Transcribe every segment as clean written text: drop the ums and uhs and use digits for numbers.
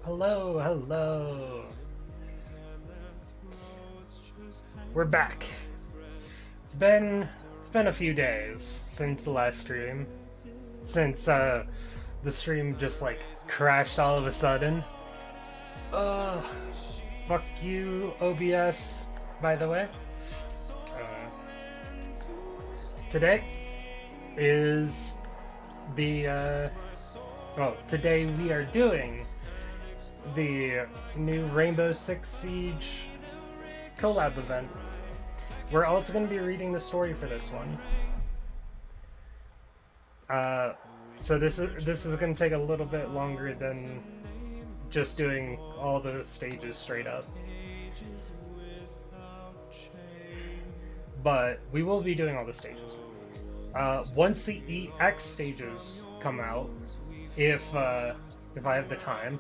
Hello, hello. We're back. It's been a few days since the last stream. Since the stream just like crashed all of a sudden. Fuck you, OBS, by the way. Today is the today we are doing the new Rainbow Six Siege collab event. We're also going to be reading the story for this one. So this is going to take a little bit longer than just doing all the stages straight up. But we will be doing all the stages. Once the EX stages come out, if I have the time,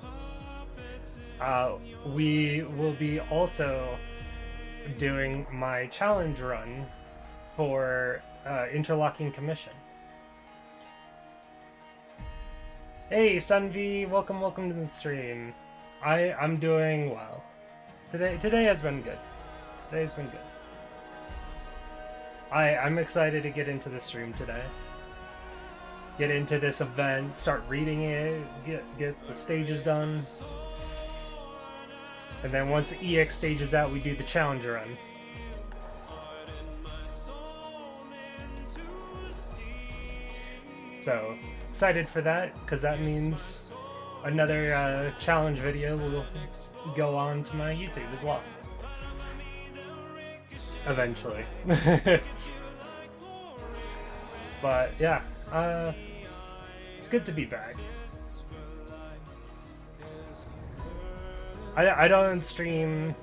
we will be also doing my challenge run for Interlocking Commission. Hey Sunvi, welcome to the stream. I'm doing well. Today has been good. Today's been good. I'm excited to get into the stream today. Get into this event, start reading it, get the stages done. And then once the EX stage is out, we do the challenge run. So, excited for that, because that means another challenge video will go on to my YouTube as well. Eventually. But, yeah. It's good to be back. I don't stream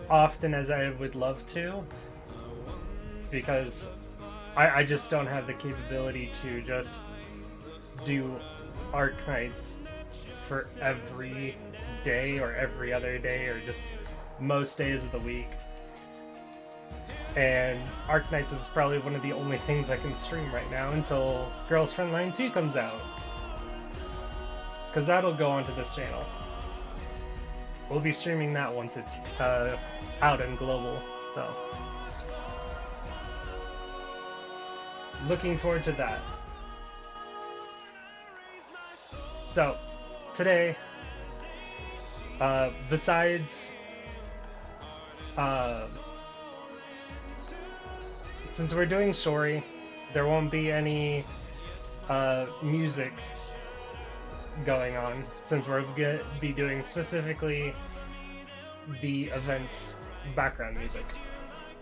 often as I would love to, because I just don't have the capability to just do Arknights for every day or every other day or just most days of the week. And Arknights is probably one of the only things I can stream right now until Girls Frontline 2 comes out. Because that'll go onto this channel. We'll be streaming that once it's out and global, so. Looking forward to that. So, today, besides, since we're doing story, there won't be any music going on, since we're going to be doing specifically the event's background music.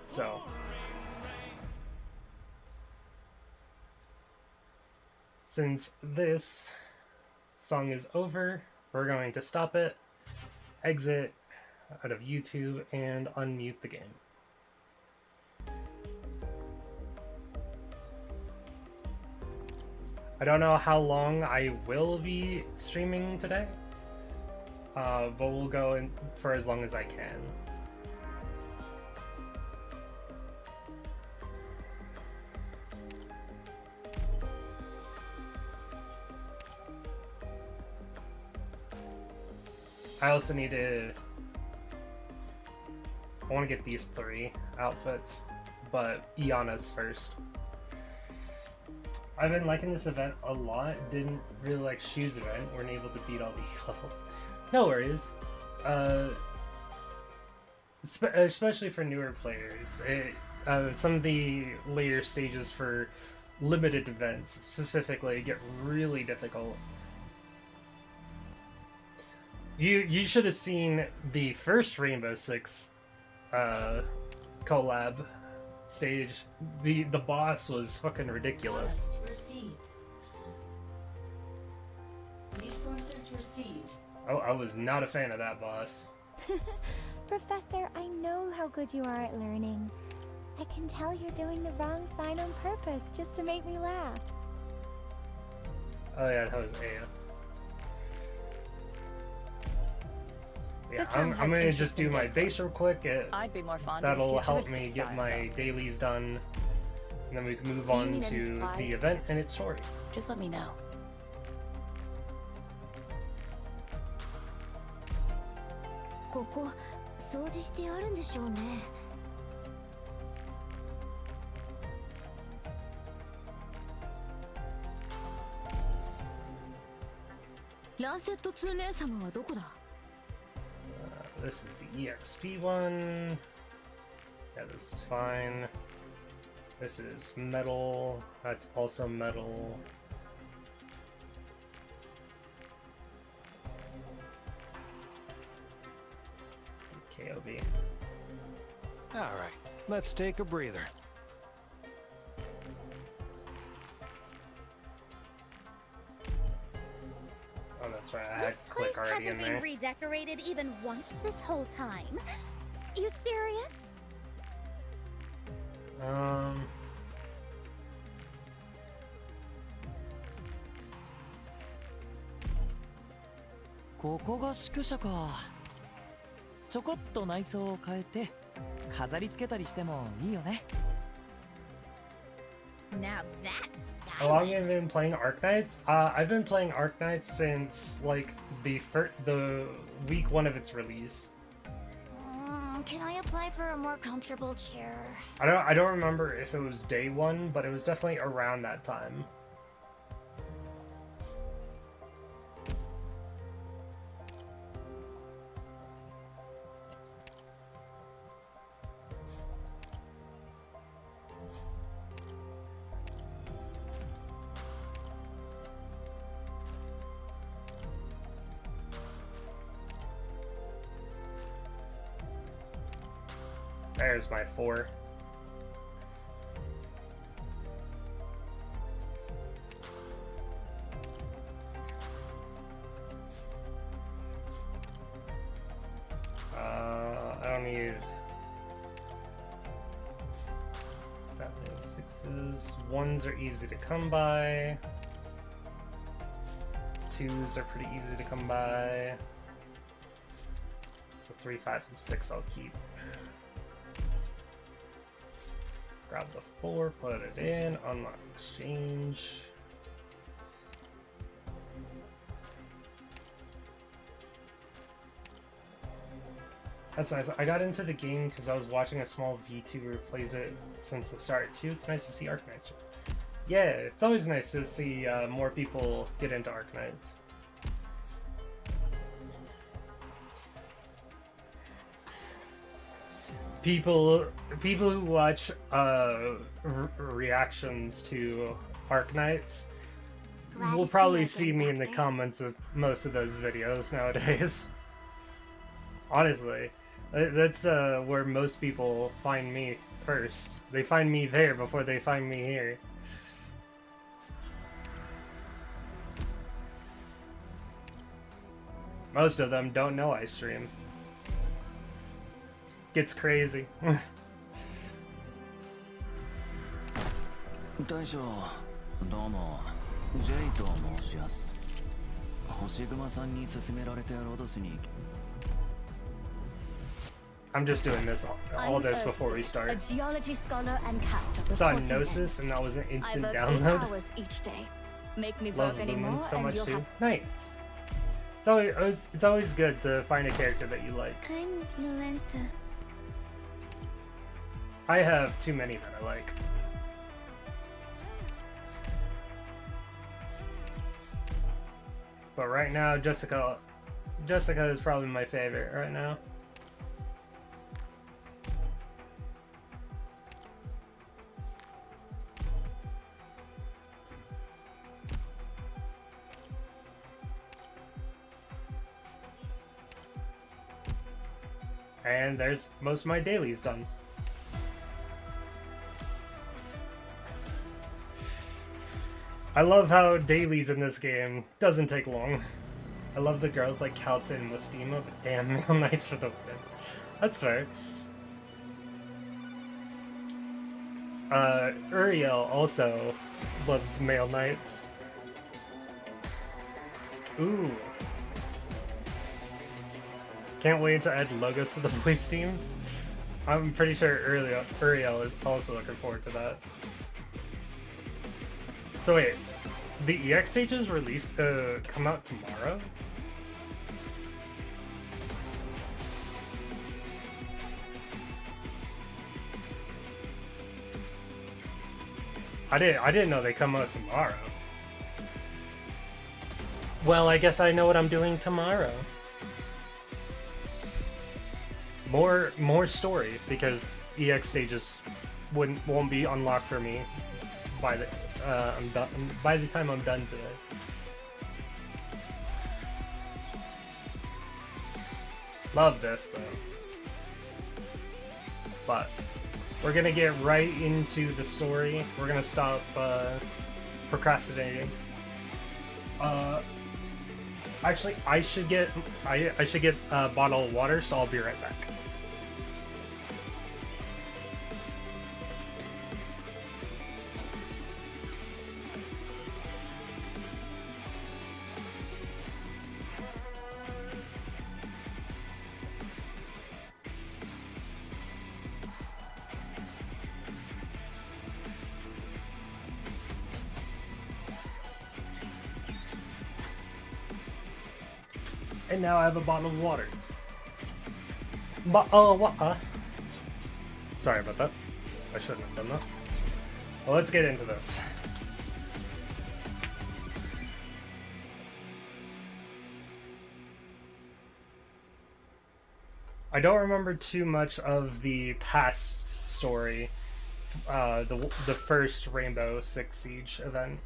So, since this song is over, we're going to stop it, exit out of YouTube, and unmute the game. I don't know how long I will be streaming today, but we'll go in for as long as I can. I also need to... I want to get these 3 outfits, but Iana's first. I've been liking this event a lot. Didn't really like Shu's event. Weren't able to beat all the levels. No worries. Especially for newer players. Some of the later stages for limited events specifically get really difficult. You should have seen the first Rainbow Six collab stage. The boss was fucking ridiculous. Oh, I was not a fan of that boss. Professor, I know how good you are at learning. I can tell you're doing the wrong sign on purpose just to make me laugh. Oh yeah, that was Aya. Yeah, I'm gonna just do my base real quick. That'll help me get my dailies done, and then we can move on to the event and its story. Just let me know. This is the EXP one. Yeah, this is fine. This is metal. That's also metal. KOB. Alright, let's take a breather. Oh, that's right. I had click already in there. This place hasn't been redecorated even once this whole time. You serious?ここが宿舎か。ちょこっと内装を変えて飾り付けたりしてもいいよね。Now that's How long have you been playing Arknights? I've been playing Arknights since like the week 1 of its release. Can I apply for a more comfortable chair? I don't remember if it was day one, but it was definitely around that time. There's my 4. I don't need that many 6s. 1s are easy to come by. 2s are pretty easy to come by. So 3, 5, and 6 I'll keep. Grab the 4, put it in, unlock exchange. That's nice. I got into the game because I was watching a small VTuber who plays it since the start too. It's nice to see Arknights. Yeah, it's always nice to see more people get into Arknights. People who watch reactions to Arknights will probably see me in the comments of most of those videos nowadays. Honestly, that's where most people find me first. They find me there before they find me here. Most of them don't know I stream. Gets crazy. 大将、どうも、ジェイと申します。星熊さんに勧められてロドスに。I'm just doing this all this before we start. A geology scholar and caster. Saw Gnosis and that was an instant download. Hours each day. Make me Love work anymore, Lumens so and much you'll too. have... Nice. It's always good to find a character that you like. I'm Nolenta. I have too many that I like. But right now, Jessica is probably my favorite right now. And there's most of my dailies done. I love how dailies in this game doesn't take long. I love the girls like Kaltza and Mustima, but damn, Male Knights for the win. That's fair. Uriel also loves Male Knights. Ooh. Can't wait to add logos to the voice team. I'm pretty sure Uriel is also looking forward to that. So wait, the EX stages come out tomorrow? I didn't know they come out tomorrow. Well, I guess I know what I'm doing tomorrow. More story, because EX stages won't be unlocked for me by the by the time I'm done today. Love this though. But we're gonna get right into the story. We're gonna stop procrastinating. Actually, I should get a bottle of water, so I'll be right back. And now I have a bottle of water. Sorry about that. I shouldn't have done that. Well, let's get into this. I don't remember too much of the past story, the first Rainbow Six Siege event.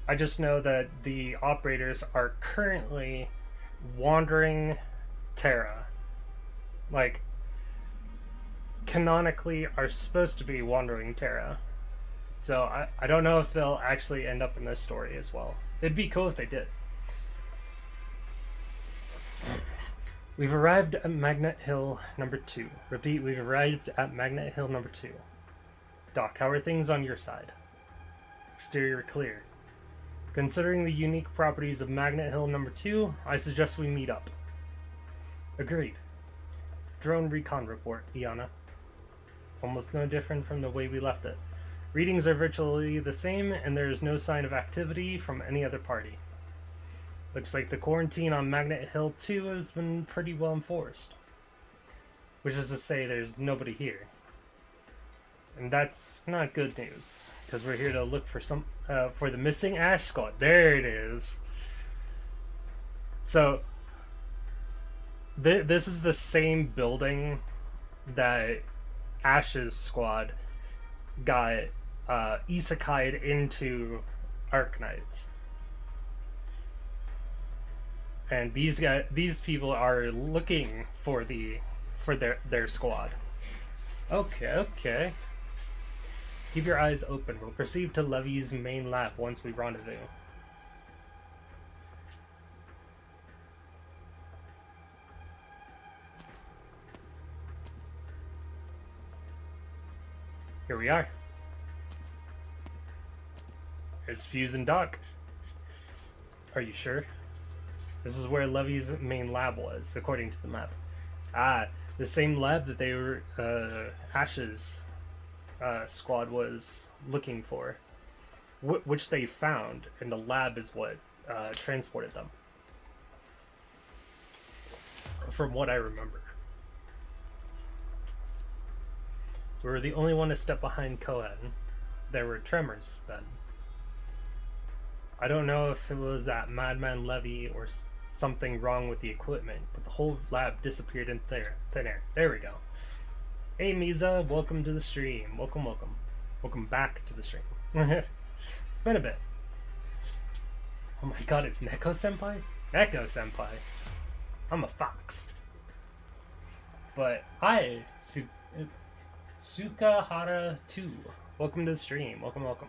I just know that the operators are currently wandering Terra. Like, canonically are supposed to be wandering Terra. So I don't know if they'll actually end up in this story as well. It'd be cool if they did. We've arrived at Magnet Hill number 2. Repeat, we've arrived at Magnet Hill number 2. Doc, how are things on your side? Exterior clear. Considering the unique properties of Magnet Hill number 2, I suggest we meet up. Agreed. Drone recon report, Iana. Almost no different from the way we left it. Readings are virtually the same, and there is no sign of activity from any other party. Looks like the quarantine on Magnet Hill 2 has been pretty well enforced. Which is to say, there's nobody here. And that's not good news, because we're here to look for for the missing Ash Squad. There it is. So, this is the same building that Ash's squad got isekai'd into Arknights. And these people are looking for their squad. Okay. Keep your eyes open. We'll proceed to Levy's main lab once we rendezvous. Here we are. There's Fuse and Doc. Are you sure? This is where Levy's main lab was, according to the map. Ah, the same lab that they were, Ash's squad was looking for. Which they found, and the lab is what transported them. From what I remember. We were the only one to step behind Cohen. There were tremors then. I don't know if it was that Madman Levy or something wrong with the equipment, but the whole lab disappeared in thin air. There we go. Hey Misa, welcome to the stream. Welcome. Welcome back to the stream. It's been a bit. Oh my god, it's Neko-senpai? Neko-senpai. I'm a fox. But hi, Sukahara 2. Welcome to the stream. Welcome.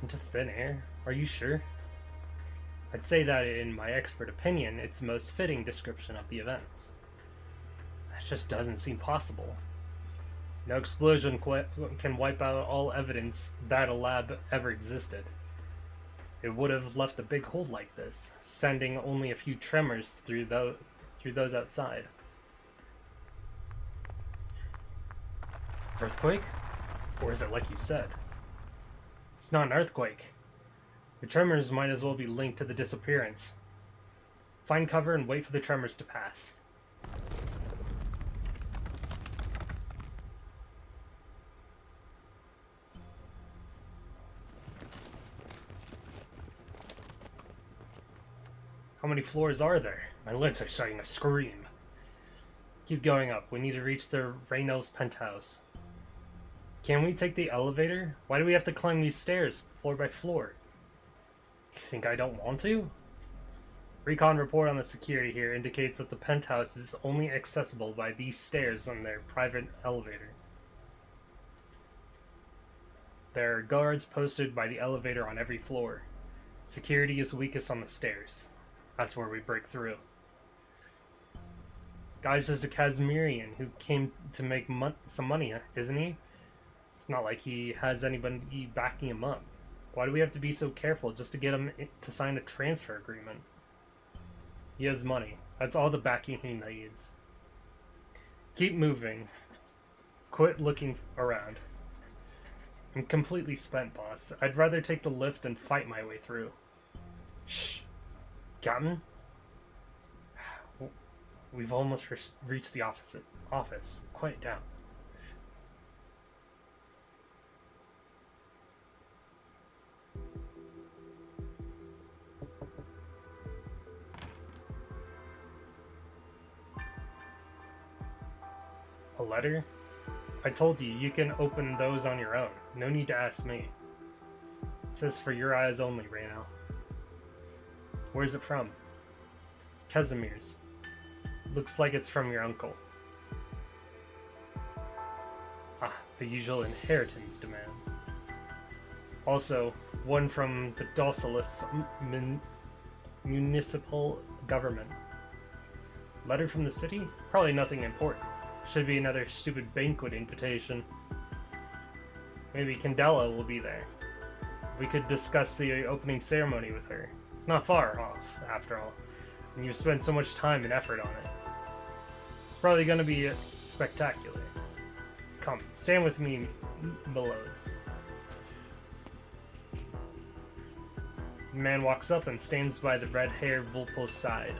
Into thin air? Are you sure? I'd say that in my expert opinion, it's the most fitting description of the events. That just doesn't seem possible. No explosion can wipe out all evidence that a lab ever existed. It would have left a big hole like this, sending only a few tremors through those outside. Earthquake? Or is it like you said? It's not an earthquake. The tremors might as well be linked to the disappearance. Find cover and wait for the tremors to pass. How many floors are there? My legs are starting to scream. Keep going up. We need to reach the Reynolds penthouse. Can we take the elevator? Why do we have to climb these stairs, floor by floor? You think I don't want to? Recon report on the security here indicates that the penthouse is only accessible by these stairs on their private elevator. There are guards posted by the elevator on every floor. Security is weakest on the stairs. That's where we break through. Guy's just a Kazmirian who came to make some money, isn't he? It's not like he has anybody backing him up. Why do we have to be so careful just to get him to sign a transfer agreement? He has money. That's all the backing he needs. Keep moving. Quit looking around. I'm completely spent, boss. I'd rather take the lift and fight my way through. Shh. Captain? We've almost reached the office. Quiet down. A letter? I told you, you can open those on your own. No need to ask me. It says for your eyes only, Reno. Where's it from? Casimir's. Looks like it's from your uncle. Ah, the usual inheritance demand. Also, one from the Docilis municipal government. Letter from the city? Probably nothing important. Should be another stupid banquet invitation. Maybe Candela will be there. We could discuss the opening ceremony with her. It's not far off, after all. And you've spent so much time and effort on it. It's probably going to be spectacular. Come, stand with me, Melos. The man walks up and stands by the red-haired Vulpo's side.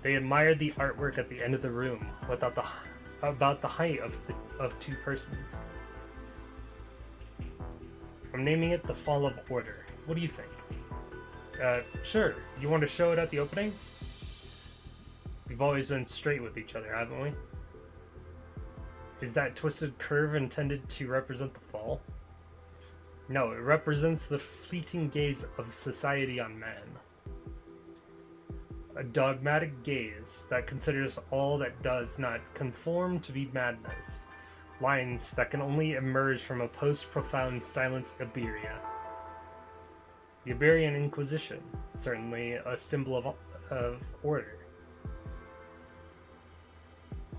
They admired the artwork at the end of the room, about the height of two persons. I'm naming it The Fall of Order. What do you think? Sure. You want to show it at the opening? We've always been straight with each other, haven't we? Is that twisted curve intended to represent the fall? No, it represents the fleeting gaze of society on man. A dogmatic gaze that considers all that does not conform to be madness. Lines that can only emerge from a post-profound silence Iberia. The Iberian Inquisition, certainly a symbol of order.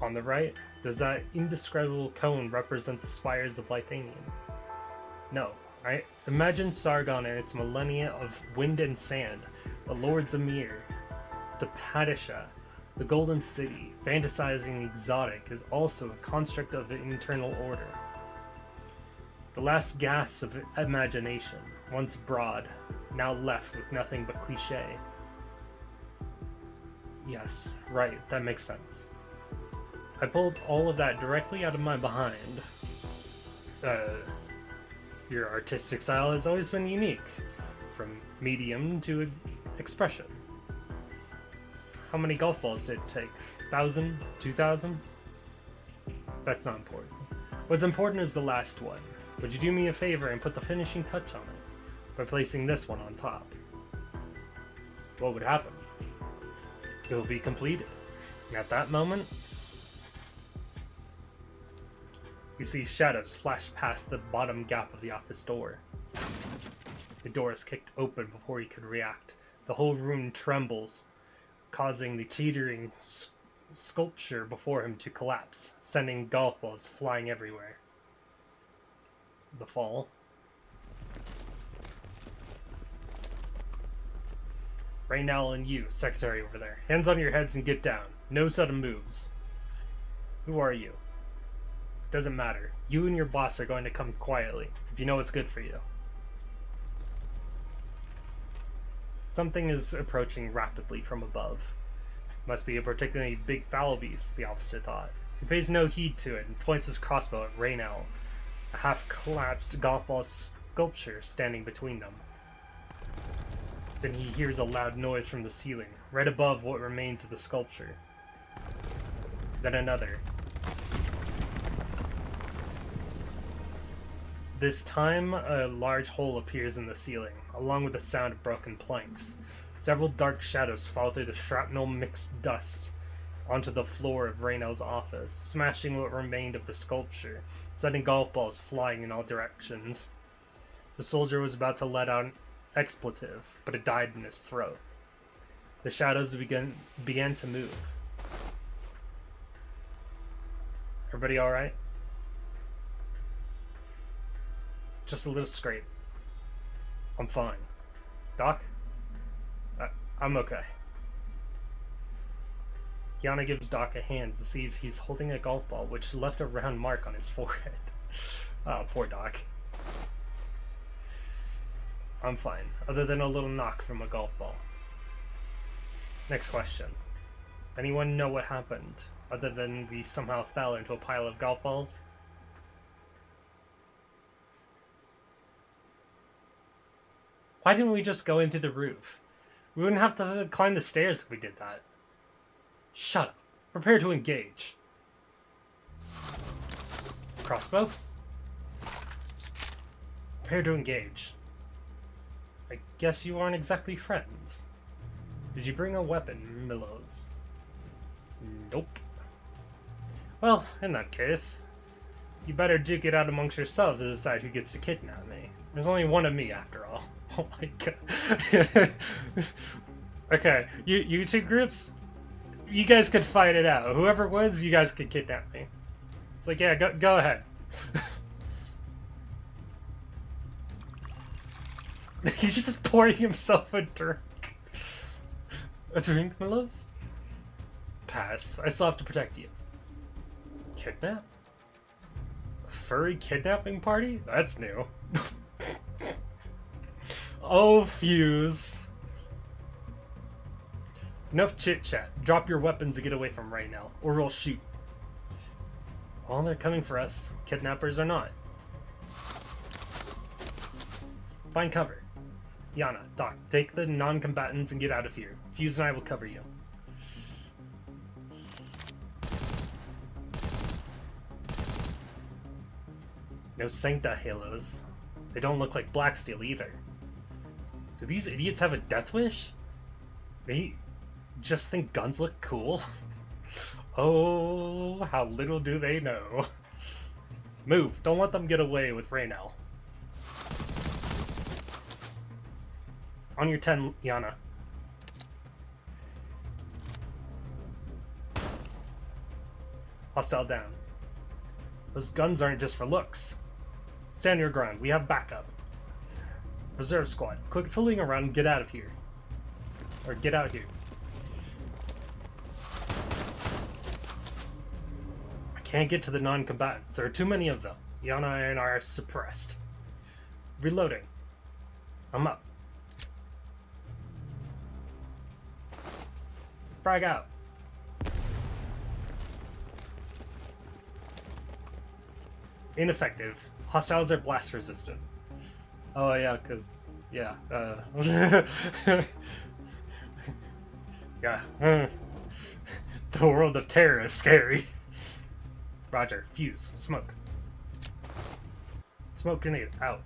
On the right, does that indescribable cone represent the spires of Lithanian? No. I imagine Sargon and its millennia of wind and sand, the Lords Emir, the Padishah, the Golden City, fantasizing exotic, is also a construct of internal order. The last gasp of imagination, once broad, now left with nothing but cliché. Yes, right, that makes sense. I pulled all of that directly out of my behind. Your artistic style has always been unique, from medium to expression. How many golf balls did it take? 1,000? 2,000? That's not important. What's important is the last one. Would you do me a favor and put the finishing touch on it by placing this one on top? What would happen? It will be completed. And at that moment, you see shadows flash past the bottom gap of the office door. The door is kicked open before he could react. The whole room trembles, causing the teetering sculpture before him to collapse, sending golf balls flying everywhere. The fall. Right now, and you, secretary over there. Hands on your heads and get down. No sudden moves. Who are you? Doesn't matter. You and your boss are going to come quietly, if you know what's good for you. Something is approaching rapidly from above. Must be a particularly big foul beast, the officer thought. He pays no heed to it and points his crossbow at Raynell, a half-collapsed golf ball sculpture standing between them. Then he hears a loud noise from the ceiling, right above what remains of the sculpture. Then another. This time, a large hole appears in the ceiling, along with the sound of broken planks. Several dark shadows fall through the shrapnel-mixed dust onto the floor of Raynell's office, smashing what remained of the sculpture, sending golf balls flying in all directions. The soldier was about to let out an expletive, but it died in his throat. The shadows began to move. Everybody alright? Just a little scrape. I'm fine. Doc? I'm okay. Yana gives Doc a hand and sees he's holding a golf ball, which left a round mark on his forehead. Oh, poor Doc. I'm fine, other than a little knock from a golf ball. Next question. Anyone know what happened, other than we somehow fell into a pile of golf balls? Why didn't we just go in through the roof? We wouldn't have to climb the stairs if we did that. Shut up. Prepare to engage. Crossbow? Prepare to engage. I guess you aren't exactly friends. Did you bring a weapon, Millows? Nope. Well, in that case, you better duke it out amongst yourselves to decide who gets to kidnap me. There's only one of me, after all. Oh my god. Okay, you two groups, you guys could fight it out. Whoever wins, you guys could kidnap me. It's like, yeah, go ahead. He's just pouring himself a drink. A drink, Millows? Pass. I still have to protect you. Kidnap? A furry kidnapping party? That's new. Oh, Fuse. Enough chit-chat. Drop your weapons and get away from right now, or we'll shoot. Well, they're coming for us. Kidnappers or not. Find cover. Yana, Doc, take the non-combatants and get out of here. Fuse and I will cover you. No Sancta halos. They don't look like Blacksteel either. Do these idiots have a death wish? They just think guns look cool? Oh, how little do they know. Move, don't let them get away with Raynell. On your 10, Yana. Hostile down. Those guns aren't just for looks. Stand your ground, we have backup. Reserve squad, quit fooling around and get out of here. Or get out here. I can't get to the non-combatants. There are too many of them. Yana and I are suppressed. Reloading. I'm up. Frag out. Ineffective. Hostiles are blast resistant. Oh yeah, cause yeah. Yeah. The world of terror is scary. Roger. Fuse. Smoke. Smoke grenade. Out.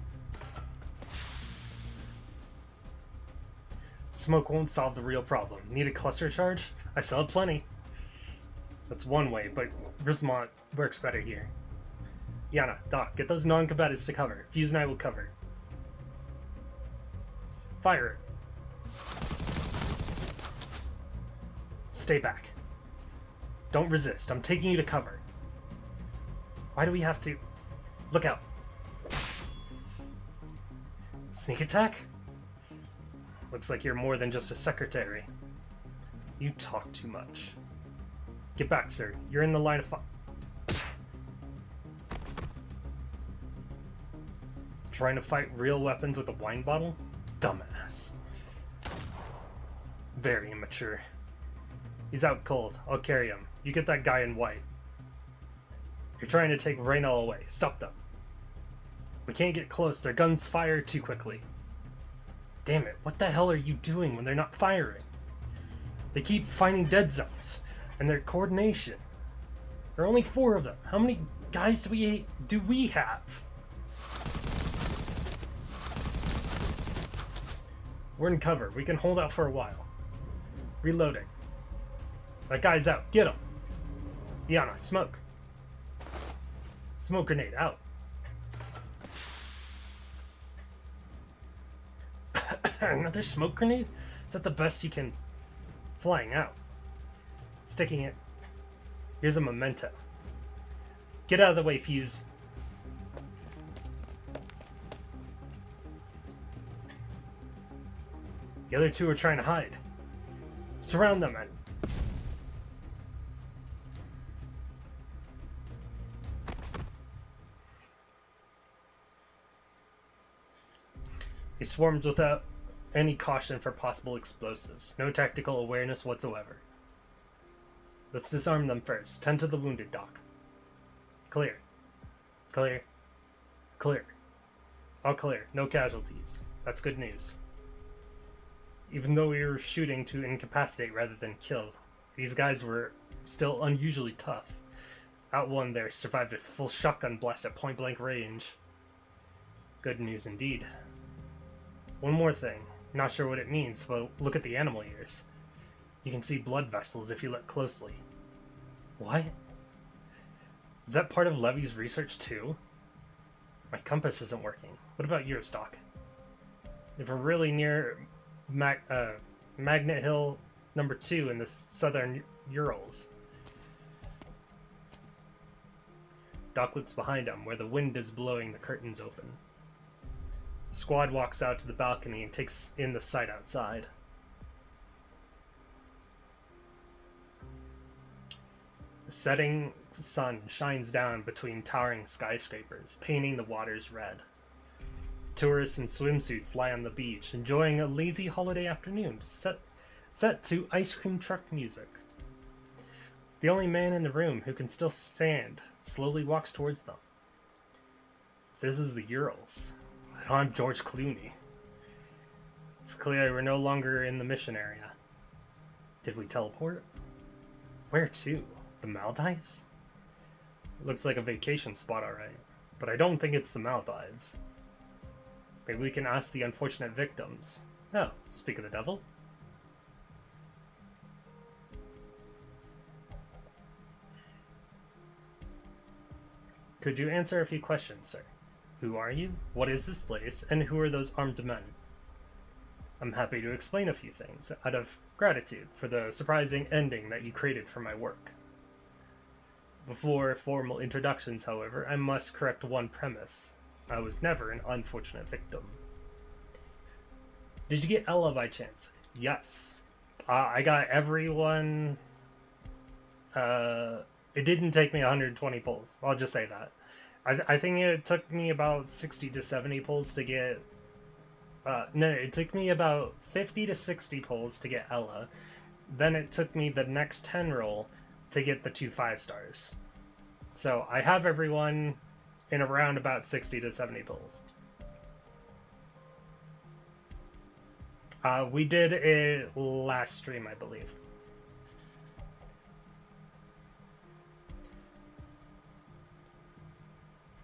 Smoke won't solve the real problem. Need a cluster charge? I still have plenty. That's one way, but Grismont works better here. Yana, Doc, get those non-combatants to cover. Fuse and I will cover. Fire it. Stay back. Don't resist. I'm taking you to cover. Why do we have to... Look out. Sneak attack? Looks like you're more than just a secretary. You talk too much. Get back, sir. You're in the line of fire. Trying to fight real weapons with a wine bottle? Dumbass. Very immature. He's out cold. I'll carry him. You get that guy in white. You're trying to take Raynell away. Stop them. We can't get close. Their guns fire too quickly. Damn it. What the hell are you doing when they're not firing? They keep finding dead zones. And their coordination. There are only 4 of them. How many guys do we have? We're in cover. We can hold out for a while. Reloading. That guy's out. Get him. Yana, smoke. Smoke grenade, out. Another smoke grenade? Is that the best you can... Flying out. Sticking it. Here's a memento. Get out of the way, Fuse. The other 2 are trying to hide. Surround them, men. He swarms without any caution for possible explosives. No tactical awareness whatsoever. Let's disarm them first. Tend to the wounded, Doc. Clear. Clear. Clear. All clear. No casualties. That's good news. Even though we were shooting to incapacitate rather than kill, these guys were still unusually tough. Out one there survived a full shotgun blast at point-blank range. Good news indeed. One more thing. Not sure what it means, but look at the animal ears. You can see blood vessels if you look closely. What? Is that part of Levy's research too? My compass isn't working. What about yours, Doc? If we're really near Magnet Hill number 2 in the southern Urals. Doc looks behind him, where the wind is blowing the curtains open. The squad walks out to the balcony and takes in the sight outside. The setting sun shines down between towering skyscrapers, painting the waters red. Tourists in swimsuits lie on the beach, enjoying a lazy holiday afternoon set to ice cream truck music. The only man in the room who can still stand slowly walks towards them. This is the Urals. I'm George Clooney. It's clear we're no longer in the mission area. Did we teleport? Where to? The Maldives? It looks like a vacation spot, alright. But I don't think it's the Maldives. Maybe we can ask the unfortunate victims. Oh, speak of the devil. Could you answer a few questions, sir? Who are you? What is this place? And who are those armed men? I'm happy to explain a few things, out of gratitude for the surprising ending that you created for my work. Before formal introductions, however, I must correct one premise. I was never an unfortunate victim. Did you get Ella by chance? Yes. I got everyone... it didn't take me 120 pulls. I'll just say that. I think it took me about 60 to 70 pulls to get... no, it took me about 50 to 60 pulls to get Ella. Then it took me the next 10 roll to get the 2 5-stars. So I have everyone in around about 60 to 70 pulls. We did it last stream, I believe.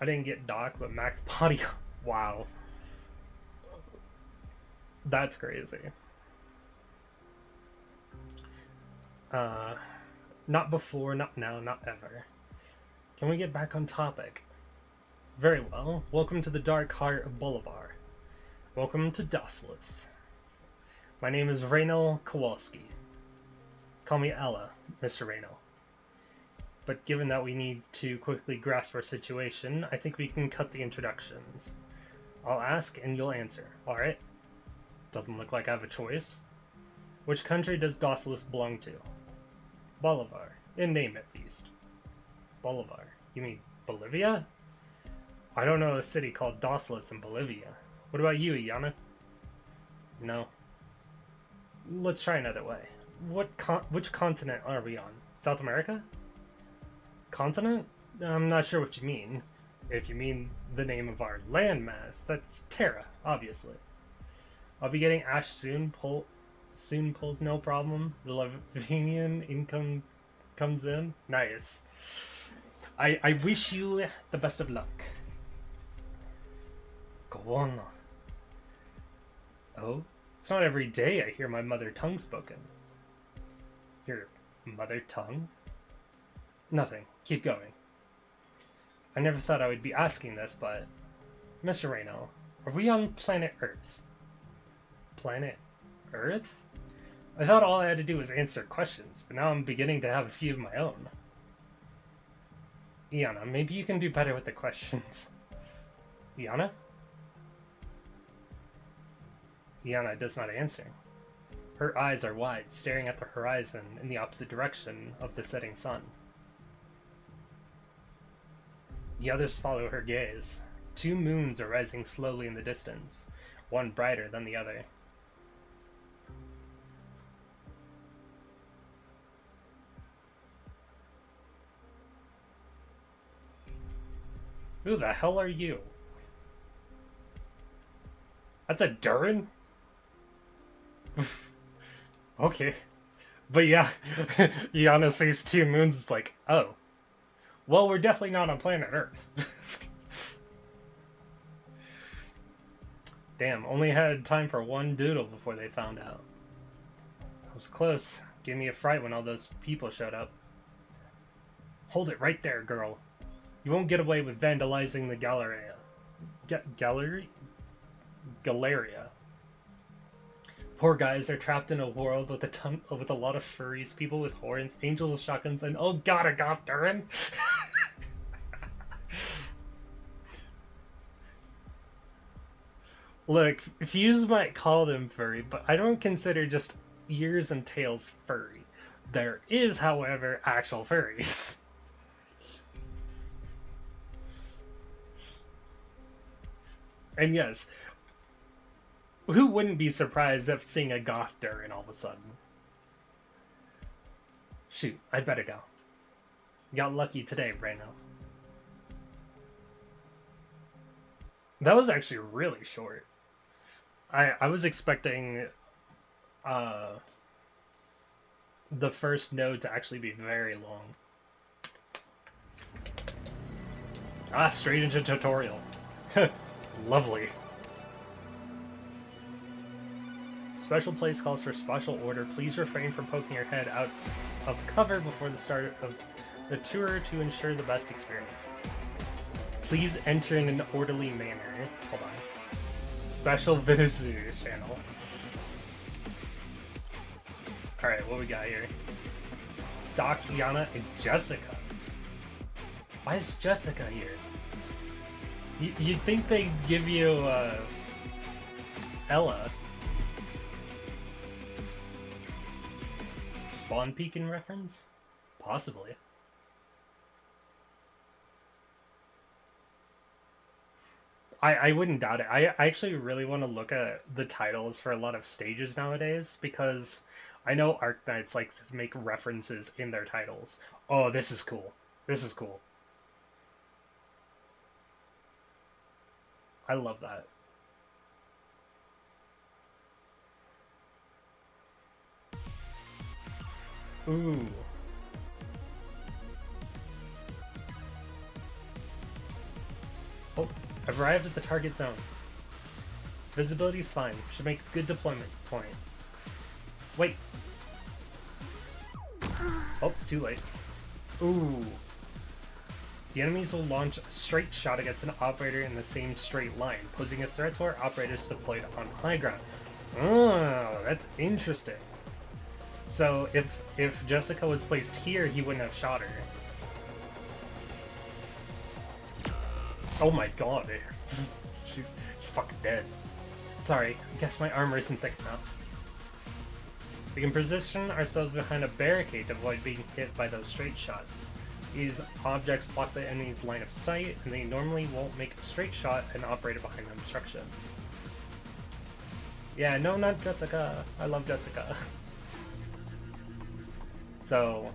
I didn't get Doc, but max body. Wow. That's crazy. Not before, not now, not ever. Can we get back on topic? Very well. Welcome to the dark heart of Bolivar. Welcome to Dossless. My name is Raynal Kowalski. Call me Ella, Mr. Raynal. But given that we need to quickly grasp our situation, I think we can cut the introductions. I'll ask and you'll answer, alright? Doesn't look like I have a choice. Which country does Dossless belong to? Bolivar. In name, at least. Bolivar. You mean Bolivia? I don't know a city called Dossless in Bolivia. What about you, Iana? No. Let's try another way. Which continent are we on? South America? Continent? I'm not sure what you mean. If you mean the name of our landmass, that's Terra, obviously. I'll be getting Ash soon. Soon pulls no problem. The Lavinian income comes in. Nice. I wish you the best of luck. Go on. Oh? It's not every day I hear my mother tongue spoken. Your mother tongue? Nothing. Keep going. I never thought I would be asking this, but... Mr. Raynal, are we on planet Earth? Planet Earth? I thought all I had to do was answer questions, but now I'm beginning to have a few of my own. Iana, maybe you can do better with the questions. Iana? Iana does not answer. Her eyes are wide, staring at the horizon in the opposite direction of the setting sun. The others follow her gaze. 2 moons are rising slowly in the distance, one brighter than the other. Who the hell are you? That's a Durin? Okay. But yeah, Yana sees 2 moons, it's like, oh. Well, we're definitely not on planet Earth. Damn, only had time for 1 doodle before they found out. That was close. Gave me a fright when all those people showed up. Hold it right there, girl. You won't get away with vandalizing the Galleria. Galeria. Poor guys are trapped in a world with a lot of furries, people with horns, angels with shotguns, and oh god, a goth Durin! Look, Fuse might call them furry, but I don't consider just ears and tails furry. There is, however, actual furries. And yes, who wouldn't be surprised if seeing a goth Durin all of a sudden? Shoot, I'd better go. Got lucky today, Reno. That was actually really short. I was expecting the first node to actually be very long. Ah, straight into tutorial. Lovely. Special place calls for special order. Please refrain from poking your head out of cover before the start of the tour to ensure the best experience. Please enter in an orderly manner. Hold on. Special visitor channel. Alright, what we got here? Doc, Yana, and Jessica. Why is Jessica here? You'd think they'd give you, Ella. Spawn Peekin reference? Possibly. I wouldn't doubt it. I actually really want to look at the titles for a lot of stages nowadays, because I know Arknights like to make references in their titles. Oh, this is cool. This is cool. I love that. Ooh. Oh, I've arrived at the target zone. Visibility is fine. Should make good deployment point. Wait. Oh, too late. Ooh. The enemies will launch a straight shot against an operator in the same straight line, posing a threat to our operators deployed on high ground. Oh, that's interesting. So if Jessica was placed here, he wouldn't have shot her. Oh my god. She's fucking dead. Sorry, I guess my armor isn't thick enough. We can position ourselves behind a barricade to avoid being hit by those straight shots. These objects block the enemy's line of sight, and they normally won't make a straight shot an operator behind the obstruction. Yeah, no, not Jessica. I love Jessica. So...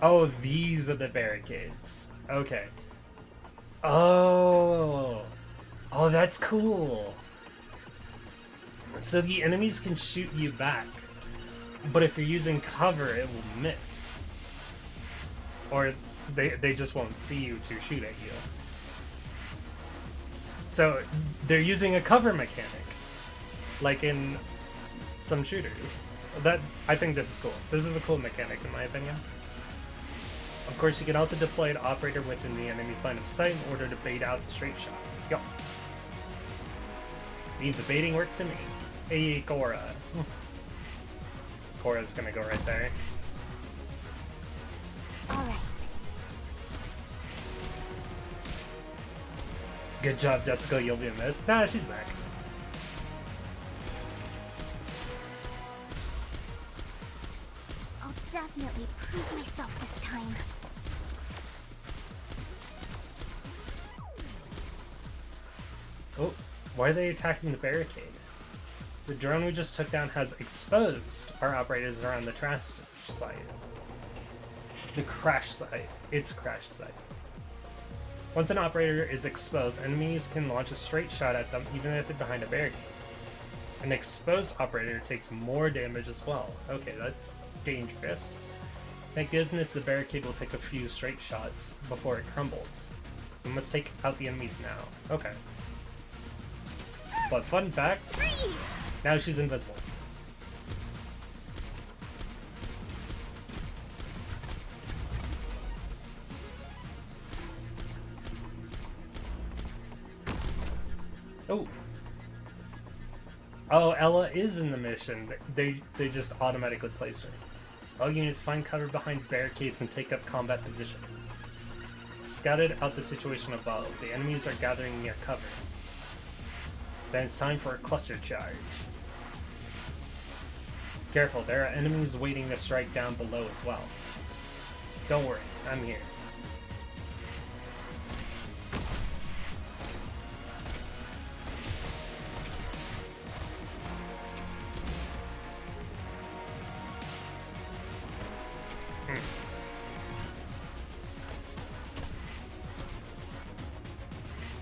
oh, these are the barricades. Okay. Oh! Oh, that's cool! So the enemies can shoot you back, but if you're using cover, it will miss. Or they just won't see you to shoot at you. So they're using a cover mechanic, like in some shooters. I think this is cool. This is a cool mechanic in my opinion. Of course, you can also deploy an operator within the enemy's line of sight in order to bait out the straight shot. Yo. Leave the baiting work to me. Hey, Cora. Cora's gonna go right there. Alright. Good job, Jessica. You'll be missed. Nah, she's back. I'll definitely prove myself this time. Oh, why are they attacking the barricade? The drone we just took down has exposed our operators around the trash site. The crash site. It's crash site. Once an operator is exposed, enemies can launch a straight shot at them even if they're behind a barricade. An exposed operator takes more damage as well. Okay, that's dangerous. Thank goodness the barricade will take a few straight shots before it crumbles. We must take out the enemies now. Okay. But fun fact, now she's invisible. Oh. Oh, Ella is in the mission. They just automatically place her. All units find cover behind barricades and take up combat positions. Scouted out the situation above. The enemies are gathering near cover. Then it's time for a cluster charge. Careful, there are enemies waiting to strike down below as well. Don't worry, I'm here.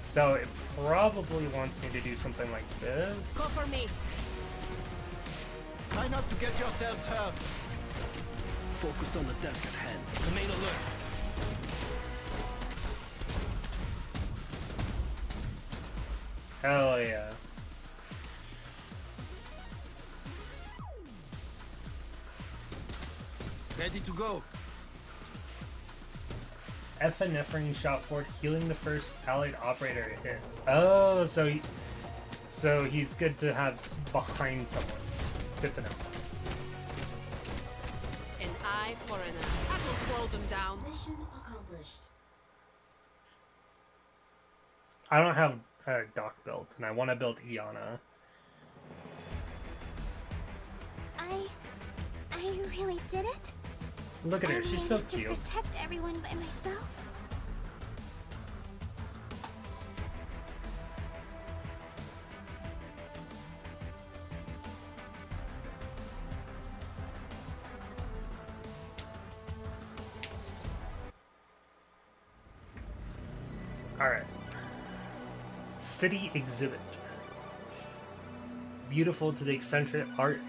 So it probably wants me to do something like this. Go for me. Try not to get yourselves hurt. Focus on the task at hand. Remain alert. Hell yeah. Ready to go. Epinephrine shot forward, healing the first allied operator it hits. Oh, so he's good to have behind someone. Good to know. An eye for an eye. I will slow them down. Mission accomplished. I don't have a Doc built, and I want to build Iana. I really did it? Look at her, I she's so managed to cute. protect everyone by myself. Alright. City exhibit. Beautiful to the eccentric art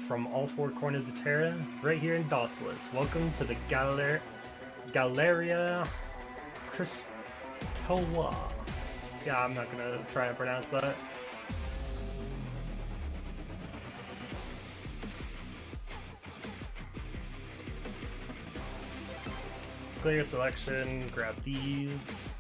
from all four corners of Terra, right here in Dawslis. Welcome to the Galleria Christowa. Yeah, I'm not gonna try and pronounce that. Clear selection, grab these.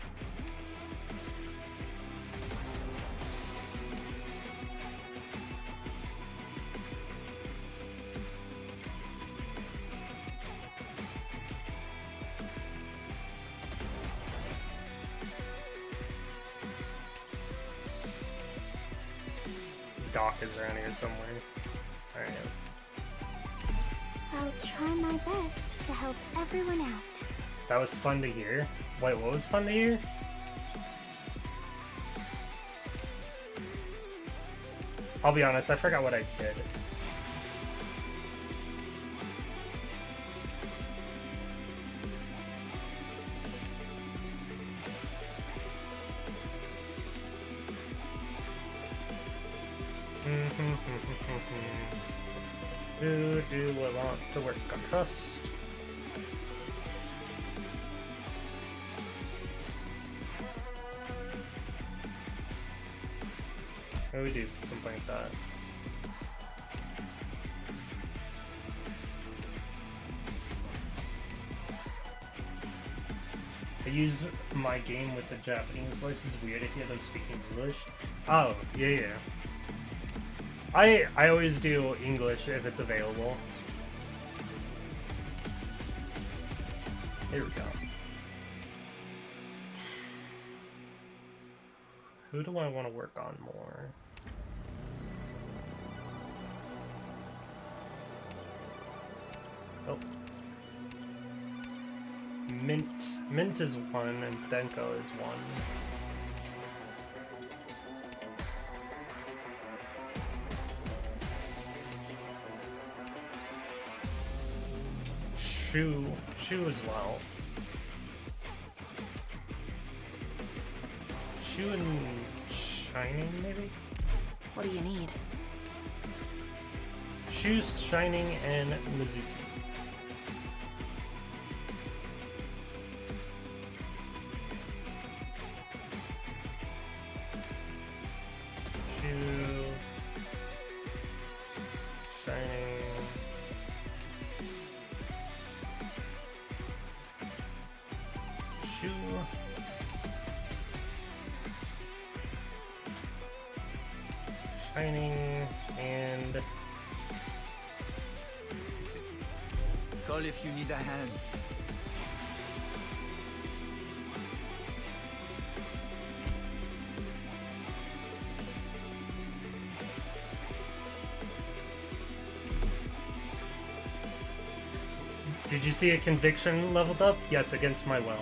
Doc is around here somewhere. There he is. I'll try my best to help everyone out. That was fun to hear. Wait, what was fun to hear? I'll be honest, I forgot what I did. Do I want to work on trust? Maybe we do something like that. I use my game with the Japanese voice. It's weird to hear them speaking English. Oh, yeah. I always do English if it's available. Here we go. Who do I want to work on more? Oh. Mint is one, and Denko is one. Shu as well. Shu and Shining, maybe? What do you need? Shu's Shining and Mizuki. Shu, Shining. Shu. Shining and Call if you need a hand. Did you see a conviction leveled up? Yes, against my will.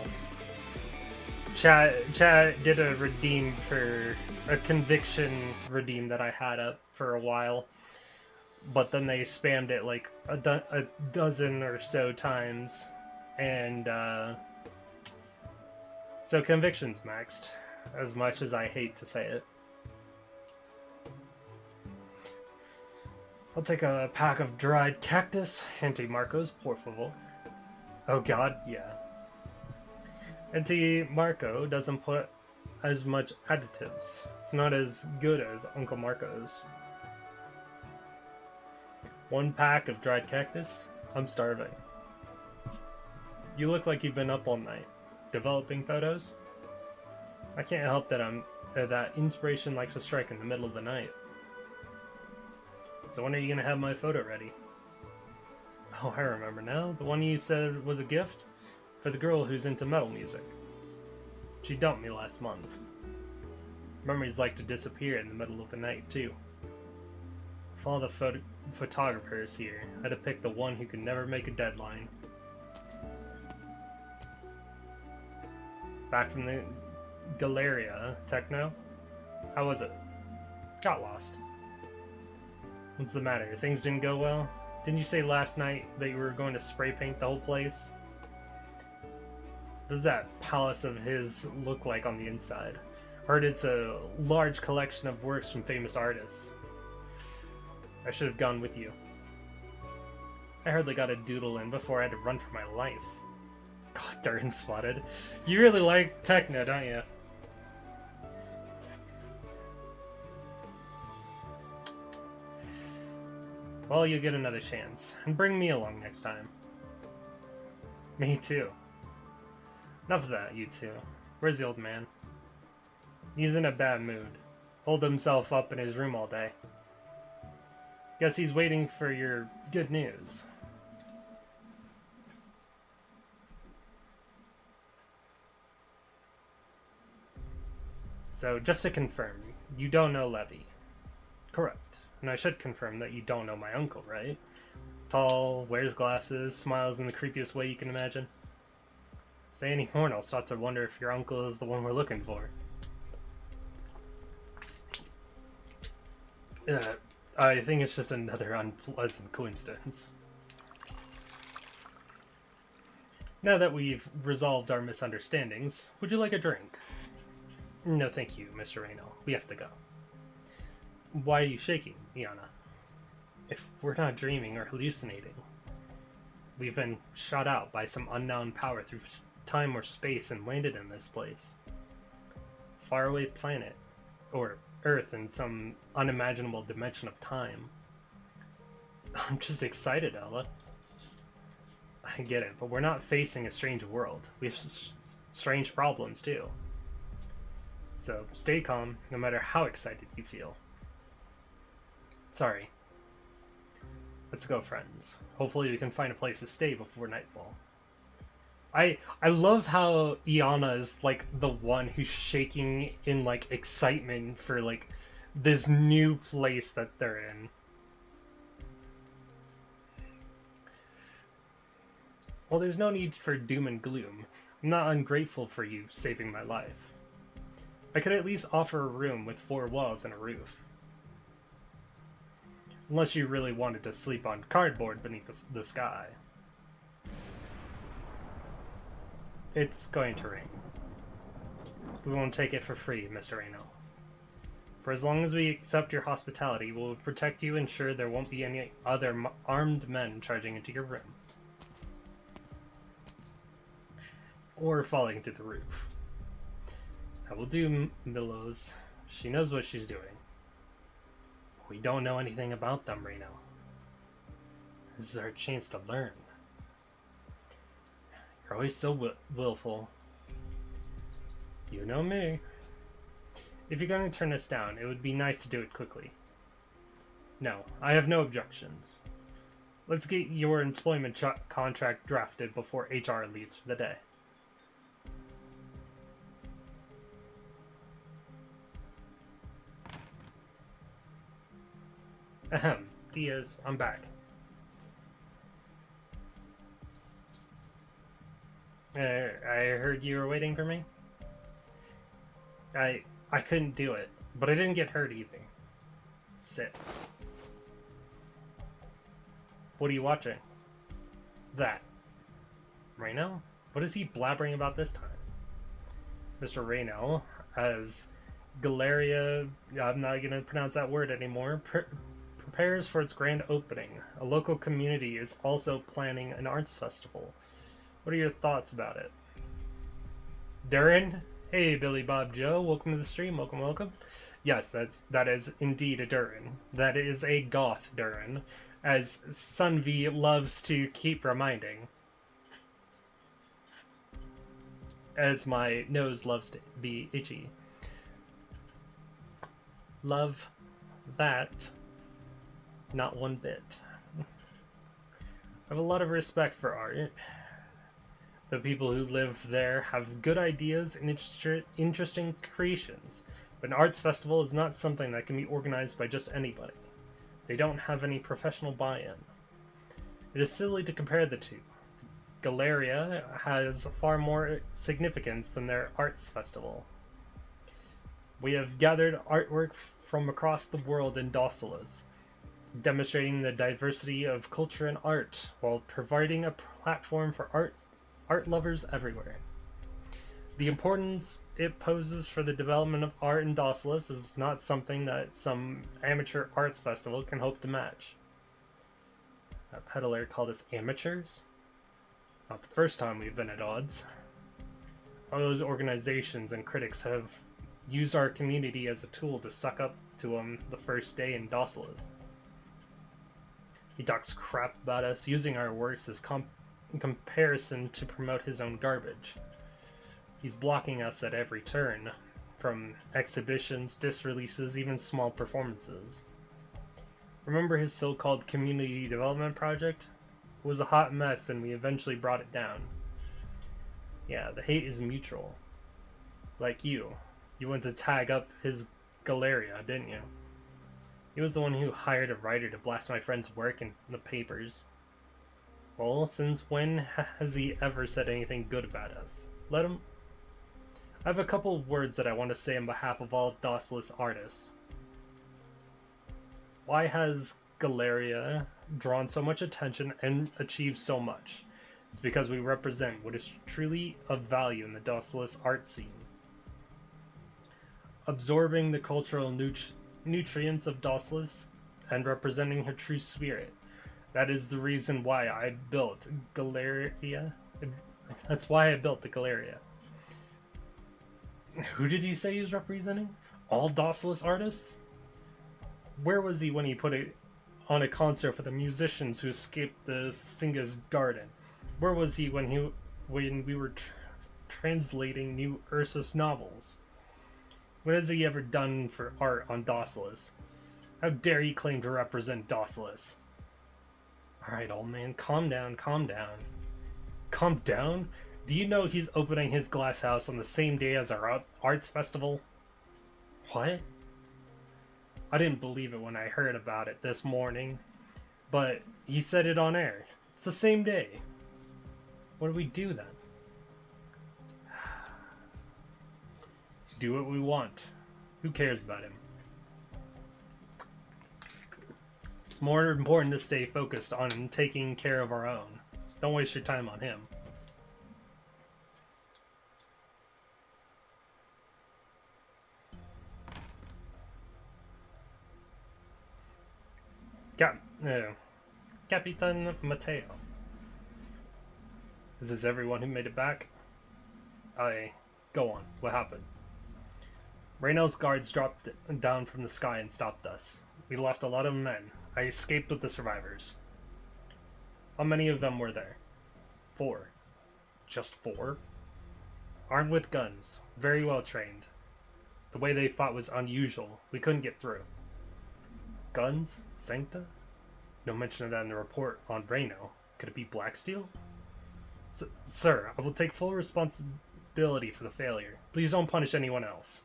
Chat did a redeem for a conviction redeem that I had up for a while, but then they spammed it like a dozen or so times, and so conviction's maxed, as much as I hate to say it. I'll take a pack of dried cactus, anti-Marcos, por favor. Oh god, yeah. Anti-Marco doesn't put as much additives. It's not as good as Uncle Marco's. 1 pack of dried cactus? I'm starving. You look like you've been up all night. Developing photos? I can't help that that inspiration likes to strike in the middle of the night. So when are you gonna have my photo ready? Oh, I remember now. The one you said was a gift? For the girl who's into metal music. She dumped me last month. Memories like to disappear in the middle of the night, too. If all the photographers here, I had to pick the one who could never make a deadline. Back from the Galeria, Techno? How was it? Got lost. What's the matter? Things didn't go well? Didn't you say last night that you were going to spray paint the whole place? What does that palace of his look like on the inside? Heard it's a large collection of works from famous artists. I should have gone with you. I hardly got a doodle in before I had to run for my life. God, Durden spotted. You really like techno, don't you? Well, you'll get another chance. And bring me along next time. Me too. Enough of that, you two. Where's the old man? He's in a bad mood. Holed himself up in his room all day. Guess he's waiting for your good news. So, just to confirm, you don't know Levy. Correct. And I should confirm that you don't know my uncle, right? Tall, wears glasses, smiles in the creepiest way you can imagine. Say any more and I'll start to wonder if your uncle is the one we're looking for. I think it's just another unpleasant coincidence. Now that we've resolved our misunderstandings, would you like a drink? No thank you, Mr. Reno. We have to go. Why are you shaking, Iana? If we're not dreaming or hallucinating, we've been shot out by some unknown power through time or space and landed in this place. Faraway planet, or Earth in some unimaginable dimension of time. I'm just excited, Ella. I get it, but we're not facing a strange world. We have strange problems, too. So stay calm, no matter how excited you feel. Sorry. Let's go, friends. Hopefully we can find a place to stay before nightfall. I love how Iana is like the one who's shaking in like excitement for like this new place that they're in. Well, there's no need for doom and gloom. I'm not ungrateful for you saving my life. I could at least offer a room with 4 walls and a roof. Unless you really wanted to sleep on cardboard beneath the sky. It's going to rain. we won't take it for free, Mr. Reno. For as long as we accept your hospitality, we'll protect you and ensure there won't be any other armed men charging into your room. Or falling through the roof. That will do, Millows. She knows what she's doing. We don't know anything about them, Reno. This is our chance to learn. You're always so willful. You know me. If you're going to turn us down, it would be nice to do it quickly. No, I have no objections. Let's get your employment contract drafted before HR leaves for the day. Ahem, Diaz, I'm back. I heard you were waiting for me? I couldn't do it, but I didn't get hurt either. Sit. What are you watching? That. Reno? What is he blabbering about this time? Mr. Reno, as Galeria, I'm not going to pronounce that word anymore, prepares for its grand opening. A local community is also planning an arts festival. What are your thoughts about it? Durin? Hey, Billy Bob Joe, welcome to the stream, welcome. Yes, that is indeed a Durin. That is a goth Durin, as Sunv loves to keep reminding. As my nose loves to be itchy. Love that. Not one bit. I have a lot of respect for art. The people who live there have good ideas and interesting creations, but an arts festival is not something that can be organized by just anybody. They don't have any professional buy-in. It is silly to compare the two. Galeria has far more significance than their arts festival. We have gathered artwork from across the world in Docilis, demonstrating the diversity of culture and art, while providing a platform for art lovers everywhere. The importance it poses for the development of art in Docilis is not something that some amateur arts festival can hope to match. That peddler called us amateurs? Not the first time we've been at odds. All those organizations and critics have used our community as a tool to suck up to them the first day in Docilis. He talks crap about us using our works as comparison to promote his own garbage. He's blocking us at every turn, from exhibitions, disc releases, even small performances. Remember his so-called community development project? It was a hot mess and we eventually brought it down. Yeah, the hate is mutual. Like you. You went to tag up his Galeria, didn't you? He was the one who hired a writer to blast my friend's work in the papers. Well, since when has he ever said anything good about us? Let him... I have a couple of words that I want to say on behalf of all Docilis artists. Why has Galeria drawn so much attention and achieved so much? It's because we represent what is truly of value in the Docilis art scene. Absorbing the cultural nutrients of Docilis and representing her true spirit. That is the reason why I built Galeria. That's why I built the Galeria. Who did he say he was representing? All Docilis artists? Where was he when he put it on a concert for the musicians who escaped the Singa's garden? Where was he when we were translating new Ursus novels? What has he ever done for art on Docilis? How dare he claim to represent Docilis? Alright, old man, calm down, calm down. Calm down? Do you know he's opening his glass house on the same day as our arts festival? What? I didn't believe it when I heard about it this morning, but he said it on air. It's the same day. What do we do then? Do what we want. Who cares about him? It's more important to stay focused on taking care of our own. Don't waste your time on him. Capitan Mateo. Is this everyone who made it back? Go on. What happened? Raynell's guards dropped down from the sky and stopped us. We lost a lot of men. I escaped with the survivors. How many of them were there? 4. Just 4? Armed with guns. Very well trained. The way they fought was unusual. We couldn't get through. Guns? Sancta? No mention of that in the report on Reno. Could it be Blacksteel? Sir, I will take full responsibility for the failure. Please don't punish anyone else.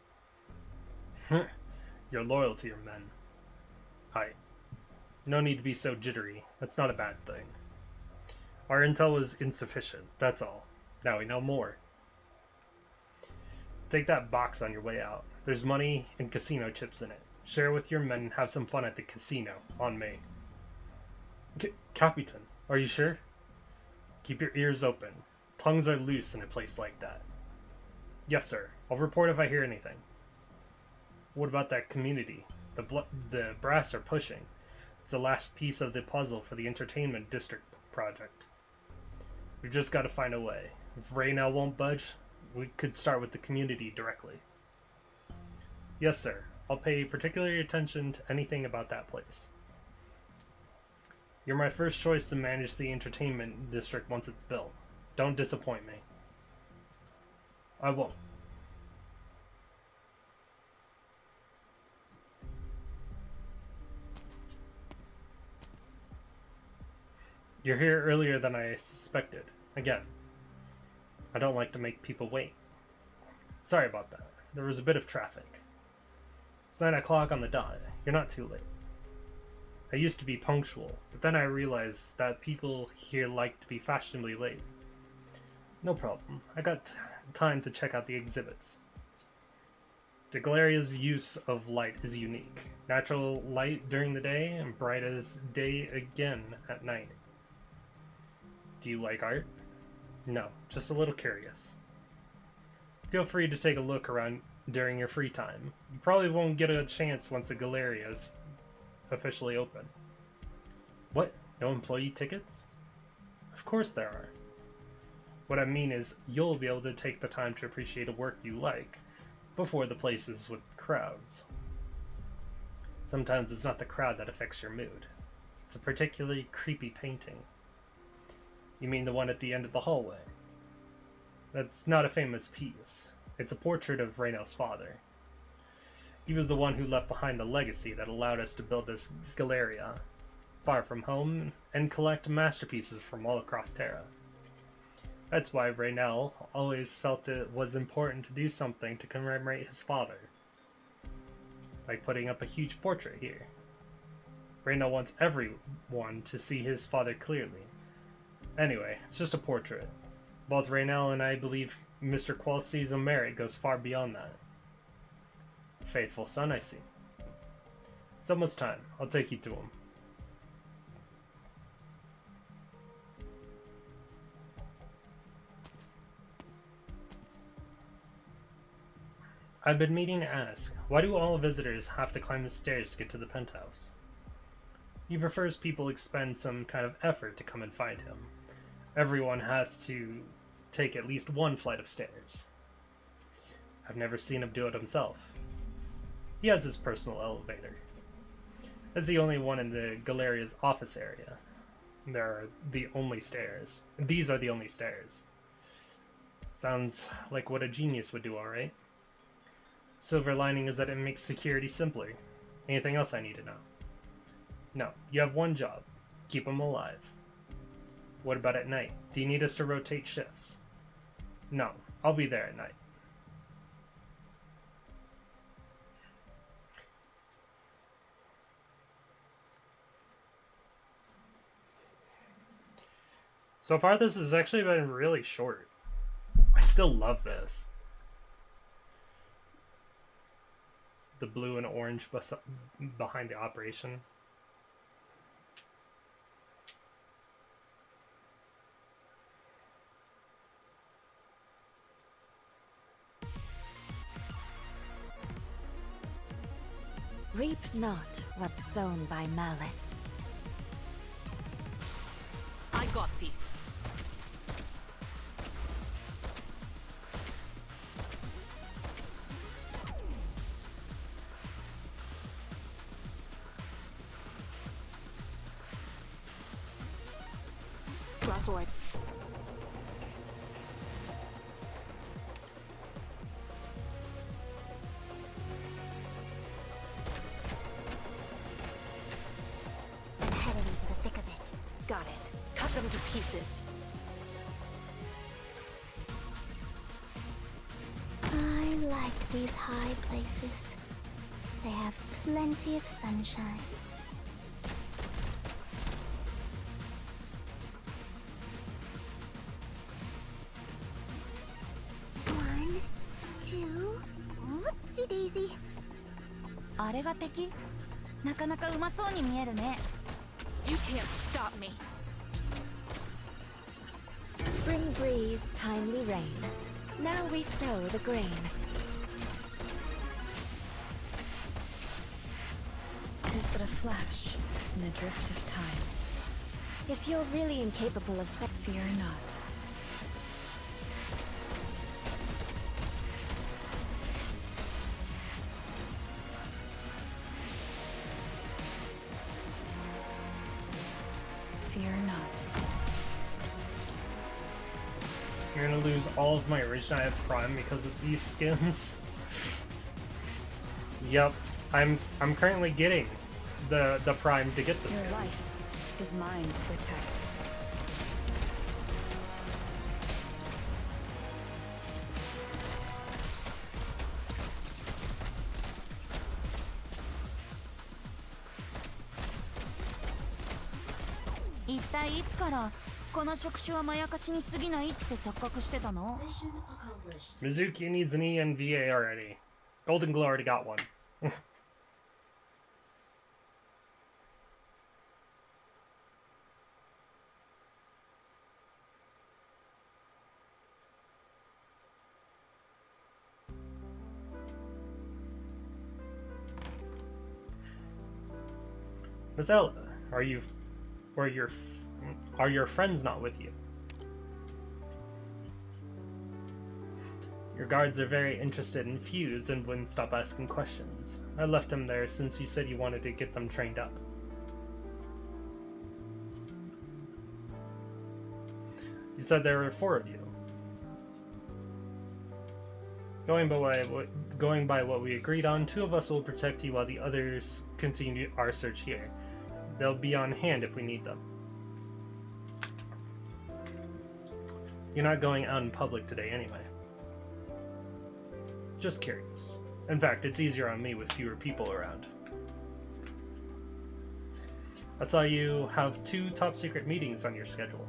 You're loyal to your men. Hi. No need to be so jittery. That's not a bad thing. Our intel was insufficient, that's all. Now we know more. Take that box on your way out. There's money and casino chips in it. Share with your men and have some fun at the casino. On me. Capitan, are you sure? Keep your ears open. Tongues are loose in a place like that. Yes, sir. I'll report if I hear anything. What about that community? The brass are pushing. It's the last piece of the puzzle for the entertainment district project. We've just got to find a way. If Raynell won't budge, we could start with the community directly. Yes, sir. I'll pay particular attention to anything about that place. You're my first choice to manage the entertainment district once it's built. Don't disappoint me. I won't. You're here earlier than I suspected. Again, I don't like to make people wait. Sorry about that. There was a bit of traffic. It's 9 o'clock on the dot. You're not too late. I used to be punctual, but then I realized that people here like to be fashionably late. No problem. I got time to check out the exhibits. The Galeria's use of light is unique. Natural light during the day and bright as day again at night. Do you like art? No, just a little curious. Feel free to take a look around during your free time. You probably won't get a chance once the Galeria is officially open. What? No employee tickets? Of course there are. What I mean is, you'll be able to take the time to appreciate a work you like before the places with crowds. Sometimes it's not the crowd that affects your mood. It's a particularly creepy painting. You mean the one at the end of the hallway? That's not a famous piece. It's a portrait of Raynell's father. He was the one who left behind the legacy that allowed us to build this Galeria, far from home, and collect masterpieces from all across Terra. That's why Raynell always felt it was important to do something to commemorate his father. Like putting up a huge portrait here. Raynell wants everyone to see his father clearly. Anyway, it's just a portrait. Both Raynell and I believe Mr. Qualcy's merit goes far beyond that. Faithful son, I see. It's almost time. I'll take you to him. I've been meaning to ask, why do all visitors have to climb the stairs to get to the penthouse? He prefers people expend some kind of effort to come and find him. Everyone has to take at least one flight of stairs. I've never seen him do it himself. He has his personal elevator. It's the only one in the Galeria's office area. There are the only stairs. These are the only stairs. Sounds like what a genius would do, alright? Silver lining is that it makes security simpler. Anything else I need to know? No, you have one job. Keep him alive. What about at night? Do you need us to rotate shifts? No, I'll be there at night. So far this has actually been really short. I still love this. The blue and orange behind the operation. Reap not what's sown by malice. got this. Crosswords. Heading into the thick of it. Got it. Cut them to pieces. I like these high places. They have plenty of sunshine. One, two, whoopsie daisy. あれが敵？なかなかうまそうに見えるね。You can't stop me. Spring breeze, timely rain. Now we sow the grain. It is but a flash in the drift of time. If you're really incapable of Fear not. Fear not. You're gonna lose all of my original prime because of these skins. Yep, I'm currently getting the prime to get the Your skins. life is mine to protect. Mizuki needs an ENVA already. Golden Glow already got one. Miss Ella, are your friends not with you? Your guards are very interested in Fuse and wouldn't stop asking questions. I left them there since you said you wanted to get them trained up. You said there were 4 of you. Going by what we agreed on, 2 of us will protect you while the others continue our search here. They'll be on hand if we need them. You're not going out in public today anyway. Just curious. In fact, it's easier on me with fewer people around. I saw you have 2 top-secret meetings on your schedule.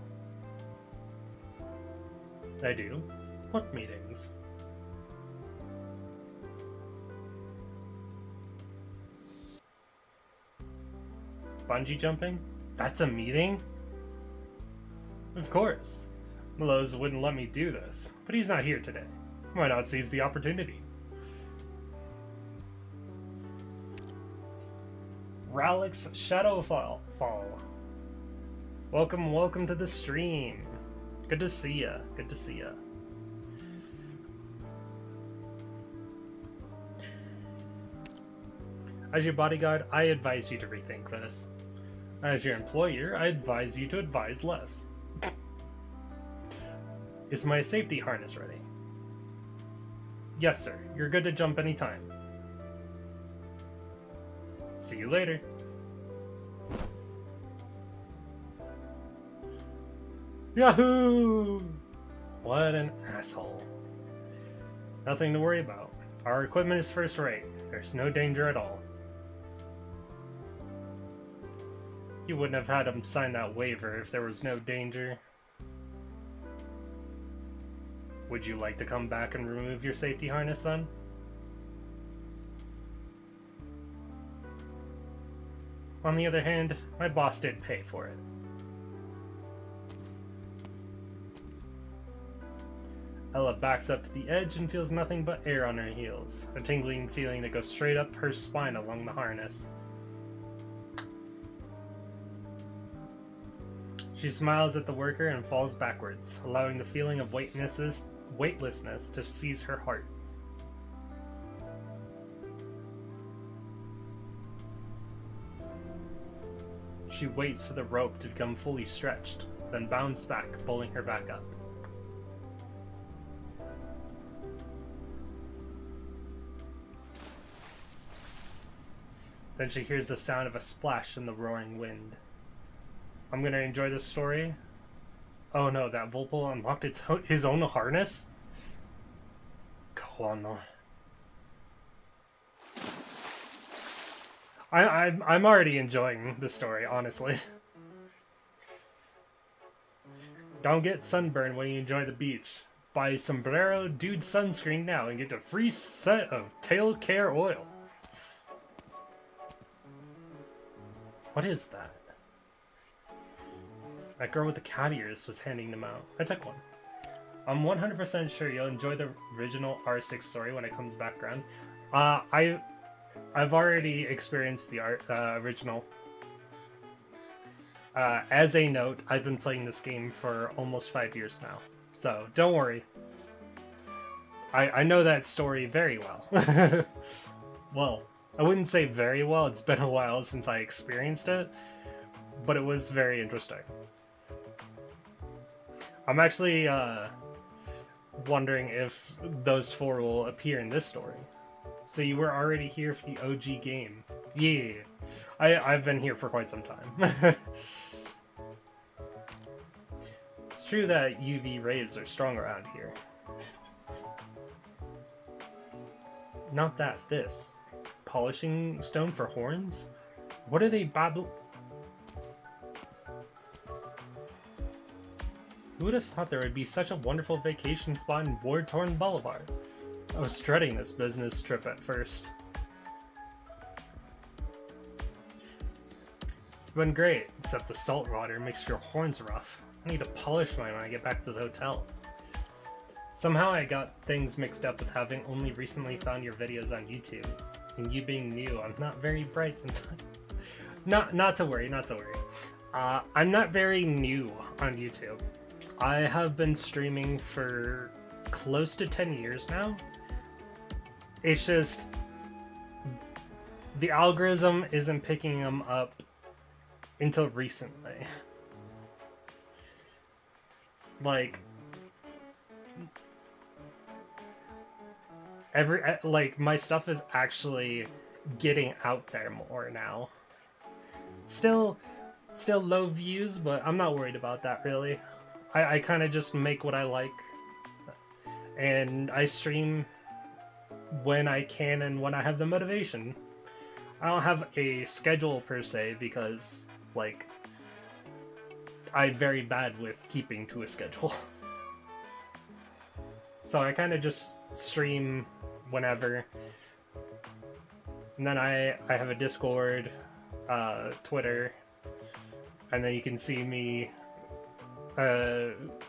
I do? What meetings? Bungee jumping? That's a meeting? Of course. Meloz wouldn't let me do this, but he's not here today. Why not seize the opportunity? Ralix Shadowfall. Welcome to the stream. Good to see ya. Good to see ya. As your bodyguard, I advise you to rethink this. As your employer, I advise you to advise less. Is my safety harness ready? Yes, sir. You're good to jump anytime. See you later. Yahoo! What an asshole. Nothing to worry about. Our equipment is first rate. There's no danger at all. You wouldn't have had him sign that waiver if there was no danger. Would you like to come back and remove your safety harness then? On the other hand, my boss did pay for it. Ella backs up to the edge and feels nothing but air on her heels, a tingling feeling that goes straight up her spine along the harness. She smiles at the worker and falls backwards, allowing the feeling of weightlessness to seize her heart. She waits for the rope to become fully stretched, then bounds back, pulling her back up. Then she hears the sound of a splash in the roaring wind. I'm gonna enjoy this story. Oh no, that Volpole unlocked his own harness? Kawano. I'm already enjoying the story, honestly. Don't get sunburned when you enjoy the beach. Buy Sombrero Dude sunscreen now and get a free set of tail care oil. What is that? That girl with the cat ears was handing them out. I took one. I'm 100% sure you'll enjoy the original R6 story when it comes back around. I've already experienced the original. As a note, I've been playing this game for almost 5 years now. So, don't worry. I know that story very well. Well, I wouldn't say very well, it's been a while since I experienced it, but it was very interesting. I'm actually wondering if those four will appear in this story. So you were already here for the OG game. Yeah, I've been here for quite some time. It's true that UV rays are strong around here. Not that, this. Polishing stone for horns? What are they Who would have thought there would be such a wonderful vacation spot in war-torn Boulevard? I was dreading this business trip at first. It's been great, except the salt water makes your horns rough. I need to polish mine when I get back to the hotel. Somehow I got things mixed up with having only recently found your videos on YouTube. And you being new, I'm not very bright sometimes. Not to worry, not to worry. I'm not very new on YouTube. I have been streaming for close to 10 years now. It's just the algorithm isn't picking them up until recently. Like my stuff is actually getting out there more now. Still low views, but I'm not worried about that really. I kind of just make what I like, and I stream when I can and when I have the motivation. I don't have a schedule per se because, like, I'm very bad with keeping to a schedule. So I kind of just stream whenever. And then I have a Discord, Twitter, and then you can see me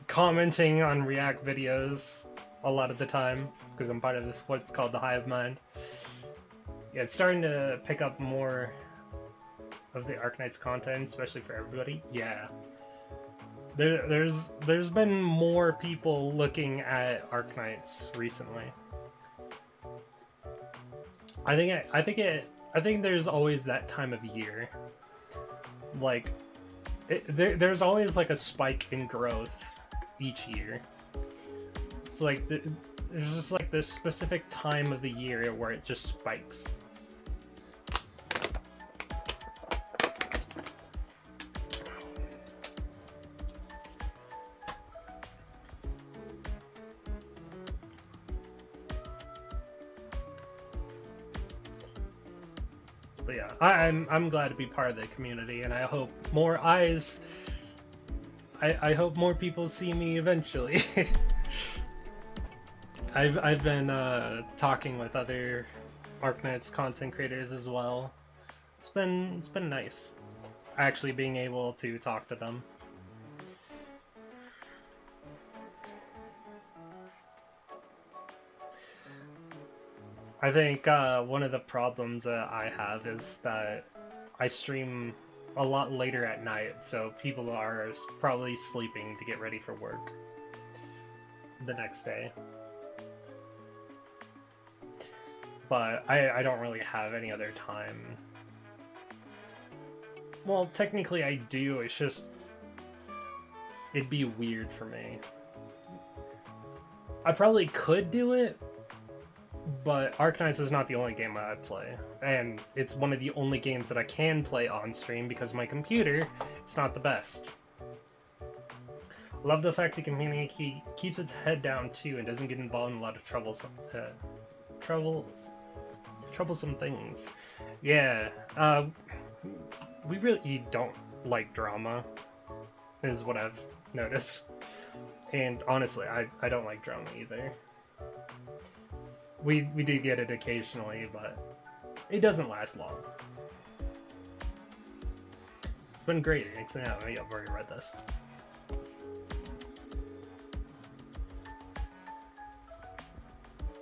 commenting on React videos a lot of the time, because I'm part of what's called the Hive Mind. Yeah, it's starting to pick up more of the Arknights content, especially for everybody. Yeah. There's been more people looking at Arknights recently. I think there's always that time of year. Like, there's always like a spike in growth each year. It's like there's just like this specific time of the year where it just spikes. But yeah, I'm glad to be part of the community, and I hope more eyes. I hope more people see me eventually. I've been talking with other Arknights content creators as well. It's been nice, actually being able to talk to them. I think one of the problems that I have is that I stream a lot later at night, so people are probably sleeping to get ready for work the next day. But I don't really have any other time. Well, technically I do, it's just... it'd be weird for me. I probably could do it, but Arknights is not the only game I play. And it's one of the only games that I can play on stream because my computer is not the best. Love the fact the community keeps its head down too and doesn't get involved in a lot of troublesome things. Yeah, we really don't like drama, is what I've noticed. And honestly, I don't like drama either. We do get it occasionally, but it doesn't last long. It's been great. Yeah, I've already read this.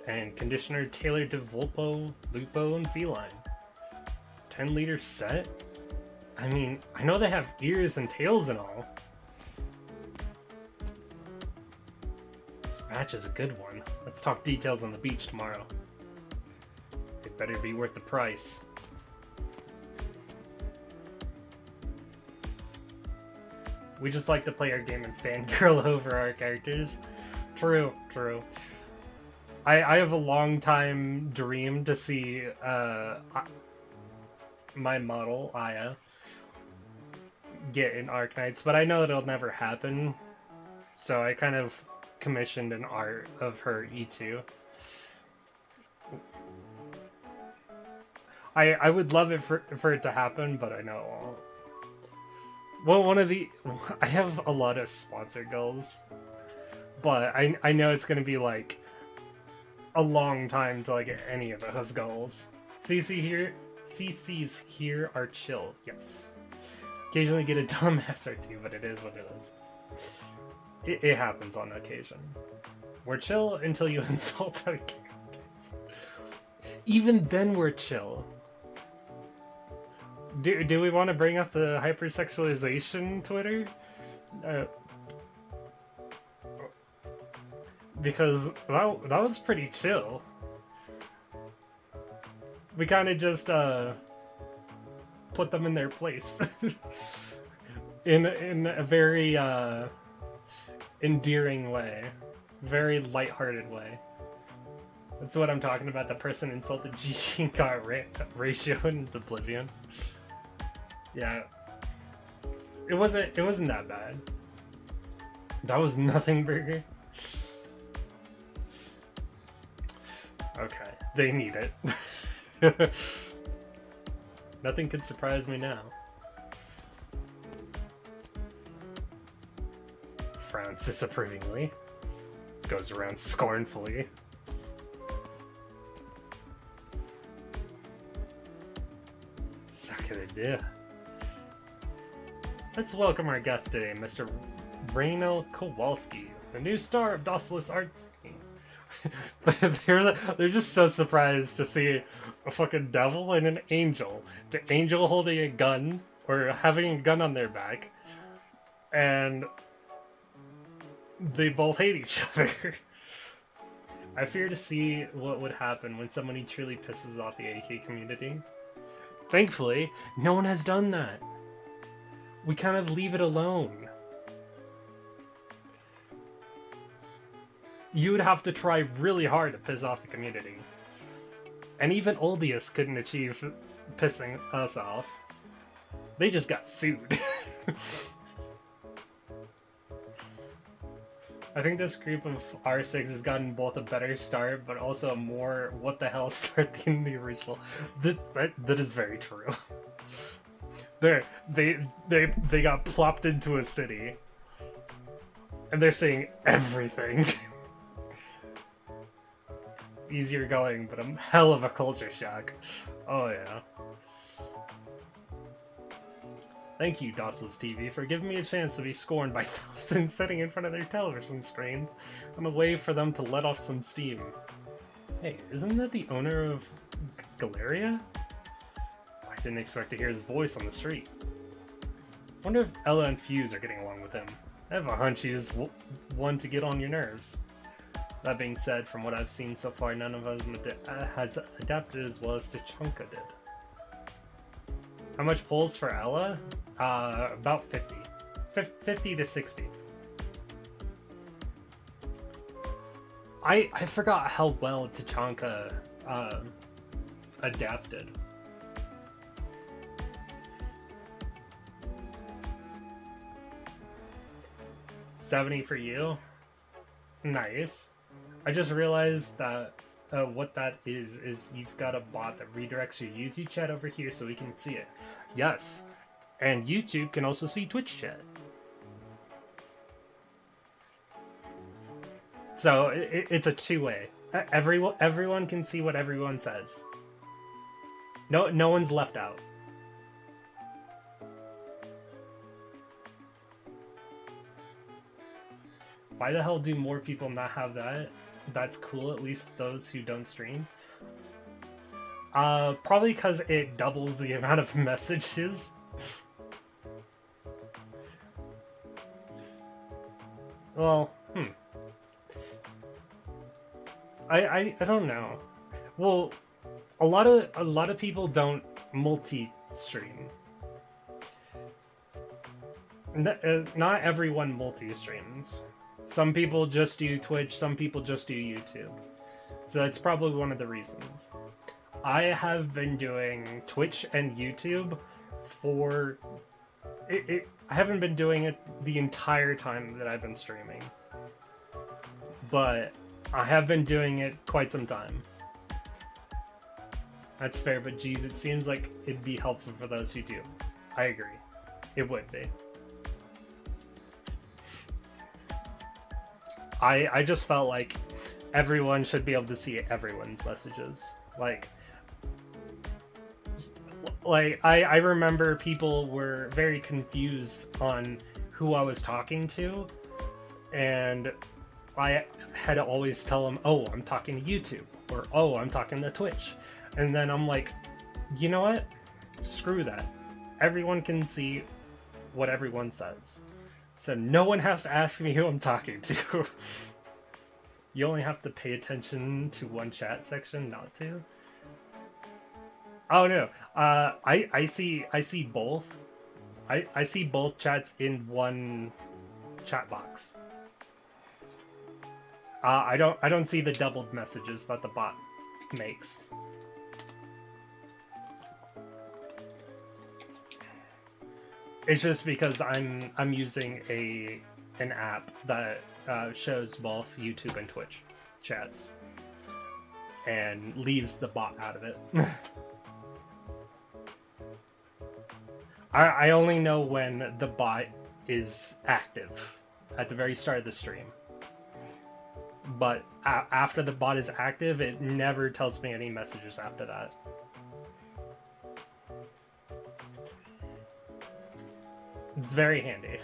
And conditioner tailored to Vulpo, Lupo, and Feline. 10-liter set? I mean, I know they have ears and tails and all. This match is a good one. Let's talk details on the beach tomorrow. It better be worth the price. We just like to play our game and fangirl over our characters. True, true. I have a long time dream to see my model, Aya, get in Arknights, but I know that it'll never happen. So I kind of commissioned an art of her E2. I would love it for it to happen, but I know it won't. Well, I have a lot of sponsor goals, but I know it's gonna be like a long time till I get any of those goals. CCs here are chill, yes. Occasionally get a dumbass or two, but it is what it is. It happens on occasion. We're chill until you insult our characters. Even then we're chill. Do we want to bring up the hypersexualization Twitter? Because that was pretty chill. We kind of just put them in their place in a very endearing way, very lighthearted way. That's what I'm talking about. The person insulted Gigi and got ratio in Oblivion. Yeah, it wasn't that bad. That was nothing burger. Okay, they need it. Nothing could surprise me now. Frowns disapprovingly. Goes around scornfully. Suck at it, yeah. Let's welcome our guest today, Mr. Raynel Kowalski, the new star of Docilus Arts. They're just so surprised to see a fucking devil and an angel. The angel holding a gun, or having a gun on their back, and they both hate each other. I fear to see what would happen when somebody truly pisses off the AK community. Thankfully, no one has done that. We kind of leave it alone. You would have to try really hard to piss off the community. And even Oldius couldn't achieve pissing us off. They just got sued. I think this group of R6 has gotten both a better start, but also a more what the hell start than the original. That is very true. They got plopped into a city, and they're saying everything. Easier going, but a hell of a culture shock. Oh yeah. Thank you, Docilus TV, for giving me a chance to be scorned by thousands sitting in front of their television screens on a way for them to let off some steam. Hey, isn't that the owner of Galeria? I didn't expect to hear his voice on the street. wonder if Ella and Fuse are getting along with him. I have a hunch he's one to get on your nerves. That being said, from what I've seen so far, none of them has adapted as well as Tachanka did. How much pulls for Ella? About 50. 50 to 60. I forgot how well Tachanka adapted. $70 for you. Nice. I just realized that what that is you've got a bot that redirects your YouTube chat over here so we can see it. Yes. And YouTube can also see Twitch chat. So it's a two-way. Everyone can see what everyone says. No one's left out. Why the hell do more people not have that? That's cool, at least those who don't stream. Probably because it doubles the amount of messages. Well, I don't know. Well, a lot of people don't multi-stream. Not everyone multi-streams. Some people just do Twitch, some people just do YouTube. So that's probably one of the reasons. I have been doing Twitch and YouTube for... I haven't been doing it the entire time that I've been streaming. But I have been doing it quite some time. That's fair, but geez, it seems like it'd be helpful for those who do. I agree. It would be. I just felt like everyone should be able to see everyone's messages. Like I remember people were very confused on who I was talking to, and I had to always tell them, oh, I'm talking to YouTube, or oh, I'm talking to Twitch. And then I'm like, you know what? Screw that. Everyone can see what everyone says. So no one has to ask me who I'm talking to. You only have to pay attention to one chat section, not to. Oh no, I see both. I see both chats in one chat box. I don't see the doubled messages that the bot makes. It's just because I'm using an app that shows both YouTube and Twitch chats and leaves the bot out of it. I only know when the bot is active at the very start of the stream. But after the bot is active, it never tells me any messages after that. It's very handy.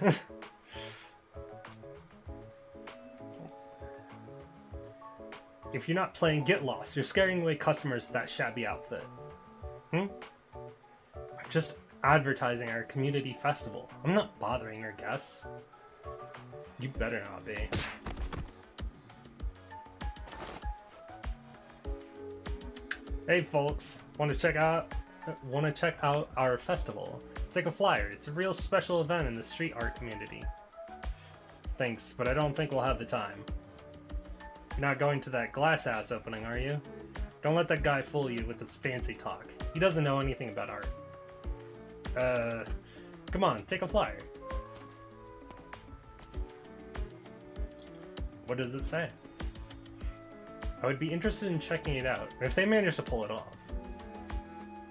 If you're not playing, get lost. You're scaring away customers with that shabby outfit. I'm just advertising our community festival. I'm not bothering your guests. You better not be. Hey folks, want to check out our festival? Take a flyer. It's a real special event in the street art community. Thanks, but I don't think we'll have the time. You're not going to that glass house opening, are you? Don't let that guy fool you with his fancy talk. He doesn't know anything about art. Come on, take a flyer. What does it say? I would be interested in checking it out, if they manage to pull it off.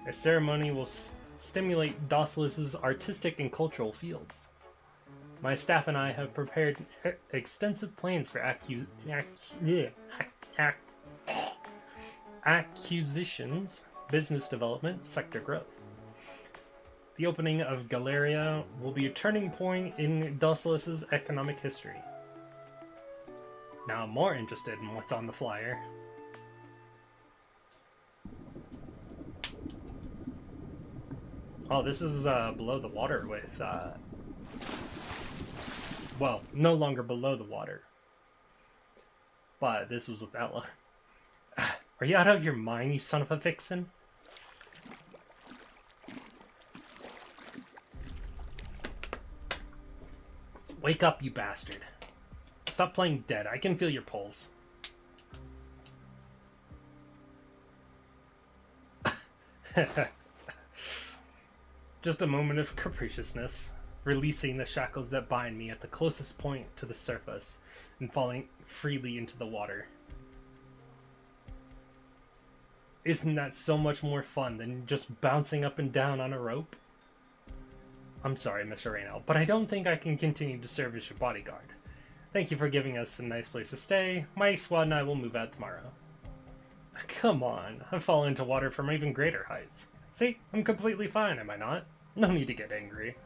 A ceremony will stimulate Docilus's artistic and cultural fields. My staff and I have prepared extensive plans for acquisitions, business development, sector growth. The opening of Galeria will be a turning point in Docilus's economic history. Now I'm more interested in what's on the flyer. Oh, this is below the water with Well, no longer below the water. But this was with Ella. Are you out of your mind, you son of a vixen? Wake up, you bastard. Stop playing dead. I can feel your pulse. Just a moment of capriciousness, releasing the shackles that bind me at the closest point to the surface and falling freely into the water. Isn't that so much more fun than just bouncing up and down on a rope? I'm sorry, Mr. Reynold, but I don't think I can continue to serve as your bodyguard. Thank you for giving us a nice place to stay. My squad and I will move out tomorrow. Come on, I've fallen into water from even greater heights. See, I'm completely fine, am I not? No need to get angry.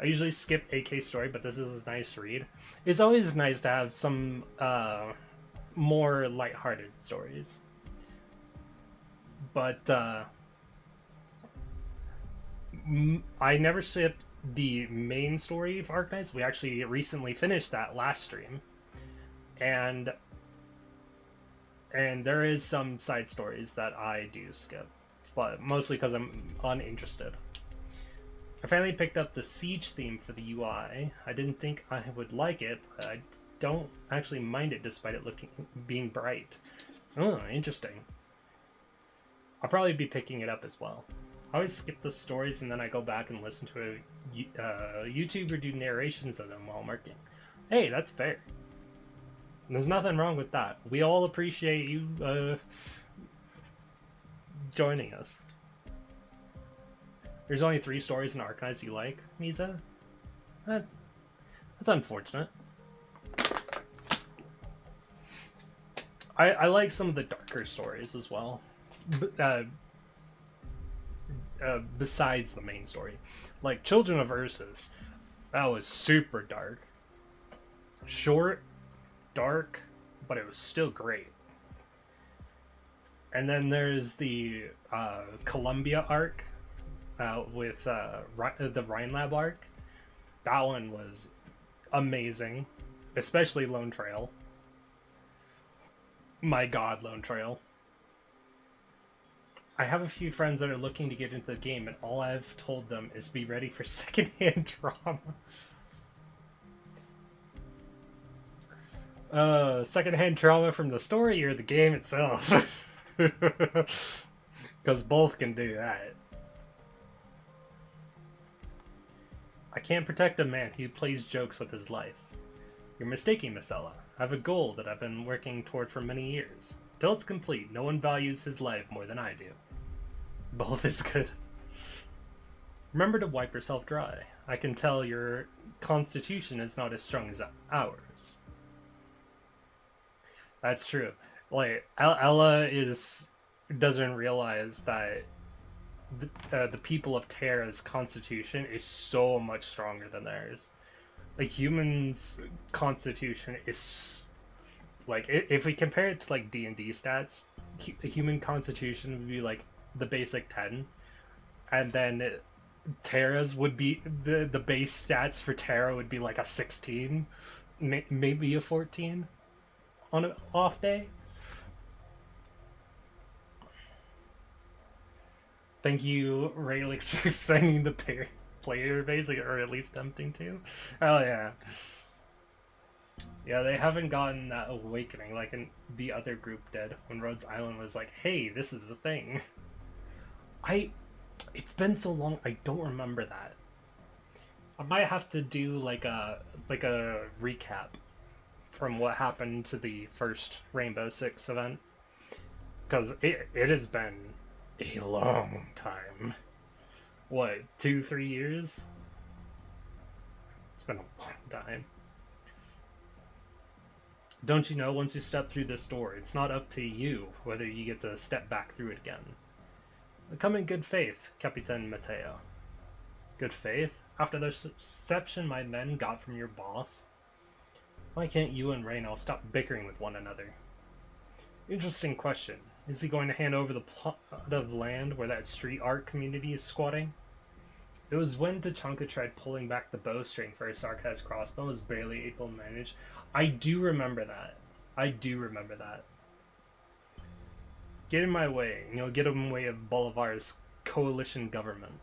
I usually skip AK story, but this is a nice read. It's always nice to have some more lighthearted stories. But I never skipped the main story of Arknights. We actually recently finished that last stream. And there is some side stories that I do skip, but mostly because I'm uninterested. I finally picked up the Siege theme for the UI. I didn't think I would like it, but I don't actually mind it despite it being bright. Oh, interesting. I'll probably be picking it up as well. I always skip the stories and then I go back and listen to a YouTuber do narrations of them while I'm working. Hey, that's fair. There's nothing wrong with that. We all appreciate you joining us. There's only 3 stories in Arknights you like, Misa? That's unfortunate. I like some of the darker stories as well. Besides the main story. Like Children of Ursus. That was super dark. Short, dark, but it was still great. And then there's the Columbia arc with the Rhinelab arc. That one was amazing, especially Lone Trail. My god, Lone Trail. I have a few friends that are looking to get into the game, and all I've told them is be ready for secondhand trauma. Secondhand trauma from the story or the game itself? Because both can do that. I can't protect a man who plays jokes with his life. You're mistaken, Miss Ella. I have a goal that I've been working toward for many years. Till it's complete, no one values his life more than I do. Both is good. Remember to wipe yourself dry. I can tell your constitution is not as strong as ours. That's true. Like, Ella doesn't realize that the people of Terra's constitution is so much stronger than theirs. A human's constitution is... Like, if we compare it to, like, D&D stats, a human constitution would be, like, the basic 10. And then Terra's would be... The base stats for Terra would be, like, a 16. Maybe a 14 on an off day. Thank you, Raylix, for expanding the player base, or at least attempting to. Oh, yeah. Yeah, they haven't gotten that awakening like in the other group did, when Rhodes Island was like, hey, this is the thing. It's been so long, I don't remember that. I might have to do like a recap from what happened to the first Rainbow Six event. Because it has been a long time. What, 2-3 years? It's been a long time. Don't you know, once you step through this door, it's not up to you whether you get to step back through it again. Come in good faith, Capitan Mateo. Good faith? After the reception my men got from your boss? Why can't you and Reynold stop bickering with one another? Interesting question. Is he going to hand over the plot of land where that street art community is squatting? It was when Tachanka tried pulling back the bowstring for his sarcasm crossbow and was barely able to manage. I do remember that. I do remember that. Get in my way, and you'll get in the way of Bolivar's coalition government.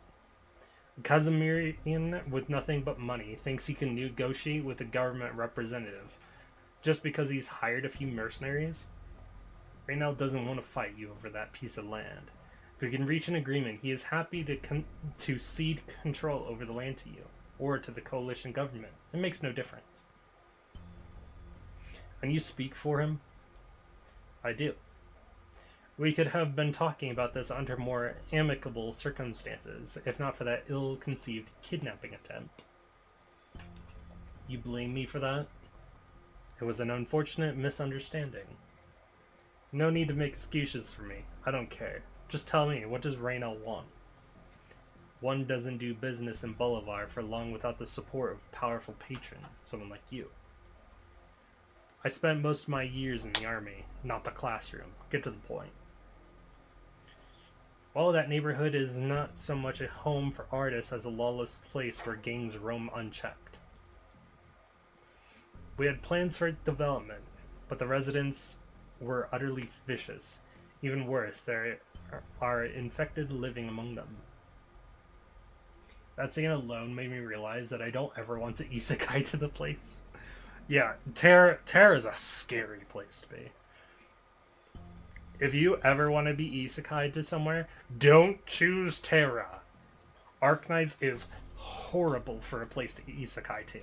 Kazimirian, with nothing but money, thinks he can negotiate with a government representative just because he's hired a few mercenaries. Reynald doesn't want to fight you over that piece of land. If we can reach an agreement, he is happy to cede control over the land to you, or to the coalition government. It makes no difference. And you speak for him? I do. We could have been talking about this under more amicable circumstances, if not for that ill-conceived kidnapping attempt. You blame me for that? It was an unfortunate misunderstanding. No need to make excuses for me. I don't care. Just tell me, what does Reyna want? One doesn't do business in Bolivar for long without the support of a powerful patron, someone like you. I spent most of my years in the army, not the classroom. Get to the point. While that neighborhood is not so much a home for artists as a lawless place where gangs roam unchecked. We had plans for development, but the residents were utterly vicious. Even worse, there are infected living among them. That scene alone made me realize that I don't ever want to isekai to the place. Yeah, Terra is a scary place to be. If you ever want to be isekai to somewhere, don't choose Terra. Arknights is horrible for a place to isekai to.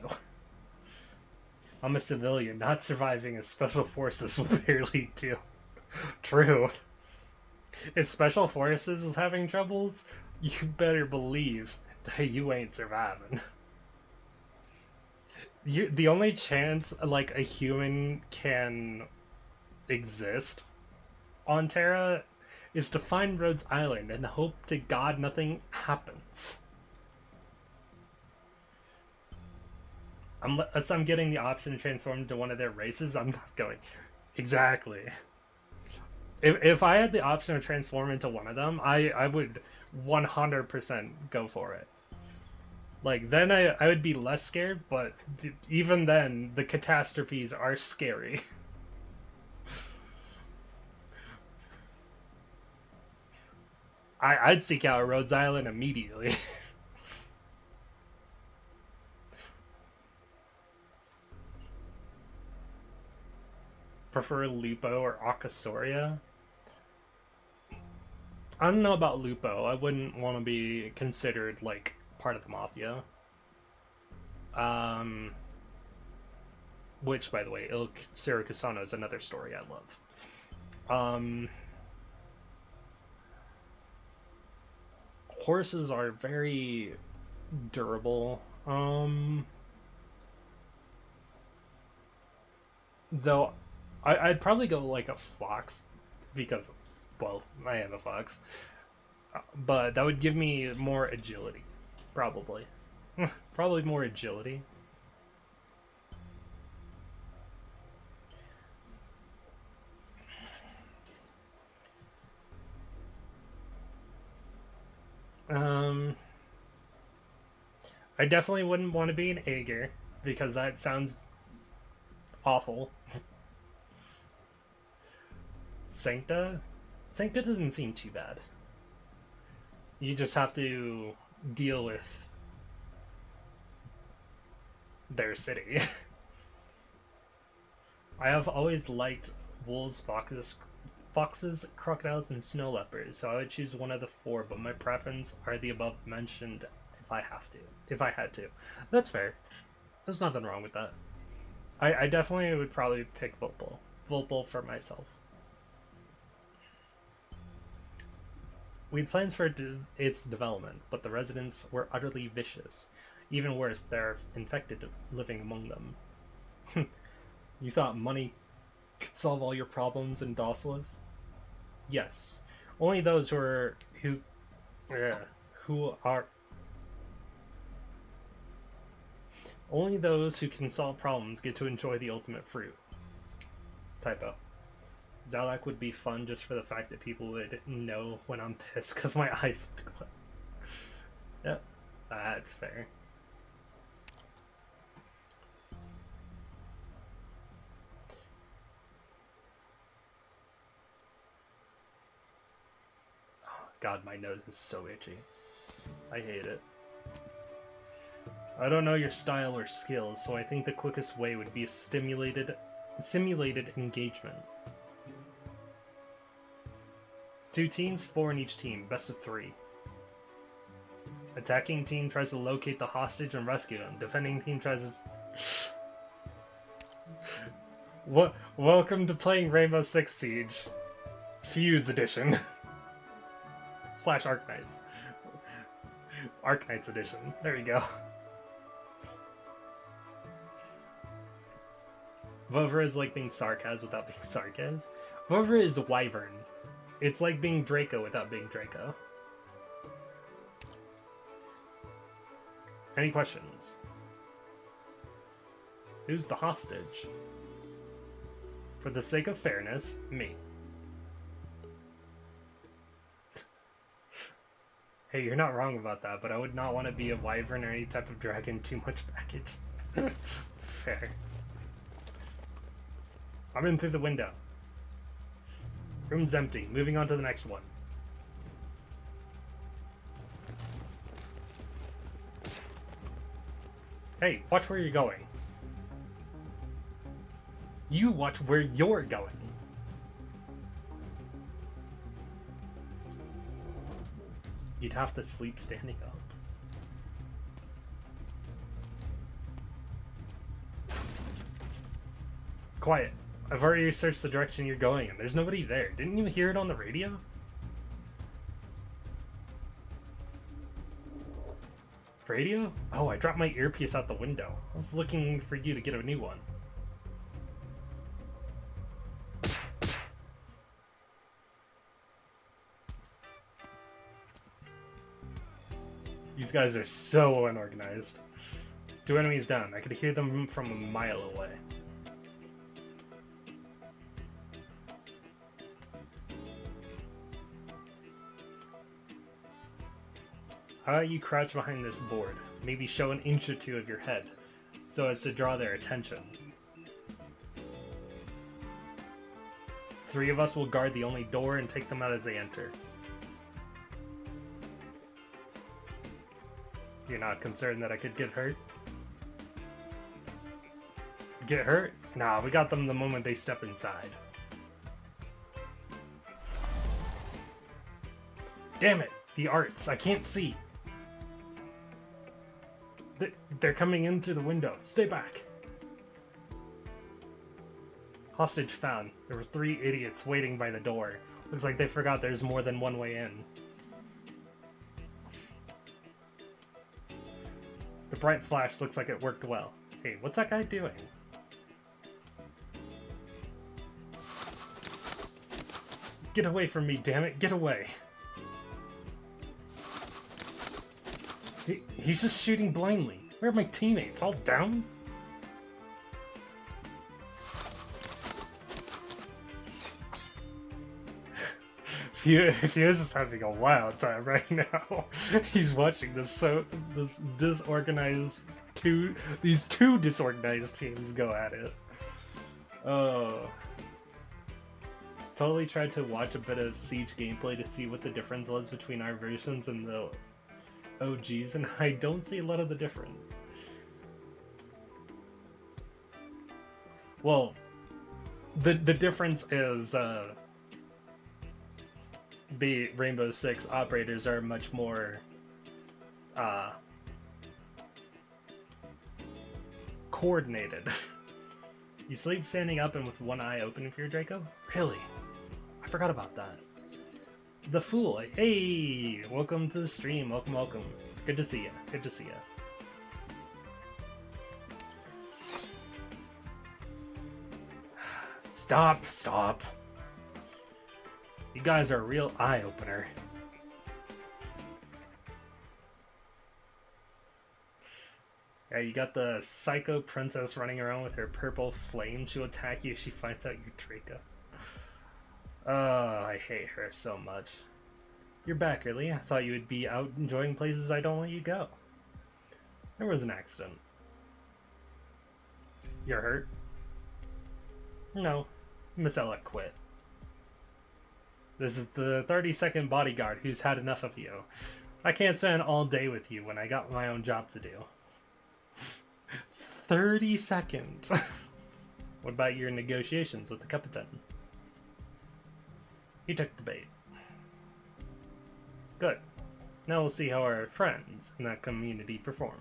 I'm a civilian, not surviving as special forces will barely do. True. If special forces is having troubles, you better believe that you ain't surviving. The only chance like a human can exist on Terra is to find Rhodes Island and hope to God nothing happens. Unless I'm getting the option to transform into one of their races, I'm not going. Exactly. If I had the option to transform into one of them, I would 100% go for it. Like, then I would be less scared, but even then, the catastrophes are scary. I'd seek out Rhodes Island immediately. Prefer Lupo or Akasoria? I don't know about Lupo. I wouldn't want to be considered, like, part of the Mafia. Which, by the way, Il Sirocusano is another story I love. Horses are very durable. Though, I'd probably go like a fox, because, well, I am a fox. But that would give me more agility, probably. Probably more agility. I definitely wouldn't want to be an Aegir, because that sounds awful. Sancta? Sancta doesn't seem too bad. You just have to deal with their city. I have always liked wolves, foxes, crocodiles, and snow leopards, so I would choose one of the four, but my preference are the above mentioned if I had to. That's fair. There's nothing wrong with that. I definitely would probably pick Volpol. Volpol for myself. We had plans for its development, but the residents were utterly vicious. Even worse, there are infected living among them. You thought money could solve all your problems in Docilis? Yes. Only those who can solve problems get to enjoy the ultimate fruit. Typo. Zalak would be fun just for the fact that people would know when I'm pissed because my eyes would glow. Yep. That's fair. Oh, God, my nose is so itchy. I hate it. I don't know your style or skills, so I think the quickest way would be a simulated engagement. 2 teams, 4 in each team, best of 3. Attacking team tries to locate the hostage and rescue him. Defending team tries to... Welcome to playing Rainbow Six Siege. Fuse Edition. / Arknights. Arknights Edition. There you go. Vovra is like being Sarkaz without being Sarkaz. Vovra is a wyvern. It's like being Draco without being Draco. Any questions? Who's the hostage? For the sake of fairness, me. Hey, you're not wrong about that, but I would not want to be a wyvern or any type of dragon. Too much baggage. Fair. I'm in through the window. Room's empty. Moving on to the next one. Hey, watch where you're going. You watch where you're going. You'd have to sleep standing up. Quiet. I've already researched the direction you're going and there's nobody there. Didn't you hear it on the radio? Radio? Oh, I dropped my earpiece out the window. I was looking for you to get a new one. These guys are so unorganized. 2 enemies down. I could hear them from a mile away. How about you crouch behind this board? Maybe show an inch or 2 of your head, so as to draw their attention. 3 of us will guard the only door and take them out as they enter. You're not concerned that I could get hurt? Get hurt? Nah, we got them the moment they step inside. Damn it! The arts, I can't see! They're coming in through the window. Stay back! Hostage found. There were 3 idiots waiting by the door. Looks like they forgot there's more than one way in. The bright flash looks like it worked well. Hey, what's that guy doing? Get away from me, damn it! Get away! He's just shooting blindly. Where are my teammates? All down? Fuse is having a wild time right now. He's watching these two disorganized teams go at it. Oh. Totally tried to watch a bit of Siege gameplay to see what the difference was between our versions and the OGs, and I don't see a lot of the difference. Well, the difference is the Rainbow Six operators are much more coordinated. You sleep standing up and with one eye open for your Draco? Really? I forgot about that. The Fool. Hey! Welcome to the stream. Welcome, welcome. Good to see ya. Good to see ya. Stop! Stop! You guys are a real eye-opener. Yeah, you got the psycho princess running around with her purple flame. She'll attack you if she finds out you're Draco. Oh, I hate her so much. You're back early. I thought you would be out enjoying places I don't let you go. There was an accident. You're hurt? No. Miss Ella quit. This is the 30-second bodyguard who's had enough of you. I can't spend all day with you when I got my own job to do. 30 seconds. What about your negotiations with the Captain? He took the bait. Good. Now we'll see how our friends in that community perform.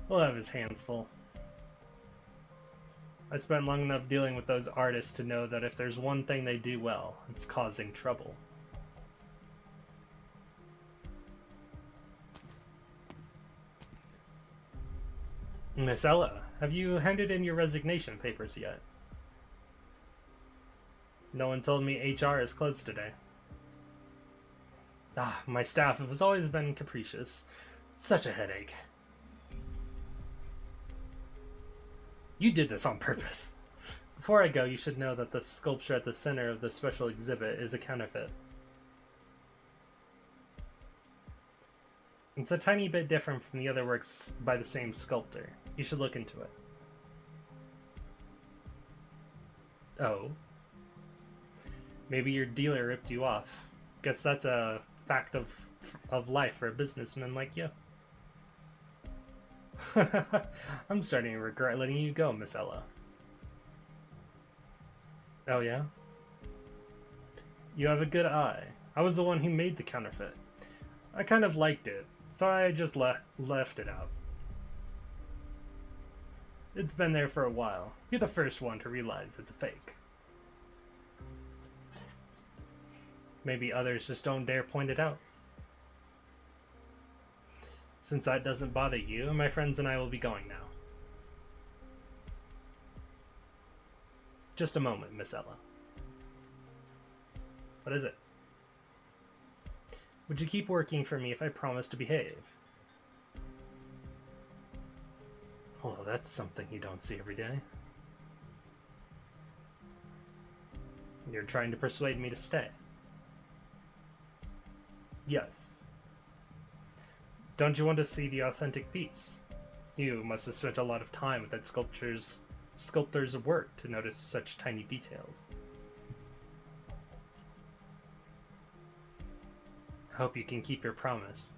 We'll have his hands full. I spent long enough dealing with those artists to know that if there's one thing they do well, it's causing trouble. Miss Ella, have you handed in your resignation papers yet? No one told me HR is closed today. Ah, my staff has always been capricious. Such a headache. You did this on purpose. Before I go, you should know that the sculpture at the center of the special exhibit is a counterfeit. It's a tiny bit different from the other works by the same sculptor. You should look into it. Oh. Maybe your dealer ripped you off. Guess that's a fact of life for a businessman like you. I'm starting to regret letting you go, Miss Ella. Oh yeah? You have a good eye. I was the one who made the counterfeit. I kind of liked it, so I just left it out. It's been there for a while. You're the first one to realize it's a fake. Maybe others just don't dare point it out. Since that doesn't bother you, my friends and I will be going now. Just a moment, Miss Ella. What is it? Would you keep working for me if I promise to behave? Oh, that's something you don't see every day. You're trying to persuade me to stay. Yes. Don't you want to see the authentic piece? You must have spent a lot of time with that sculptor's work to notice such tiny details. I hope you can keep your promise.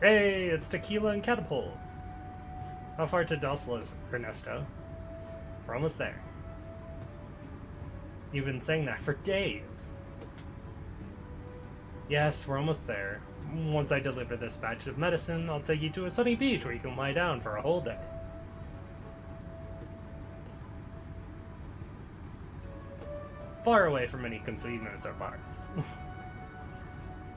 Hey, it's Tequila and Catapult. How far to Dulcilis, Ernesto? We're almost there. You've been saying that for days. Yes, we're almost there. Once I deliver this batch of medicine, I'll take you to a sunny beach where you can lie down for a whole day. Far away from any casinos or bars.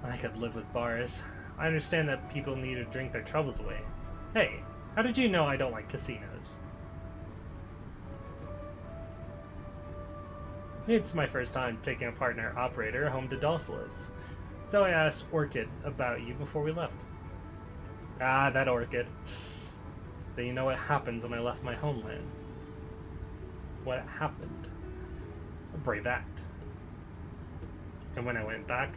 I could live with bars. I understand that people need to drink their troubles away. Hey, how did you know I don't like casinos? It's my first time taking a partner operator home to Dulcilis, so I asked Orchid about you before we left. Ah, that Orchid. Then you know what happens when I left my homeland. What happened? A brave act. And when I went back,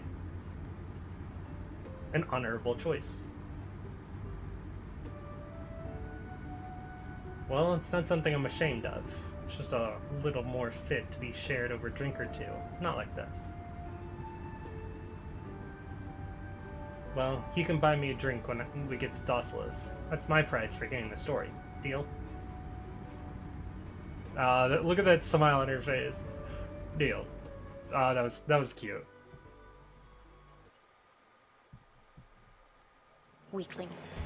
an honorable choice. Well, it's not something I'm ashamed of. It's just a little more fit to be shared over a drink or two. Not like this. Well, you can buy me a drink when we get to Dulcilis. That's my price for hearing the story. Deal? Look at that smile on her face. Deal. That was cute. Weaklings.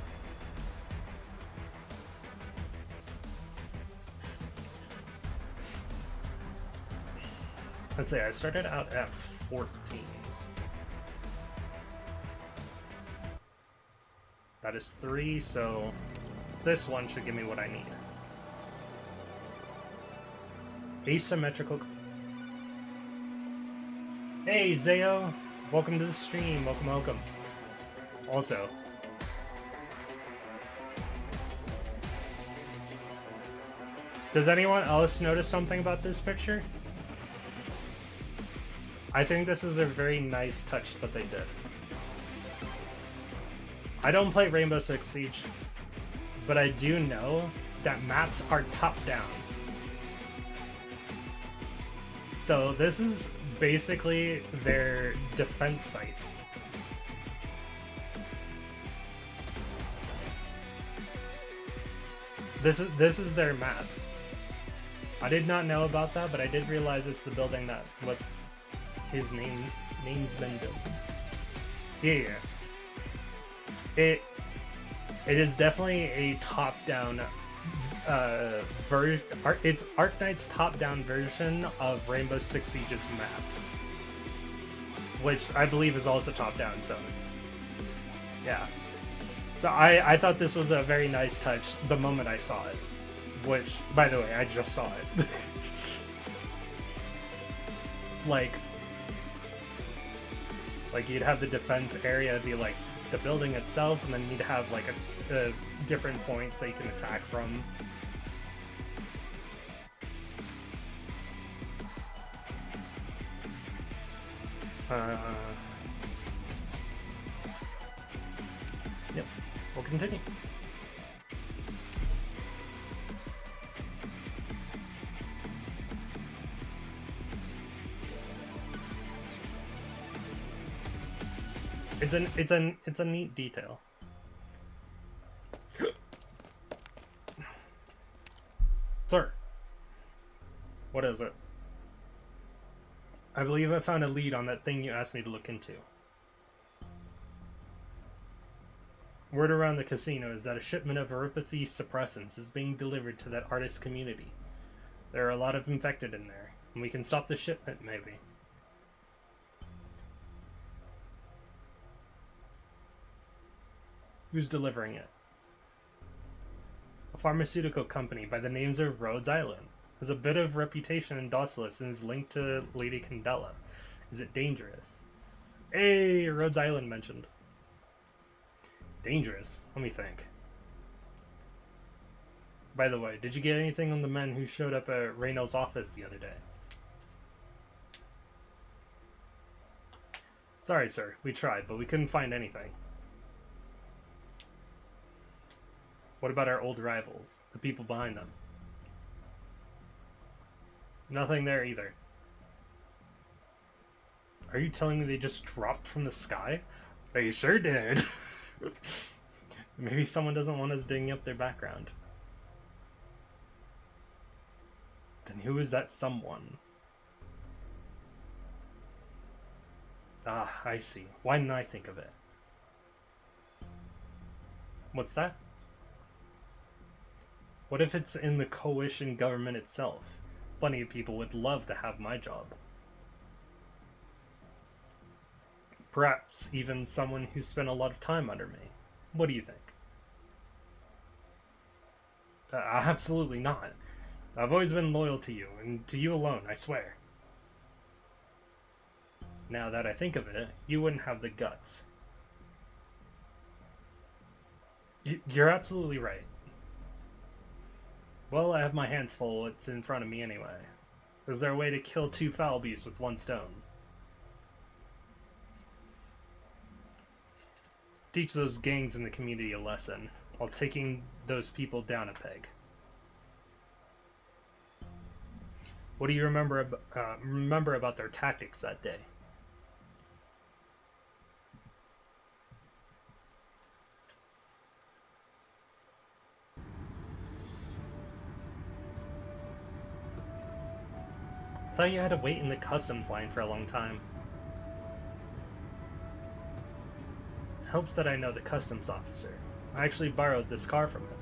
Let's say I started out at 14. That is 3, so this one should give me what I need. Asymmetrical. Hey, Zayo! Welcome to the stream. Welcome, welcome. Also, Does anyone else notice something about this picture? I think this is a very nice touch that they did. I don't play Rainbow Six Siege, but I do know that maps are top-down. So this is basically their defense site. This is their map. I did not know about that, but I did realize it's the building that's what's his name's been built. Yeah. It is definitely a top-down version. It's Arknights' top-down version of Rainbow Six Siege's maps, which I believe is also top-down zones. Yeah. So I thought this was a very nice touch the moment I saw it, which, by the way, I just saw it. like you'd have the defense area be like the building itself, and then you'd have like a different points that you can attack from. Yep, we'll continue. It's a neat detail. Sir, what is it? I believe I found a lead on that thing you asked me to look into. Word around the casino is that a shipment of neuropathy suppressants is being delivered to that artist community. There are a lot of infected in there, and we can stop the shipment, maybe. Who's delivering it? A pharmaceutical company by the names of Rhodes Island. Has a bit of reputation in Dawslis and is linked to Lady Candela. Is it dangerous? Hey, Rhodes Island mentioned. Dangerous? Let me think. By the way, did you get anything on the men who showed up at Reynold's office the other day? Sorry, sir. We tried, but we couldn't find anything. What about our old rivals? The people behind them? Nothing there either. Are you telling me they just dropped from the sky? They sure did. Maybe someone doesn't want us digging up their background. Then who is that someone? Ah, I see. Why didn't I think of it? What's that? What if it's in the coalition government itself? Plenty of people would love to have my job. Perhaps even someone who spent a lot of time under me. What do you think? Absolutely not. I've always been loyal to you, and to you alone, I swear. Now that I think of it, you wouldn't have the guts. You're absolutely right. Well, I have my hands full. It's in front of me anyway. Is there a way to kill two foul beasts with one stone? Teach those gangs in the community a lesson, while taking those people down a peg. What do you remember about their tactics that day? I thought you had to wait in the customs line for a long time. Helps that I know the customs officer. I actually borrowed this car from him.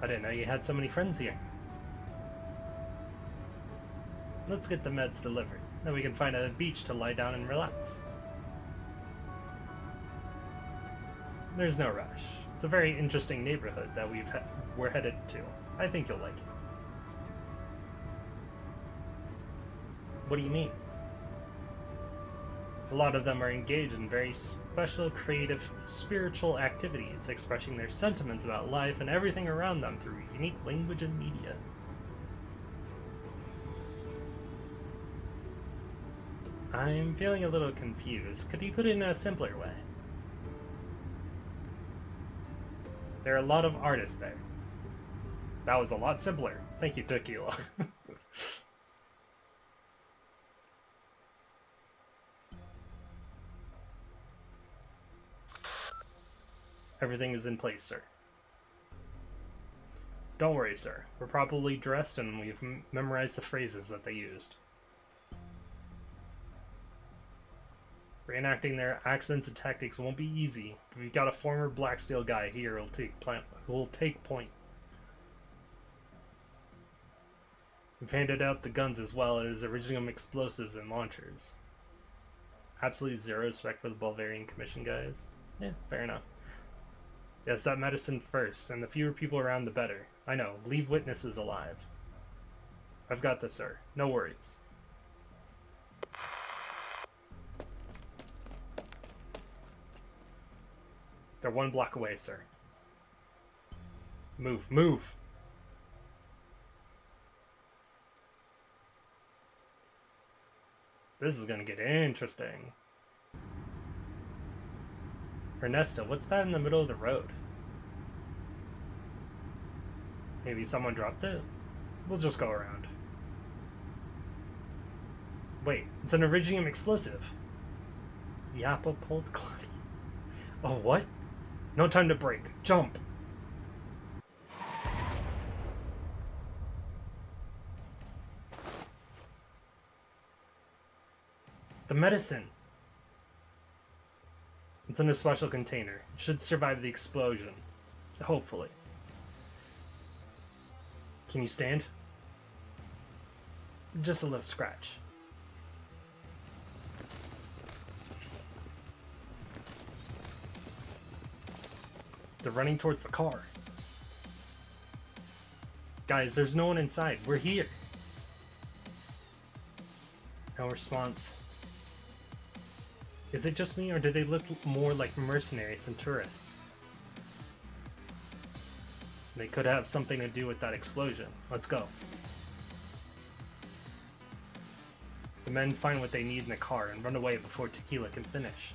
I didn't know you had so many friends here. Let's get the meds delivered. Then we can find a beach to lie down and relax. There's no rush. It's a very interesting neighborhood that we're headed to. I think you'll like it. What do you mean? A lot of them are engaged in very special, creative, spiritual activities, expressing their sentiments about life and everything around them through unique language and media. I'm feeling a little confused. Could you put it in a simpler way? There are a lot of artists there. That was a lot simpler. Thank you, Tequila. Everything is in place, sir. Don't worry, sir. We're properly dressed and we've memorized the phrases that they used. Reenacting their accents and tactics won't be easy, but we've got a former Black Steel guy here who'll take point. We've handed out the guns as well as original explosives and launchers. Absolutely zero respect for the Bulgarian Commission guys. Yeah, fair enough. Yes, that medicine first, and the fewer people around the better. I know, leave witnesses alive. I've got this, sir. No worries. They're 1 block away, sir. Move, move! This is gonna get interesting. Ernesto, what's that in the middle of the road? Maybe someone dropped it? We'll just go around. Wait, it's an Iridium explosive. Yappa pulled Claudia. Oh, what? No time to break. Jump! The medicine! It's in a special container. It should survive the explosion. Hopefully. Can you stand? Just a little scratch. They're running towards the car. Guys, there's no one inside. We're here. No response. Is it just me, or do they look more like mercenaries than tourists? They could have something to do with that explosion. Let's go. The men find what they need in the car and run away before Tequila can finish.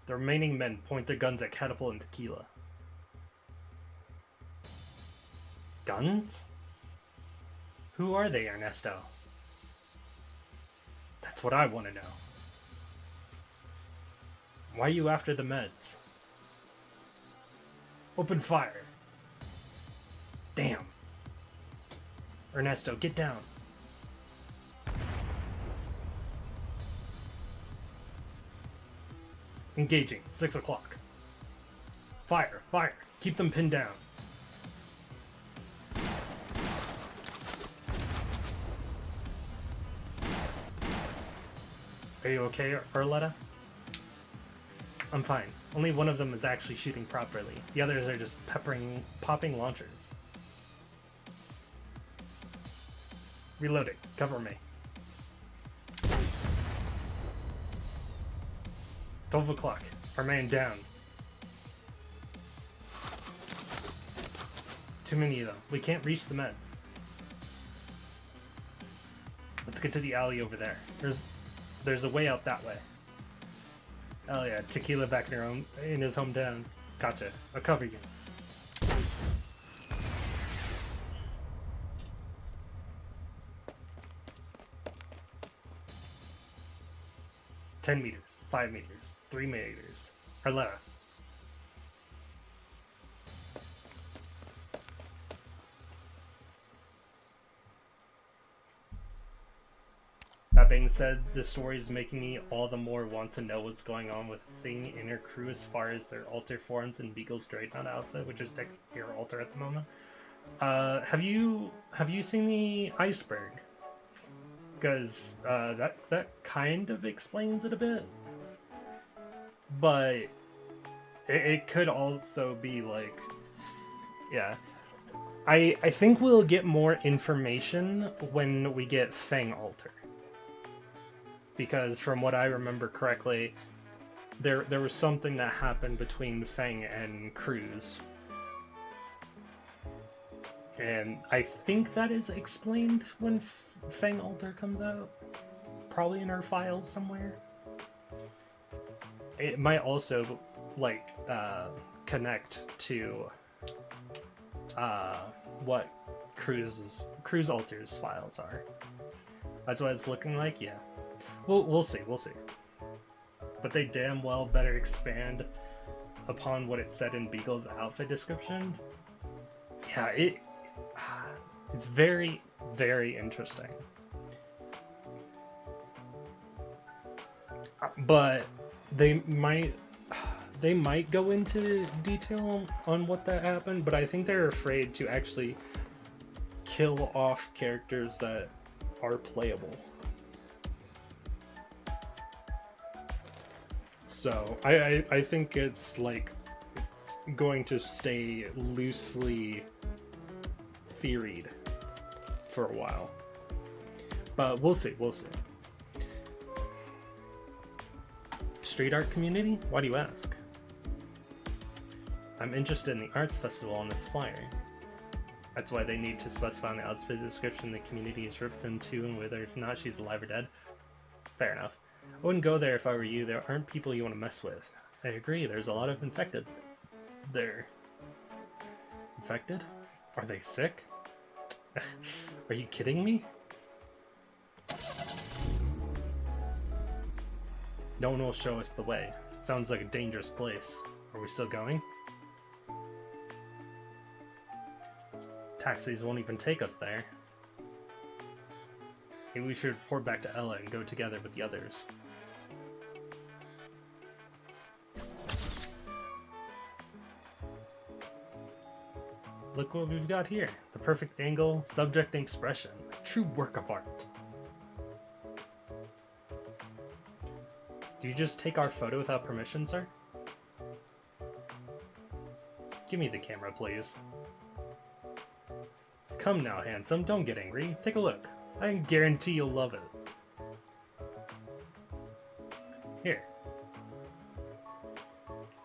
The remaining men point their guns at Catapult and Tequila. Guns? Who are they, Ernesto? That's what I want to know. Why are you after the meds? Open fire. Damn. Ernesto, get down. Engaging. 6 o'clock. Fire, fire. Keep them pinned down. Are you okay, Arletta? I'm fine. Only one of them is actually shooting properly. The others are just popping launchers. Reloading. Cover me. 12 o'clock. Our man down. Too many of them. We can't reach the meds. Let's get to the alley over there. There's a way out that way. Oh yeah, Tequila back in his hometown. Gotcha. I'll cover you. $10 meters, 5 meters, 3 meters. Arletta. That being said, the story is making me all the more want to know what's going on with Thing and her crew as far as their alter forms in Beagle's Dreadnought outfit, which is technically her alter at the moment. Have you seen the iceberg? Because that kind of explains it a bit, but it could also be like, yeah. I think we'll get more information when we get Fang alter. because from what I remember correctly, there was something that happened between Fang and Cruz. And I think that is explained when Fang Alter comes out. Probably in our files somewhere. It might also, like, connect to what Cruz Alter's files are. That's what it's looking like, yeah. We'll see. But they damn well better expand upon what it said in Beagle's outfit description. Yeah, it's very, very interesting. But they might go into detail on what that happened, but I think they're afraid to actually kill off characters that are playable. So I think it's like going to stay loosely theoried for a while, but we'll see. Street art community? Why do you ask? I'm interested in the arts festival on this flyer. That's why they need to specify in the outfit description the community is ripped into and whether or not she's alive or dead. Fair enough. I wouldn't go there if I were you. There aren't people you want to mess with. I agree, there's a lot of infected there. Infected? Are they sick? Are you kidding me? No one will show us the way. It sounds like a dangerous place. Are we still going? Taxis won't even take us there. Maybe we should report back to Ella and go together with the others. Look what we've got here. The perfect angle, subject and expression. A true work of art. Do you just take our photo without permission, sir? Give me the camera, please. Come now, handsome, don't get angry. Take a look. I can guarantee you'll love it. Here.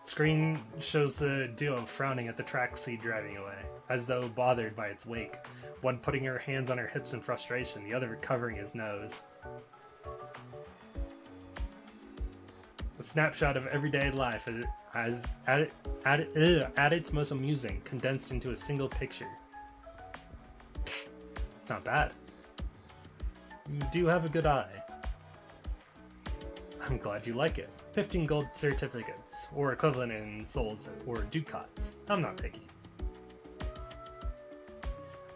Screen shows the duo frowning at the taxi driving away, as though bothered by its wake. One putting her hands on her hips in frustration, the other covering his nose. A snapshot of everyday life as at its most amusing, condensed into a single picture. It's not bad. You do have a good eye. I'm glad you like it. 15 gold certificates, or equivalent in souls or ducats. I'm not picky.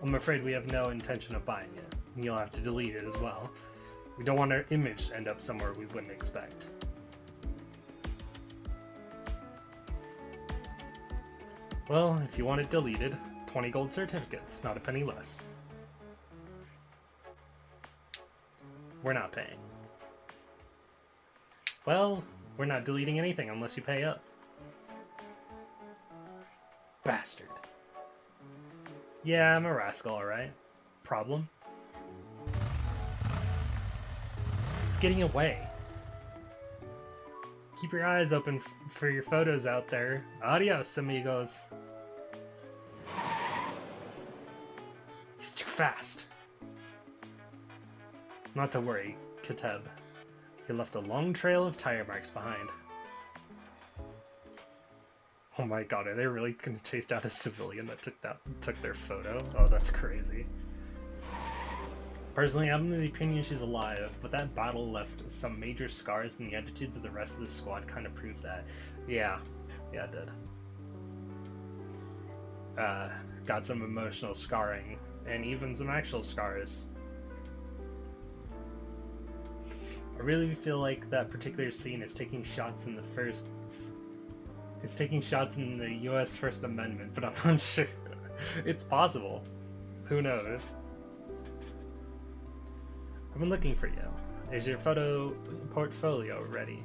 I'm afraid we have no intention of buying it, and you'll have to delete it as well. We don't want our image to end up somewhere we wouldn't expect. Well, if you want it deleted, 20 gold certificates, not a penny less. We're not paying. Well, we're not deleting anything unless you pay up. Bastard. Yeah, I'm a rascal, alright. Problem? It's getting away. Keep your eyes open for your photos out there. Adios, amigos. He's too fast. Not to worry, Kateb. He left a long trail of tire marks behind. Oh my god, are they really gonna chase down a civilian that took their photo? Oh, that's crazy. Personally, I'm of the opinion she's alive, but that battle left some major scars, and the attitudes of the rest of the squad kind of proved that. Yeah, it did. Got some emotional scarring, and even some actual scars. I really feel like that particular scene is taking shots in the U.S. First Amendment, but I'm not sure. It's possible. Who knows? I've been looking for you. Is your photo portfolio ready?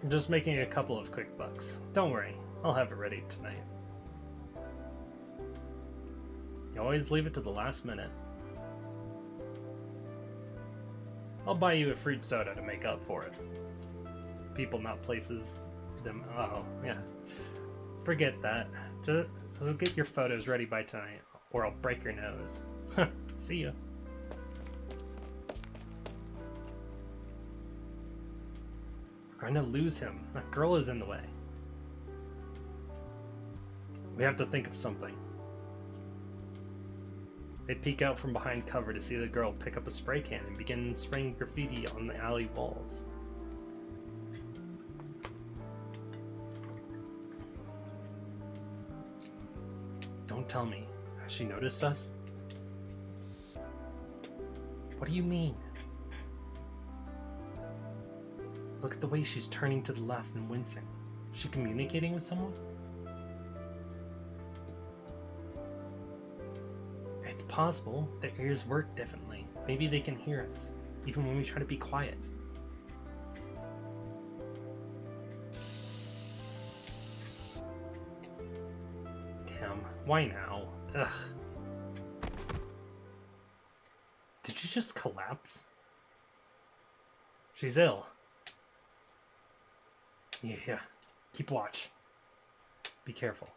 I'm just making a couple of quick bucks. Don't worry, I'll have it ready tonight. You always leave it to the last minute. I'll buy you a fruit soda to make up for it. People, not places. Them. Oh, yeah. Forget that. Just get your photos ready by tonight, or I'll break your nose. See ya. We're going to lose him. That girl is in the way. We have to think of something. They peek out from behind cover to see the girl pick up a spray can and begin spraying graffiti on the alley walls. Don't tell me. Has she noticed us? What do you mean? Look at the way she's turning to the left and wincing. Is she communicating with someone? It's possible. Their ears work differently. Maybe they can hear us, even when we try to be quiet. Damn, why now? Ugh. Did she just collapse? She's ill. Yeah, keep watch. Be careful.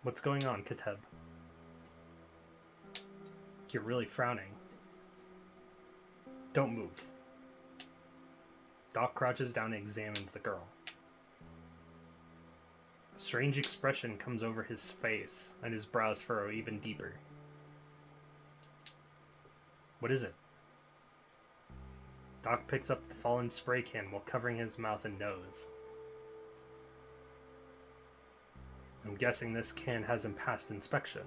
What's going on, Kateb? You're really frowning. Don't move. Doc crouches down and examines the girl. A strange expression comes over his face, and his brows furrow even deeper. What is it? Doc picks up the fallen spray can while covering his mouth and nose. I'm guessing this can hasn't passed inspection.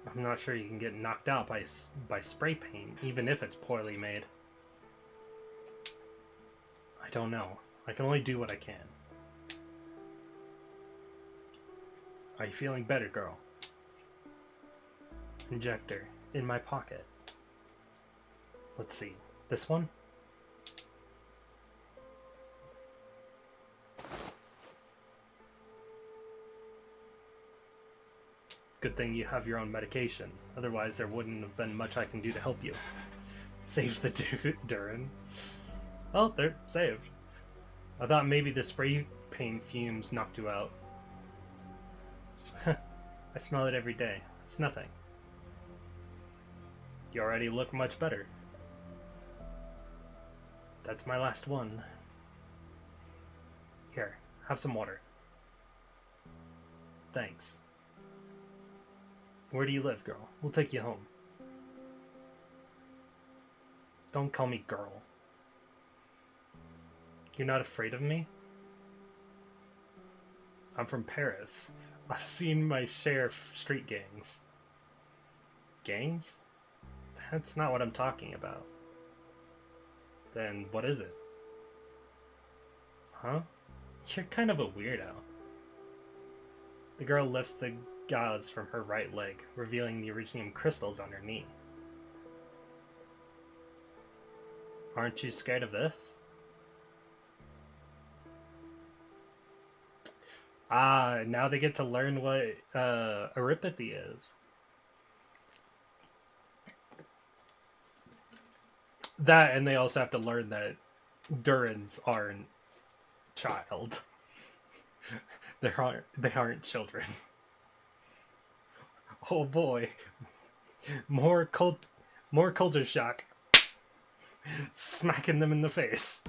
I'm not sure you can get knocked out by spray paint, even if it's poorly made. I don't know. I can only do what I can. Are you feeling better, girl? Injector. In my pocket. Let's see. This one? Good thing you have your own medication. Otherwise, there wouldn't have been much I can do to help you. Save the Durin. Well, they're saved. I thought maybe the spray paint fumes knocked you out. I smell it every day. It's nothing. You already look much better. That's my last one. Here, have some water. Thanks. Where do you live, girl? We'll take you home. Don't call me girl. You're not afraid of me? I'm from Paris. I've seen my share of street gangs. Gangs? That's not what I'm talking about. Then what is it? Huh? You're kind of a weirdo. The girl lifts the gauze from her right leg, revealing the iridium crystals on her knee. Aren't you scared of this? Ah, now they get to learn what erypathy is. That, and they also have to learn that Durins aren't child. They aren't children. Oh boy. More culture shock. Smacking them in the face.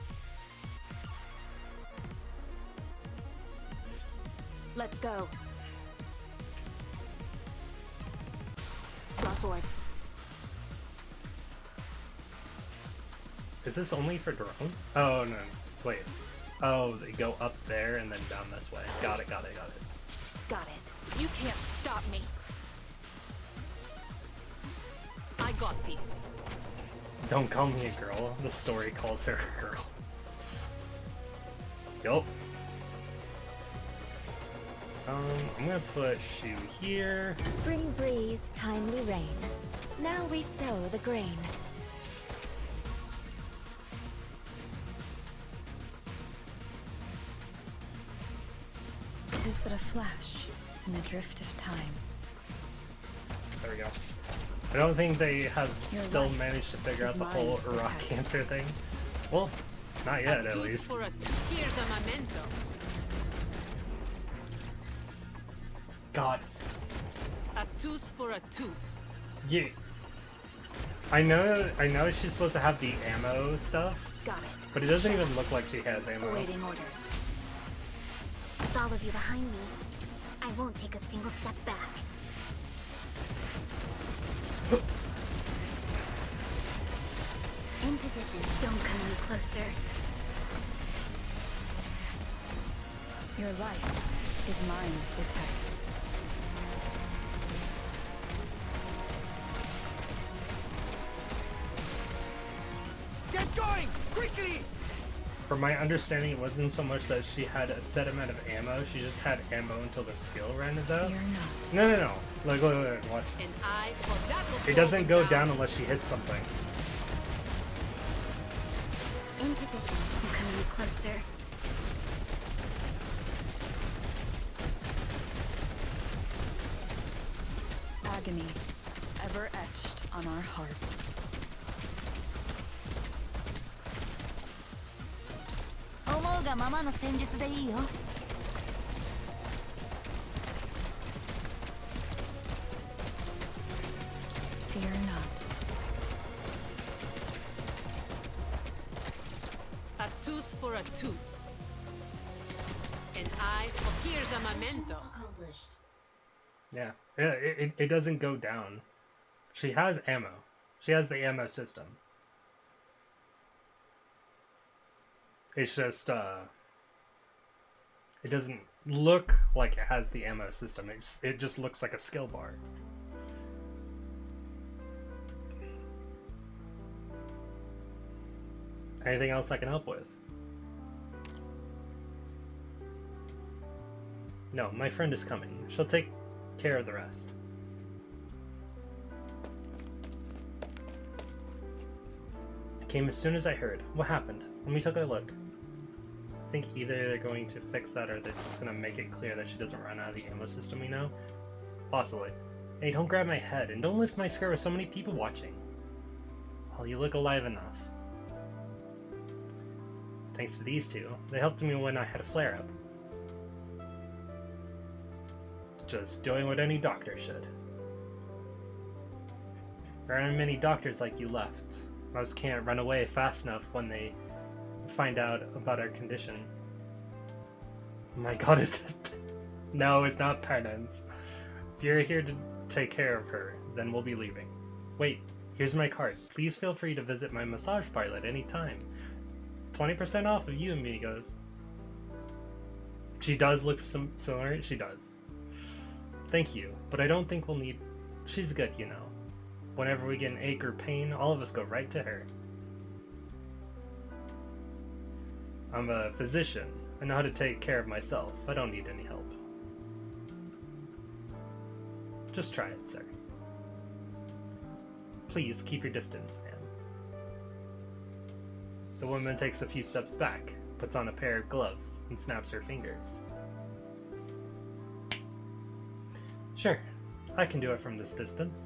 Let's go. Draw swords. Is this only for drone? Oh, no. Wait. Oh, they go up there and then down this way. Got it. Got it. You can't stop me. I got this. Don't call me a girl. The story calls her a girl. Yup. I'm gonna put shoe here. Spring breeze, timely rain. Now we sow the grain. but a flash in the drift of time. There we go. I don't think they have Your still life managed to figure is out the mine whole to rock protect. cancer thing. Well, not yet, a at tooth least. for a tooth. Here's a memento. God. A tooth for a tooth. Yeah. I know she's supposed to have the ammo stuff, Got it. but it doesn't even look like she has ammo. Awaiting orders. With all of you behind me, I won't take a single step back. In position. Don't come any closer. Your life is mine to protect. Get going! Quickly! From my understanding, it wasn't so much that she had a set amount of ammo, she just had ammo until the skill ran it out. Fear not. No. Like, look, watch. An eye for that will It slow doesn't them go down unless she hits something. In position. Don't come any closer. Agony, ever etched on our hearts. Fear not. A tooth for a tooth. An eye for here's a memento. Yeah, it doesn't go down. She has ammo. She has the ammo system. It's just, it doesn't look like it has the ammo system. It just looks like a skill bar. Anything else I can help with? No, my friend is coming. She'll take care of the rest. I came as soon as I heard. What happened? Let me take a look. I think either they're going to fix that or they're just going to make it clear that she doesn't run out of the ammo system we know. Possibly. Hey, don't grab my head and don't lift my skirt with so many people watching. Well, you look alive enough. Thanks to these two, they helped me when I had a flare-up. Just doing what any doctor should. There aren't many doctors like you left. Most can't run away fast enough when they find out about our condition. Oh my god, is it? No, it's not penance. If you're here to take care of her, then we'll be leaving. Wait, here's my card. Please feel free to visit my massage parlor at any time. 20% off of you amigos. She does look similar. She does. Thank you, but I don't think we'll need... She's good, you know. Whenever we get an ache or pain, all of us go right to her. I'm a physician. I know how to take care of myself. I don't need any help. Just try it, sir. Please keep your distance, ma'am. The woman takes a few steps back, puts on a pair of gloves, and snaps her fingers. Sure, I can do it from this distance.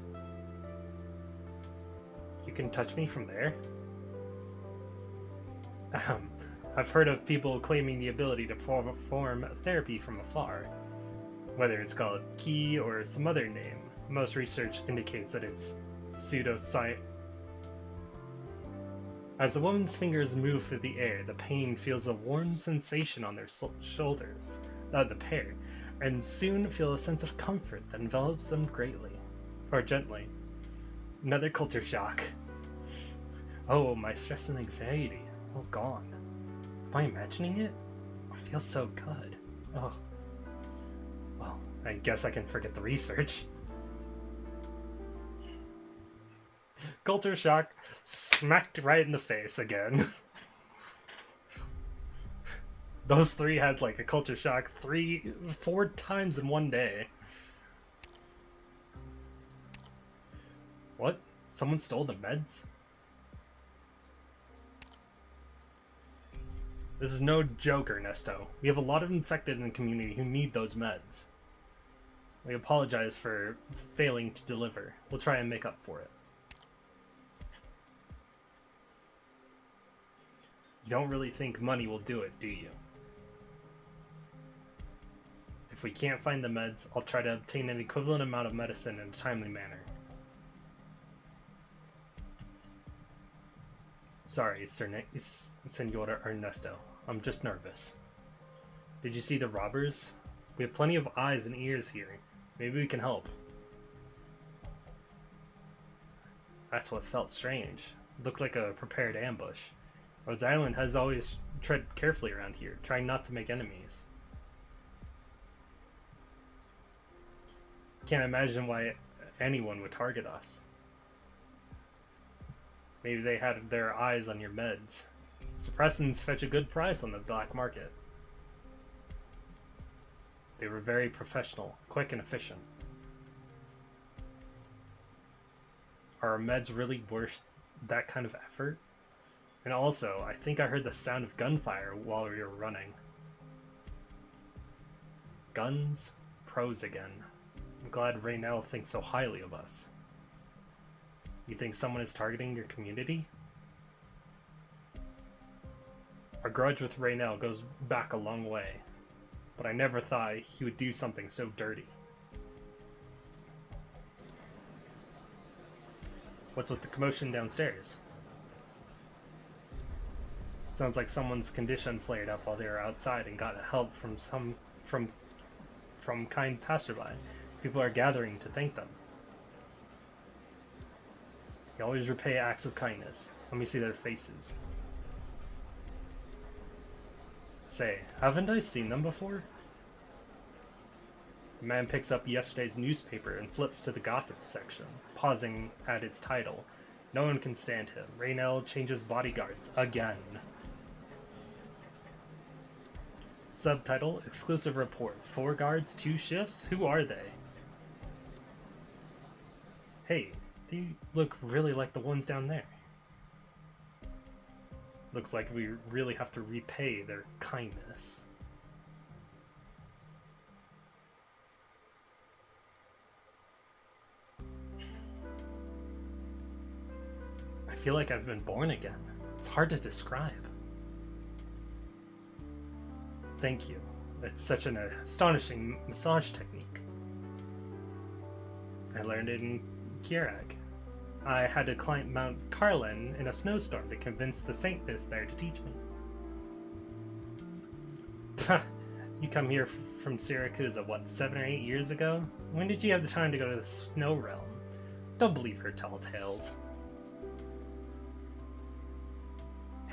You can touch me from there? I've heard of people claiming the ability to perform therapy from afar. Whether it's called Ki or some other name, most research indicates that it's pseudoscience. As the woman's fingers move through the air, the pain feels a warm sensation on their shoulders, the pair, and soon feel a sense of comfort that envelops them greatly, or gently. Another culture shock. Oh, my stress and anxiety, all gone. Am I imagining it? It feels so good. Oh. Well, I guess I can forget the research. Culture shock smacked right in the face again. Those three had like a culture shock 4 times in one day. What? Someone stole the meds? This is no joke, Ernesto. We have a lot of infected in the community who need those meds. We apologize for failing to deliver. We'll try and make up for it. You don't really think money will do it, do you? If we can't find the meds, I'll try to obtain an equivalent amount of medicine in a timely manner. Sorry, Senora Ernesto. I'm just nervous. Did you see the robbers? We have plenty of eyes and ears here. Maybe we can help. That's what felt strange. It looked like a prepared ambush. Rhodes Island has always tread carefully around here, trying not to make enemies. Can't imagine why anyone would target us. Maybe they had their eyes on your meds. Suppressants fetch a good price on the black market. They were very professional, quick and efficient. Are our meds really worth that kind of effort? And also, I think I heard the sound of gunfire while we were running. Guns? Pros again. I'm glad Raynell thinks so highly of us. You think someone is targeting your community? Our grudge with Raynell goes back a long way, but I never thought he would do something so dirty. What's with the commotion downstairs? Sounds like someone's condition flared up while they were outside and got help from kind passerby. People are gathering to thank them. You always repay acts of kindness. Let me see their faces. Say, haven't I seen them before? The man picks up yesterday's newspaper and flips to the gossip section, pausing at its title. No one can stand him. Raynell changes bodyguards again. Subtitle, exclusive report. 4 guards, 2 shifts? Who are they? Hey, they look really like the ones down there. Looks like we really have to repay their kindness. I feel like I've been born again. It's hard to describe. Thank you. It's such an astonishing massage technique. I learned it in Kierak. I had to climb Mount Carlin in a snowstorm to convince the Saintess there to teach me. You come here from Syracuse, what, 7 or 8 years ago? When did you have the time to go to the Snow Realm? Don't believe her tall tales.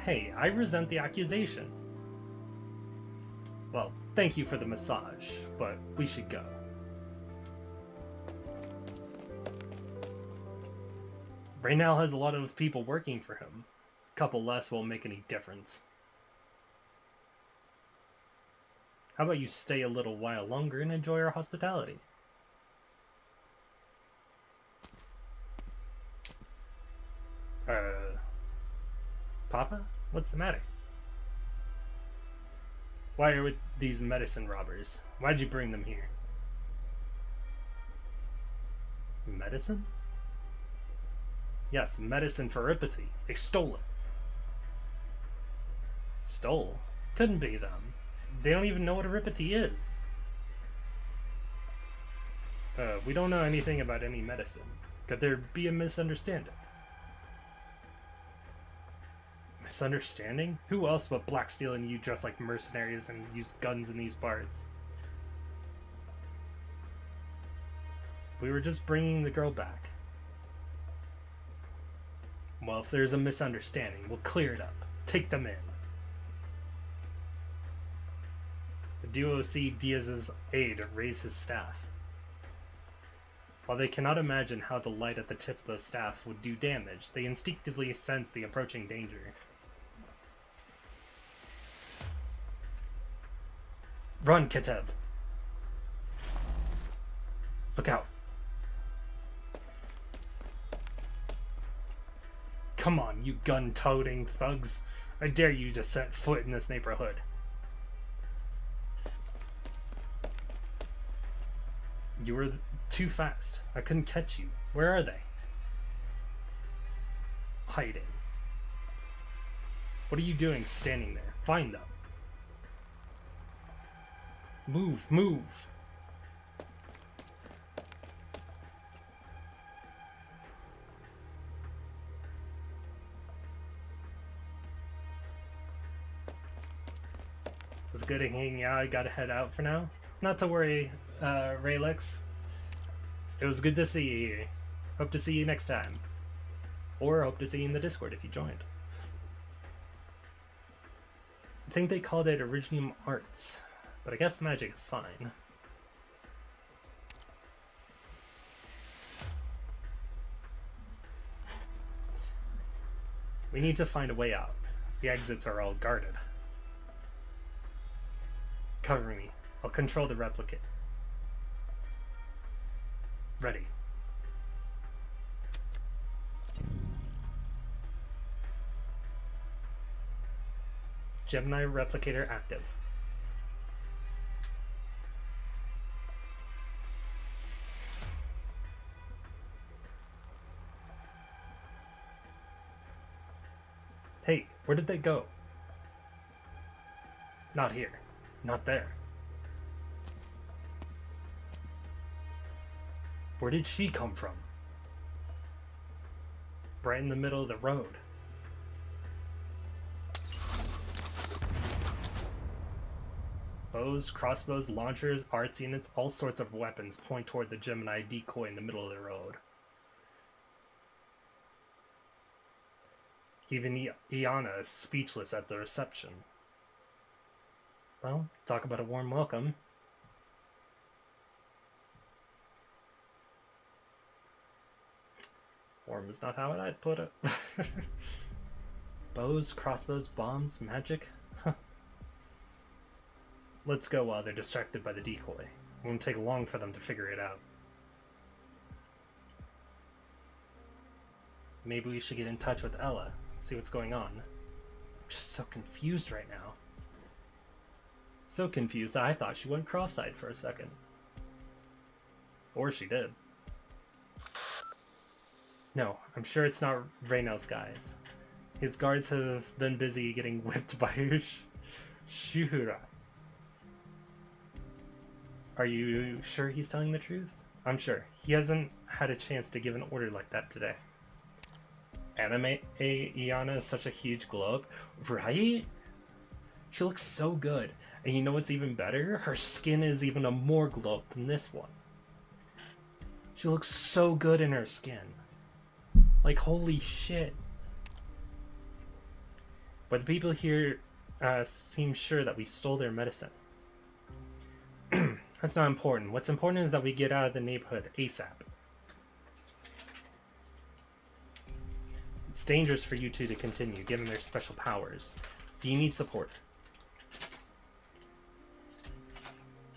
Hey, I resent the accusation. Well, thank you for the massage, but we should go. Raynell has a lot of people working for him. A couple less won't make any difference. How about you stay a little while longer and enjoy our hospitality? Papa? What's the matter? Why are with these medicine robbers? Why'd you bring them here? Medicine? Yes, medicine for apathy. They stole it. Stole? Couldn't be them. They don't even know what erypathy is. We don't know anything about any medicine. Could there be a misunderstanding? Misunderstanding? Who else but Blacksteel and you dress like mercenaries and use guns in these parts? We were just bringing the girl back. Well, if there's a misunderstanding, we'll clear it up. Take them in. The duo see Diaz's aide raise his staff. While they cannot imagine how the light at the tip of the staff would do damage, they instinctively sense the approaching danger. Run, Keteb! Look out! Come on, you gun-toting thugs! I dare you to set foot in this neighborhood. You were too fast. I couldn't catch you. Where are they? Hiding. What are you doing standing there? Find them. Move, move. It's good hanging out. I gotta head out for now. Not to worry, Raylix. It was good to see you. Hope to see you next time. Or hope to see you in the Discord if you joined. I think they called it Originum Arts, but I guess magic is fine. We need to find a way out. The exits are all guarded. Cover me. I'll control the replicate. Ready. Gemini replicator active. Hey, where did they go? Not here. Not there. Where did she come from? Right in the middle of the road. Bows, crossbows, launchers, arts units, all sorts of weapons point toward the Gemini decoy in the middle of the road. Even Iana is speechless at the reception. Well, talk about a warm welcome. Warm is not how I'd put it. Bows, crossbows, bombs, magic? Huh. Let's go while they're distracted by the decoy. It won't take long for them to figure it out. Maybe we should get in touch with Ella, see what's going on. I'm just so confused right now. So confused that I thought she went cross-eyed for a second. Or she did. No, I'm sure it's not Reynolds' guys. His guards have been busy getting whipped by Shuhura. Are you sure he's telling the truth? I'm sure. He hasn't had a chance to give an order like that today. Anime Iana is such a huge glow-up, right? She looks so good. And you know what's even better? Her skin is even a more glow-up than this one. She looks so good in her skin. Like, holy shit. But the people here seem sure that we stole their medicine. That's not important. What's important is that we get out of the neighborhood ASAP. It's dangerous for you two to continue, given their special powers. Do you need support?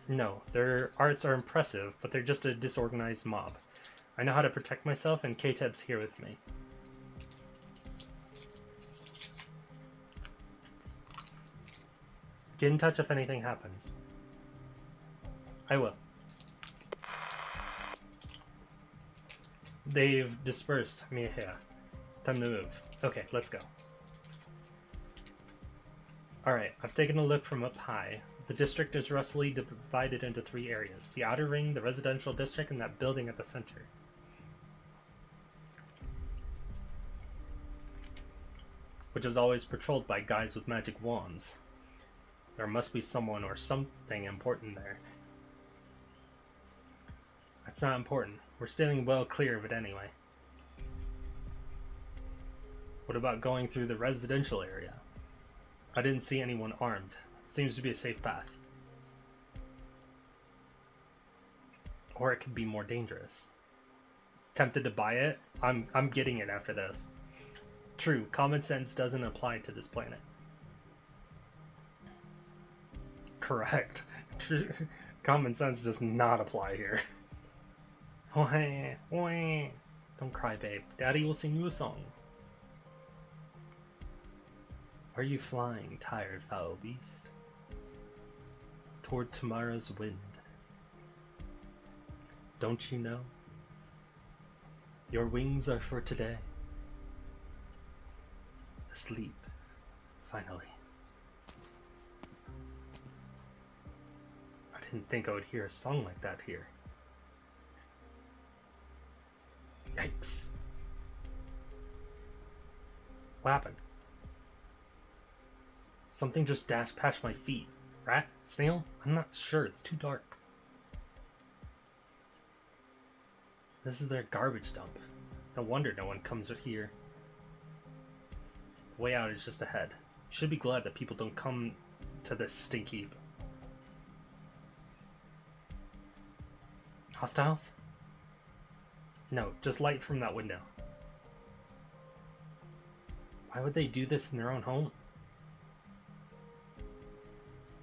No, their arts are impressive, but they're just a disorganized mob. I know how to protect myself, and K-Teb's here with me. Get in touch if anything happens. I will. They've dispersed. Mihia. Time to move. Okay, let's go. Alright, I've taken a look from up high. The district is roughly divided into 3 areas. The outer ring, the residential district, and that building at the center. Which is always patrolled by guys with magic wands. There must be someone or something important there. That's not important. We're staying well clear of it anyway. What about going through the residential area? I didn't see anyone armed. Seems to be a safe path. Or it could be more dangerous. Tempted to buy it? I'm getting it after this. True, common sense doesn't apply to this planet. Correct. Common sense does not apply here. Don't cry, babe. Daddy will sing you a song. Are you flying, tired foul beast? Toward tomorrow's wind. Don't you know? Your wings are for today. Asleep, finally. I didn't think I would hear a song like that here. Yikes. What happened? Something just dashed past my feet. Rat? Snail? I'm not sure, it's too dark. This is their garbage dump. No wonder no one comes here. The way out is just ahead. You should be glad that people don't come to this stink heap. Hostiles? No, just light from that window. Why would they do this in their own home?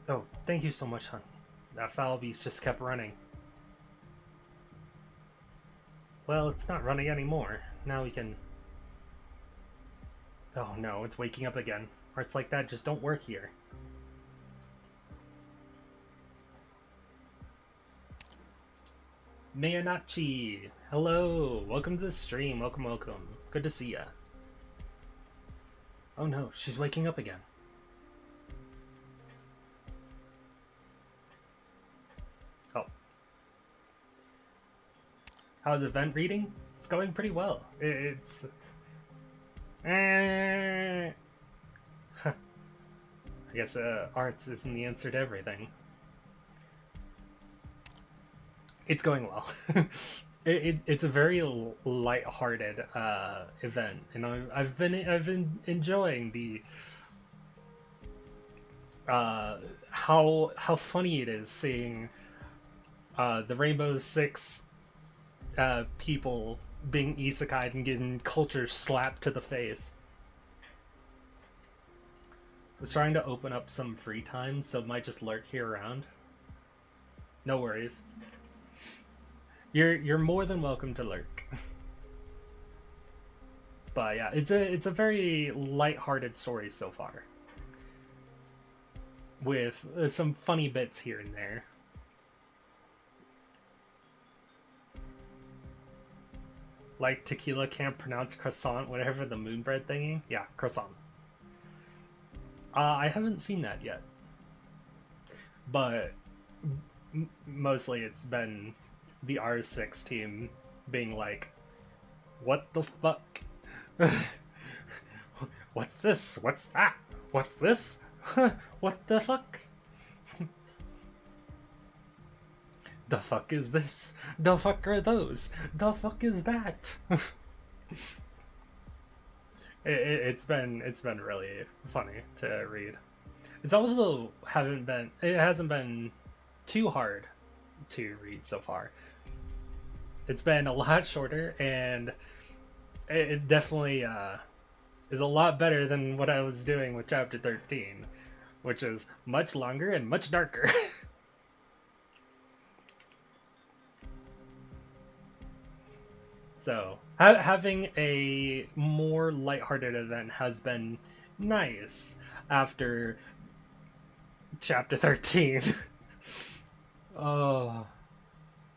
Oh, thank you so much, honey. That foul beast just kept running. Well, it's not running anymore. Now we can... Oh no, it's waking up again. Hearts like that just don't work here. Mayanachi! Hello! Welcome to the stream. Welcome, welcome. Good to see ya. Oh no, she's waking up again. Oh. How's event reading? It's going pretty well. It's... I guess arts isn't the answer to everything. It's going well. It's a very light-hearted event, and I've been enjoying the how funny it is seeing the Rainbow Six people being isekai'd and getting culture slapped to the face. I was trying to open up some free time, so it might just lurk here around. No worries. You're more than welcome to lurk. But yeah, it's a very light-hearted story so far, with some funny bits here and there. Like tequila can't pronounce croissant, whatever the moonbread thingy. Yeah, croissant. I haven't seen that yet, but mostly it's been the R6 team being like, what the fuck? What's this? What's that? What's this? What the fuck? The fuck is this? The fuck are those? The fuck is that? It's been really funny to read. It's also hasn't been too hard to read so far. It's been a lot shorter, and it definitely is a lot better than what I was doing with chapter 13, which is much longer and much darker. So having a more lighthearted event has been nice after chapter 13. Oh,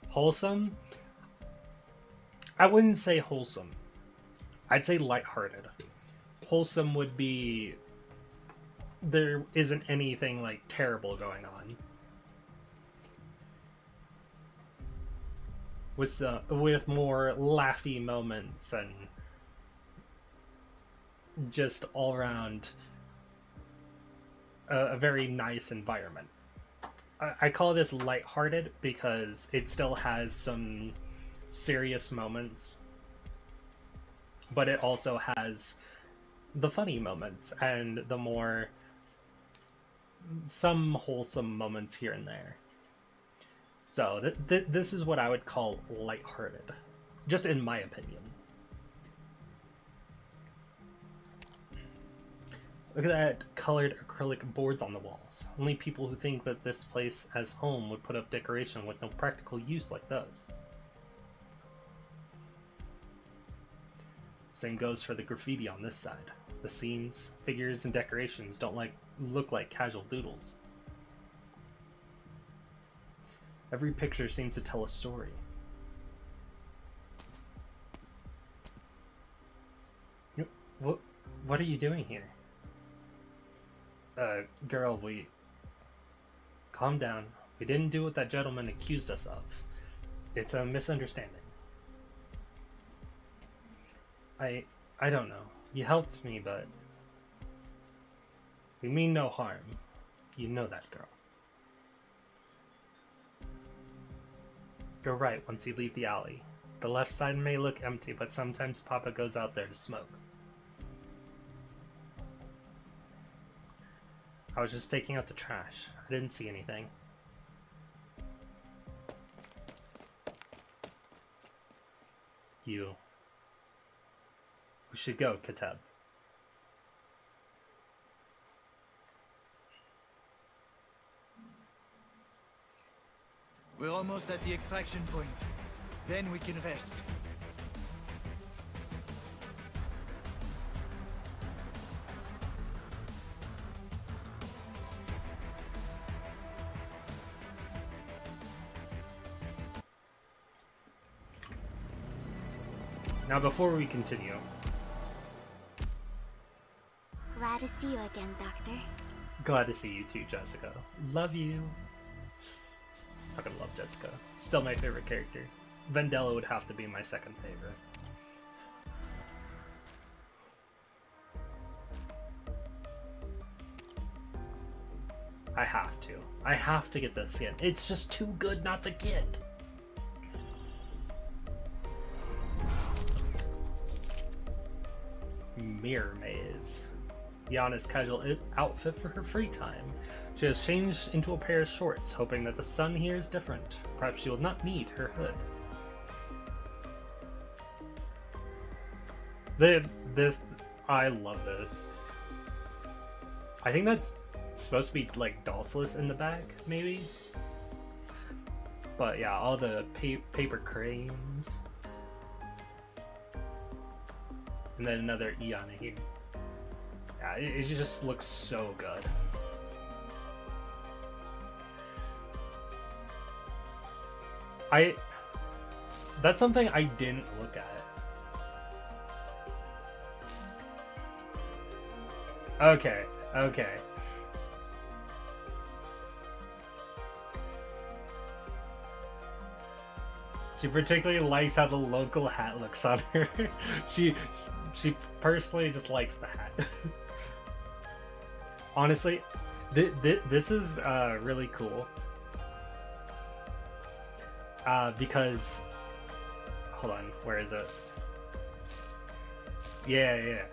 wholesome? I wouldn't say wholesome. I'd say lighthearted. Wholesome would be there isn't anything like terrible going on. With more laughy moments and just all around a very nice environment. I call this lighthearted because it still has some serious moments, but it also has the funny moments and the more some wholesome moments here and there. So this is what I would call lighthearted, just in my opinion. Look at that colored acrylic boards on the walls. Only people who think that this place as home would put up decoration with no practical use like those. Same goes for the graffiti on this side. The scenes, figures, and decorations don't look like casual doodles. Every picture seems to tell a story. What are you doing here? Girl, calm down. We didn't do what that gentleman accused us of. It's a misunderstanding. I don't know. You helped me, but we mean no harm. You know that, girl. Go right once you leave the alley. The left side may look empty, but sometimes Papa goes out there to smoke. I was just taking out the trash. I didn't see anything. We should go, Kateb. We're almost at the extraction point. Then we can rest. Now, before we continue... Glad to see you again, Doctor. Glad to see you too, Jessica. Love you. Fucking love Jessica. Still my favorite character. Vendela would have to be my second favorite. I have to get this skin. It's just too good not to get. Mirror Maze. Yana's casual outfit for her free time. She has changed into a pair of shorts, hoping that the sun here is different. Perhaps she will not need her hood. I love this. I think that's supposed to be like Dulcelus in the back, maybe? But yeah, all the paper cranes. And then another Iana here. Yeah, it just looks so good. That's something I didn't look at. Okay. She particularly likes how the local hat looks on her. She personally just likes the hat. Honestly, this is really cool. Because, hold on, where is it? Yeah.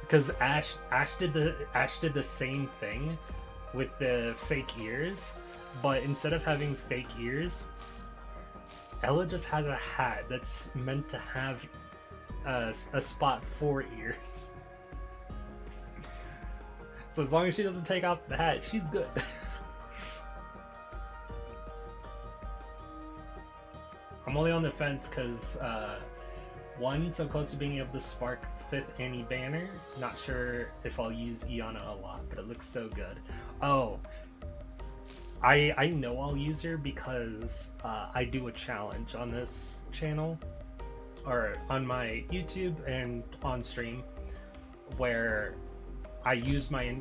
Because Ash did the same thing with the fake ears, but instead of having fake ears, Ella just has a hat that's meant to have a spot for ears. So as long as she doesn't take off the hat, she's good. I'm only on the fence because, one, so close to being able to spark 5th Annie banner. Not sure if I'll use Iana a lot, but it looks so good. Oh, I know I'll use her because I do a challenge on this channel, or on my YouTube and on stream, where I use my,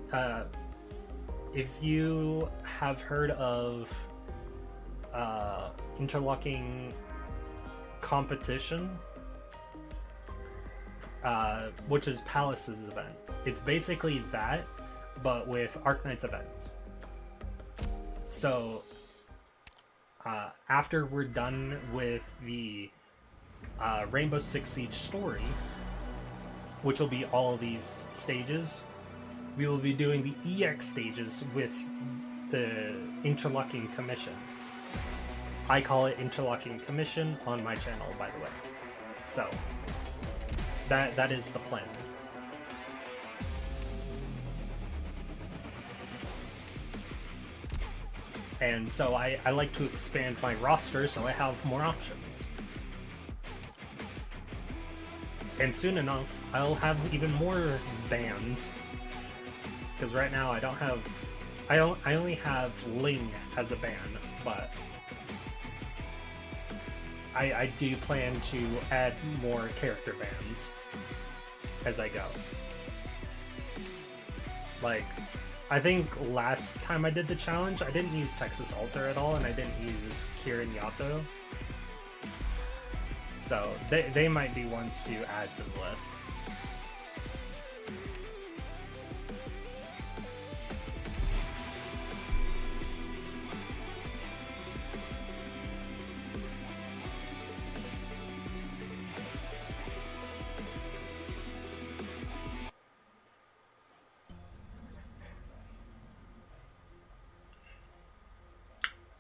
if you have heard of interlocking competition, which is Palace's event. It's basically that, but with Arknights events. So, after we're done with the Rainbow Six Siege story, which will be all of these stages, we will be doing the EX stages with the Interlocking Commission. I call it Interlocking Commission on my channel, by the way. So, that is the plan. And so I like to expand my roster so I have more options. And soon enough, I'll have even more bands. Because right now I don't have... I only have Ling as a band, but... I do plan to add more character bands as I go. Like, I think last time I did the challenge, I didn't use Texas Alter at all, and I didn't use Kirin Yato. So, they might be ones to add to the list.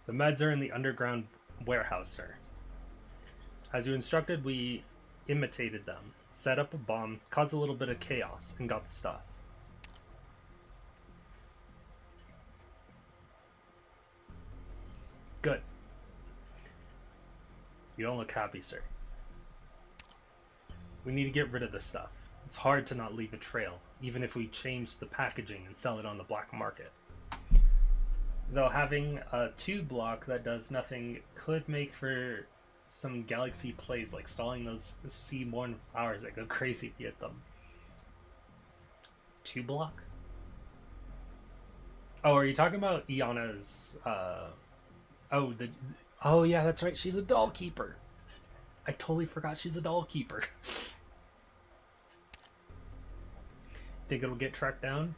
The meds are in the underground warehouse, sir. As you instructed, we imitated them, set up a bomb, caused a little bit of chaos, and got the stuff. Good. You don't look happy, sir. We need to get rid of this stuff. It's hard to not leave a trail, even if we change the packaging and sell it on the black market. Though having a tube block that does nothing could make for some galaxy plays, like stalling those C1 flowers that go crazy if you hit them. Tube block? Oh, are you talking about Iana's, oh yeah, that's right, she's a doll keeper. I totally forgot she's a doll keeper. Think it'll get tracked down?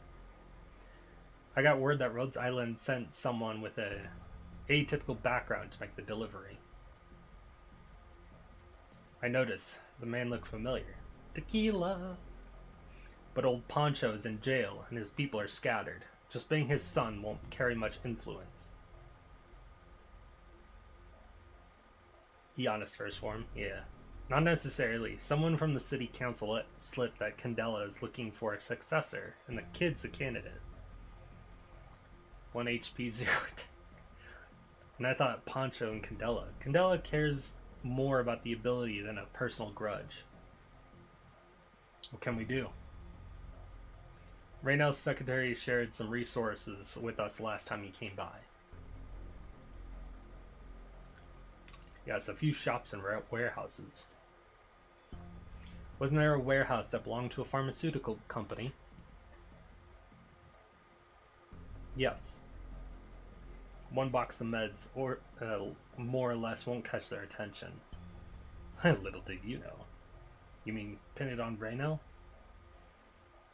I got word that Rhodes Island sent someone with a atypical background to make the delivery. I noticed the man looked familiar. Tequila! But old Poncho is in jail and his people are scattered. Just being his son won't carry much influence. Iana's first form, yeah. Not necessarily. Someone from the city council slipped that Candela is looking for a successor, and the kid's a candidate. 1 HP, 0. And I thought Poncho and Candela. Candela cares more about the ability than a personal grudge. What can we do? Raynell's secretary shared some resources with us last time he came by. Yes, a few shops and warehouses. Wasn't there a warehouse that belonged to a pharmaceutical company? Yes. 1 box of meds, or more or less, won't catch their attention. Little did you know. You mean pin it on Raynell?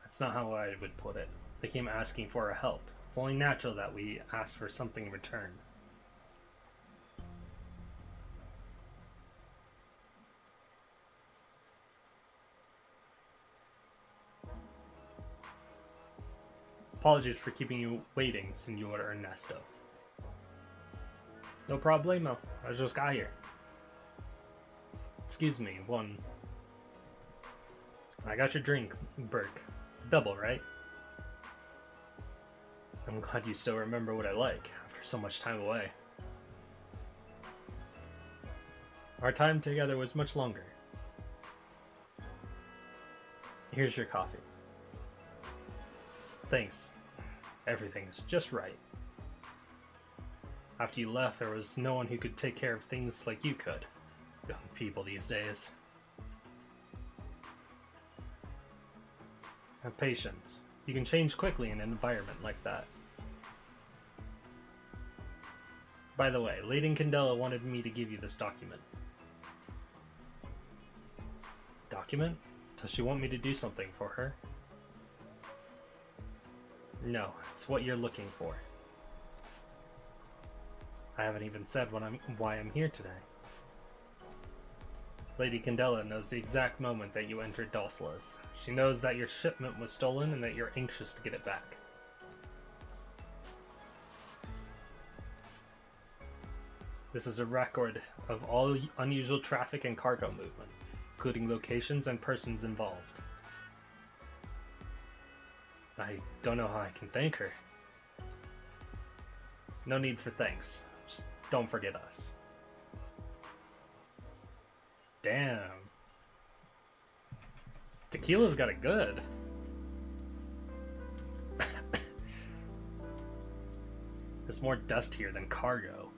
That's not how I would put it. They came asking for our help. It's only natural that we ask for something in return. Apologies for keeping you waiting, Senor Ernesto. No problemo. I just got here. Excuse me, one. I got your drink, Burke. Double, right? I'm glad you still remember what I like after so much time away. Our time together was much longer. Here's your coffee. Thanks. Everything's just right. After you left, there was no one who could take care of things like you could. Young people these days. Have patience. You can change quickly in an environment like that. By the way, Lady Candela wanted me to give you this document. Document? Does she want me to do something for her? No, it's what you're looking for. I haven't even said why I'm here today. Lady Candela knows the exact moment that you entered Dulcelas. She knows that your shipment was stolen and that you're anxious to get it back. This is a record of all unusual traffic and cargo movement, including locations and persons involved. I don't know how I can thank her. No need for thanks. Just don't forget us. Tequila's got it good. There's more dust here than cargo.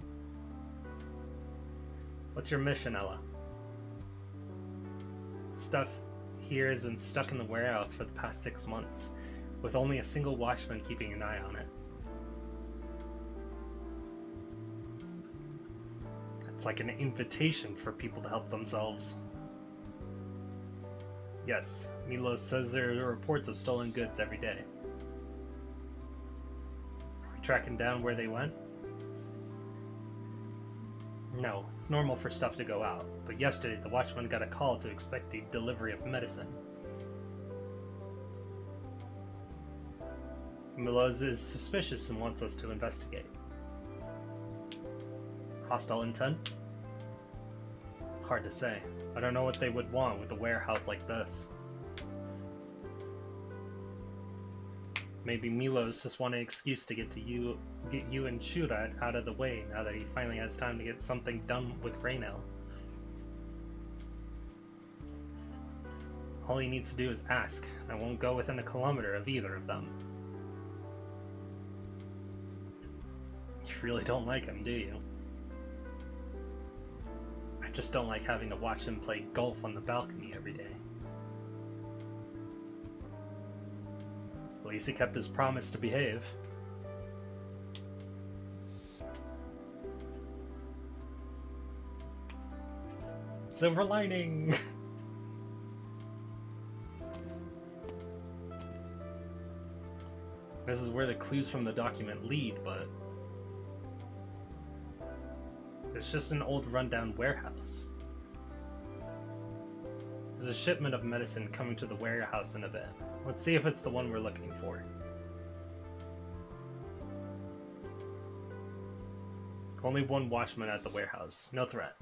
What's your mission, Ella? Stuff here has been stuck in the warehouse for the past 6 months, with only a single watchman keeping an eye on it. It's like an invitation for people to help themselves. Yes, Milos says there are reports of stolen goods every day. Are we tracking down where they went? No, it's normal for stuff to go out, but yesterday the watchman got a call to expect the delivery of medicine. Milos is suspicious and wants us to investigate. Hostile intent? Hard to say. I don't know what they would want with a warehouse like this. Maybe Milos just wanted an excuse to get you and Shurat out of the way now that he finally has time to get something done with Raynell. All he needs to do is ask. I won't go within a kilometer of either of them. You really don't like him, do you? I just don't like having to watch him play golf on the balcony every day. At least he kept his promise to behave. Silver lining! This is where the clues from the document lead, but it's just an old rundown warehouse. There's a shipment of medicine coming to the warehouse in a bit. Let's see if it's the one we're looking for. Only one watchman at the warehouse. No threat.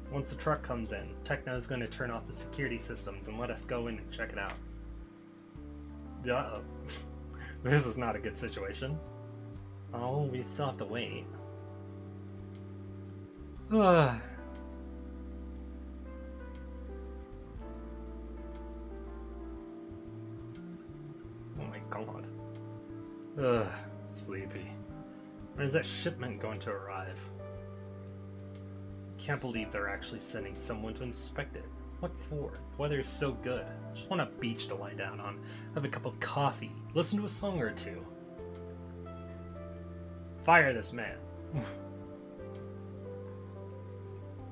Once the truck comes in, Techno is going to turn off the security systems and let us go in and check it out. Uh-oh. This is not a good situation. Oh, we still have to wait. Ugh. Oh my god. Ugh, sleepy. When is that shipment going to arrive? Can't believe they're actually sending someone to inspect it. What for? The weather is so good. I just want a beach to lie down on, have a cup of coffee, listen to a song or two. Fire this man.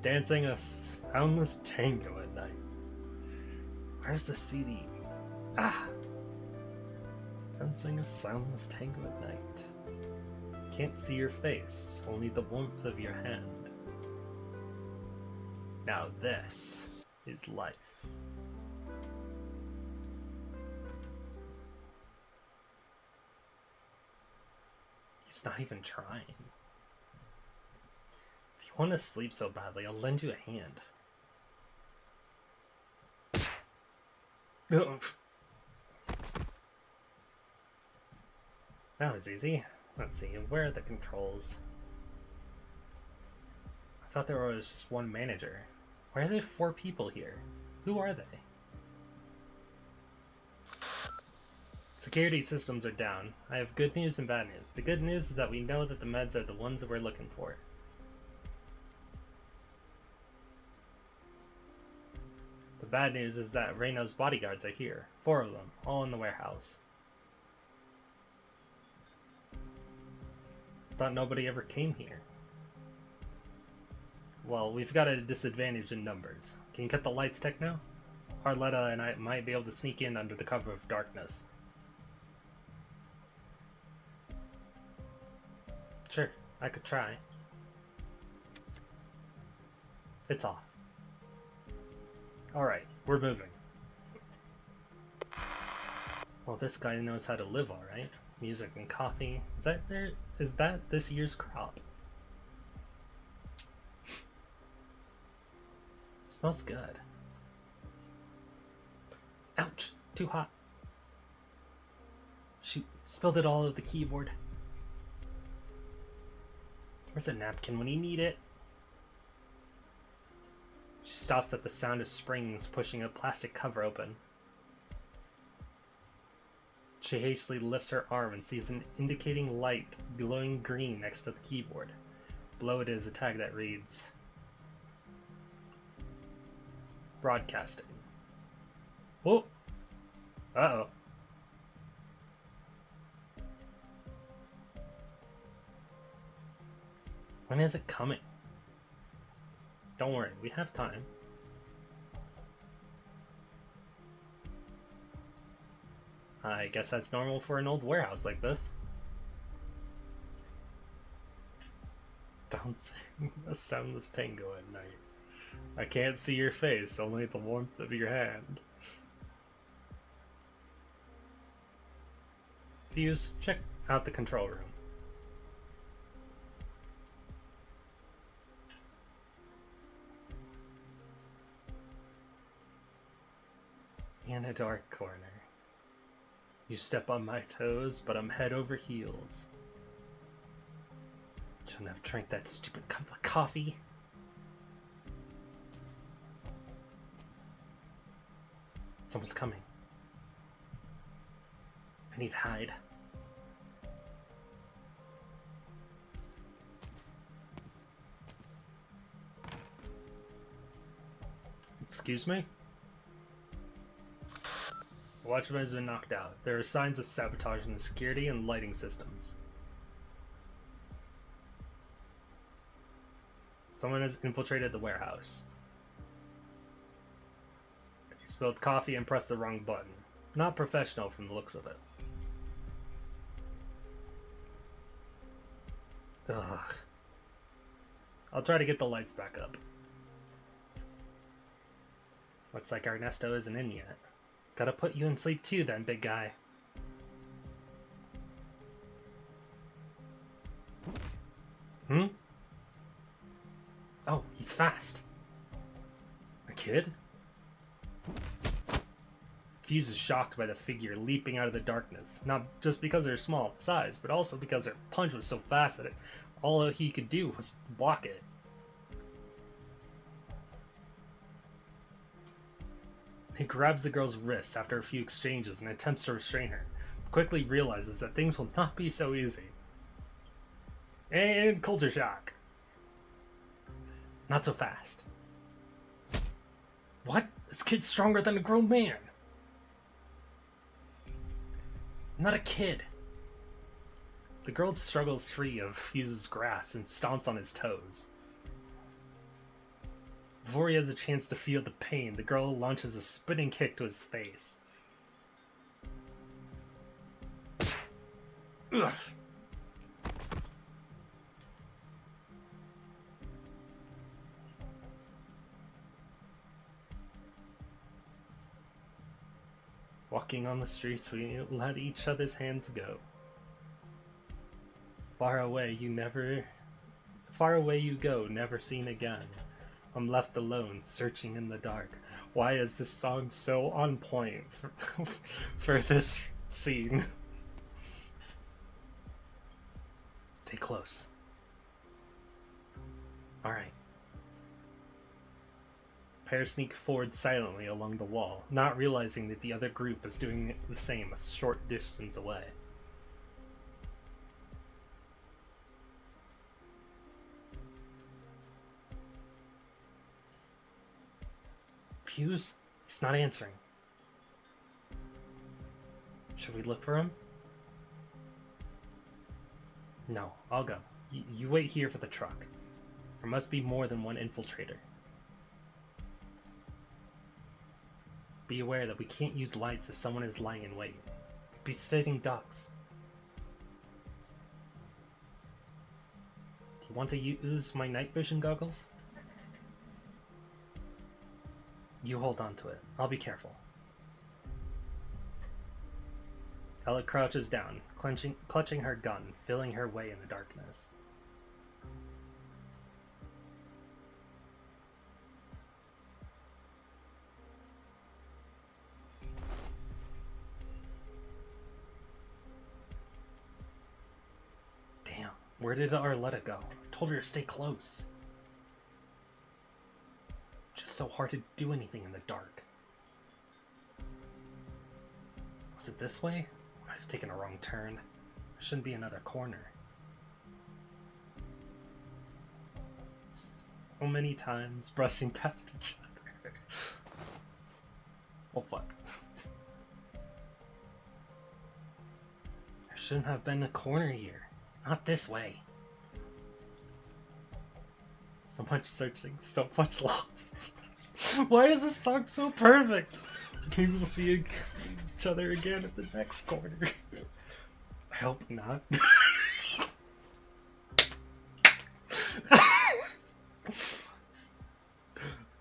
Dancing a soundless tango at night. Where's the CD? Ah! Dancing a soundless tango at night. Can't see your face, only the warmth of your hand. Now this is life. He's not even trying. If you want to sleep so badly, I'll lend you a hand. That was easy. Let's see, where are the controls? I thought there was just one manager. Why are there 4 people here? Who are they? Security systems are down. I have good news and bad news. The good news is that we know that the meds are the ones that we're looking for. The bad news is that Reyno's bodyguards are here. 4 of them, all in the warehouse. Thought nobody ever came here. Well, we've got a disadvantage in numbers. Can you cut the lights, Techno? Arletta and I might be able to sneak in under the cover of darkness. Sure, I could try. It's off. Alright, we're moving. Well, this guy knows how to live, alright. Music and coffee. Is that this year's crop? It smells good. Ouch! Too hot. Shoot, spilled it all over the keyboard. Where's a napkin when you need it? She stops at the sound of springs pushing a plastic cover open. She hastily lifts her arm and sees an indicating light glowing green next to the keyboard. Below it is a tag that reads, Broadcasting. Oh! Uh-oh. When is it coming? Don't worry, we have time. I guess that's normal for an old warehouse like this. Don't sing a soundless tango at night. I can't see your face, only the warmth of your hand. Fuse, check out the control room. In a dark corner. You step on my toes, but I'm head over heels. Shouldn't have drank that stupid cup of coffee. Someone's coming. I need to hide. Excuse me? The watchman has been knocked out. There are signs of sabotage in the security and lighting systems. Someone has infiltrated the warehouse. You spilled coffee and pressed the wrong button. Not professional from the looks of it. Ugh. I'll try to get the lights back up. Looks like Ernesto isn't in yet. Gotta put you in sleep too then, big guy. Hmm? Oh, he's fast. A kid? Fuse is shocked by the figure leaping out of the darkness, not just because of her small size, but also because her punch was so fast that all he could do was block it. He grabs the girl's wrists after a few exchanges and attempts to restrain her, but quickly realizes that things will not be so easy. And culture shock. Not so fast. What? This kid's stronger than a grown man. I'm not a kid. The girl struggles free of Fuse's grasp and stomps on his toes. Before he has a chance to feel the pain, the girl launches a spinning kick to his face. Ugh. Walking on the streets, we let each other's hands go. Far away you go, never seen again. I'm left alone, searching in the dark. Why is this song so on point for this scene? Stay close. Alright. Pair sneak forward silently along the wall, not realizing that the other group is doing the same a short distance away. Fuse? He's not answering. Should we look for him? No, I'll go. You wait here for the truck. There must be more than one infiltrator. Be aware that we can't use lights if someone is lying in wait. We'd be sitting ducks. Do you want to use my night vision goggles? You hold on to it. I'll be careful. Ella crouches down, clutching her gun, feeling her way in the darkness. Damn, where did Arletta go? I told her to stay close. Just so hard to do anything in the dark. Was it this way? I might have taken a wrong turn. There shouldn't be another corner. So many times brushing past each other. Oh fuck. There shouldn't have been a corner here. Not this way. So much searching, so much lost. Why is this song so perfect? Maybe we'll see each other again at the next corner. I hope not.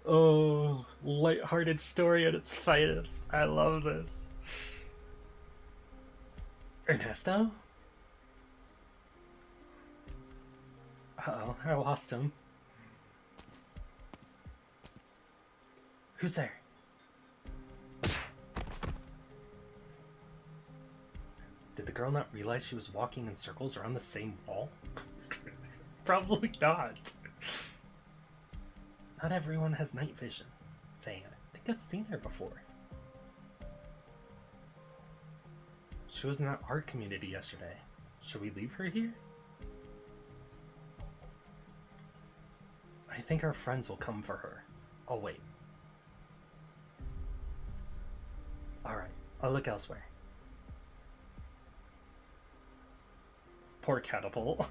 Oh, lighthearted story at its finest. I love this. Ernesto? Uh-oh, I lost him. Who's there? Did the girl not realize she was walking in circles around the same wall? Probably not. Not everyone has night vision. Saying, I think I've seen her before. She was in that art community yesterday. Should we leave her here? I think our friends will come for her. I'll wait. Alright, I'll look elsewhere. Poor Catapult.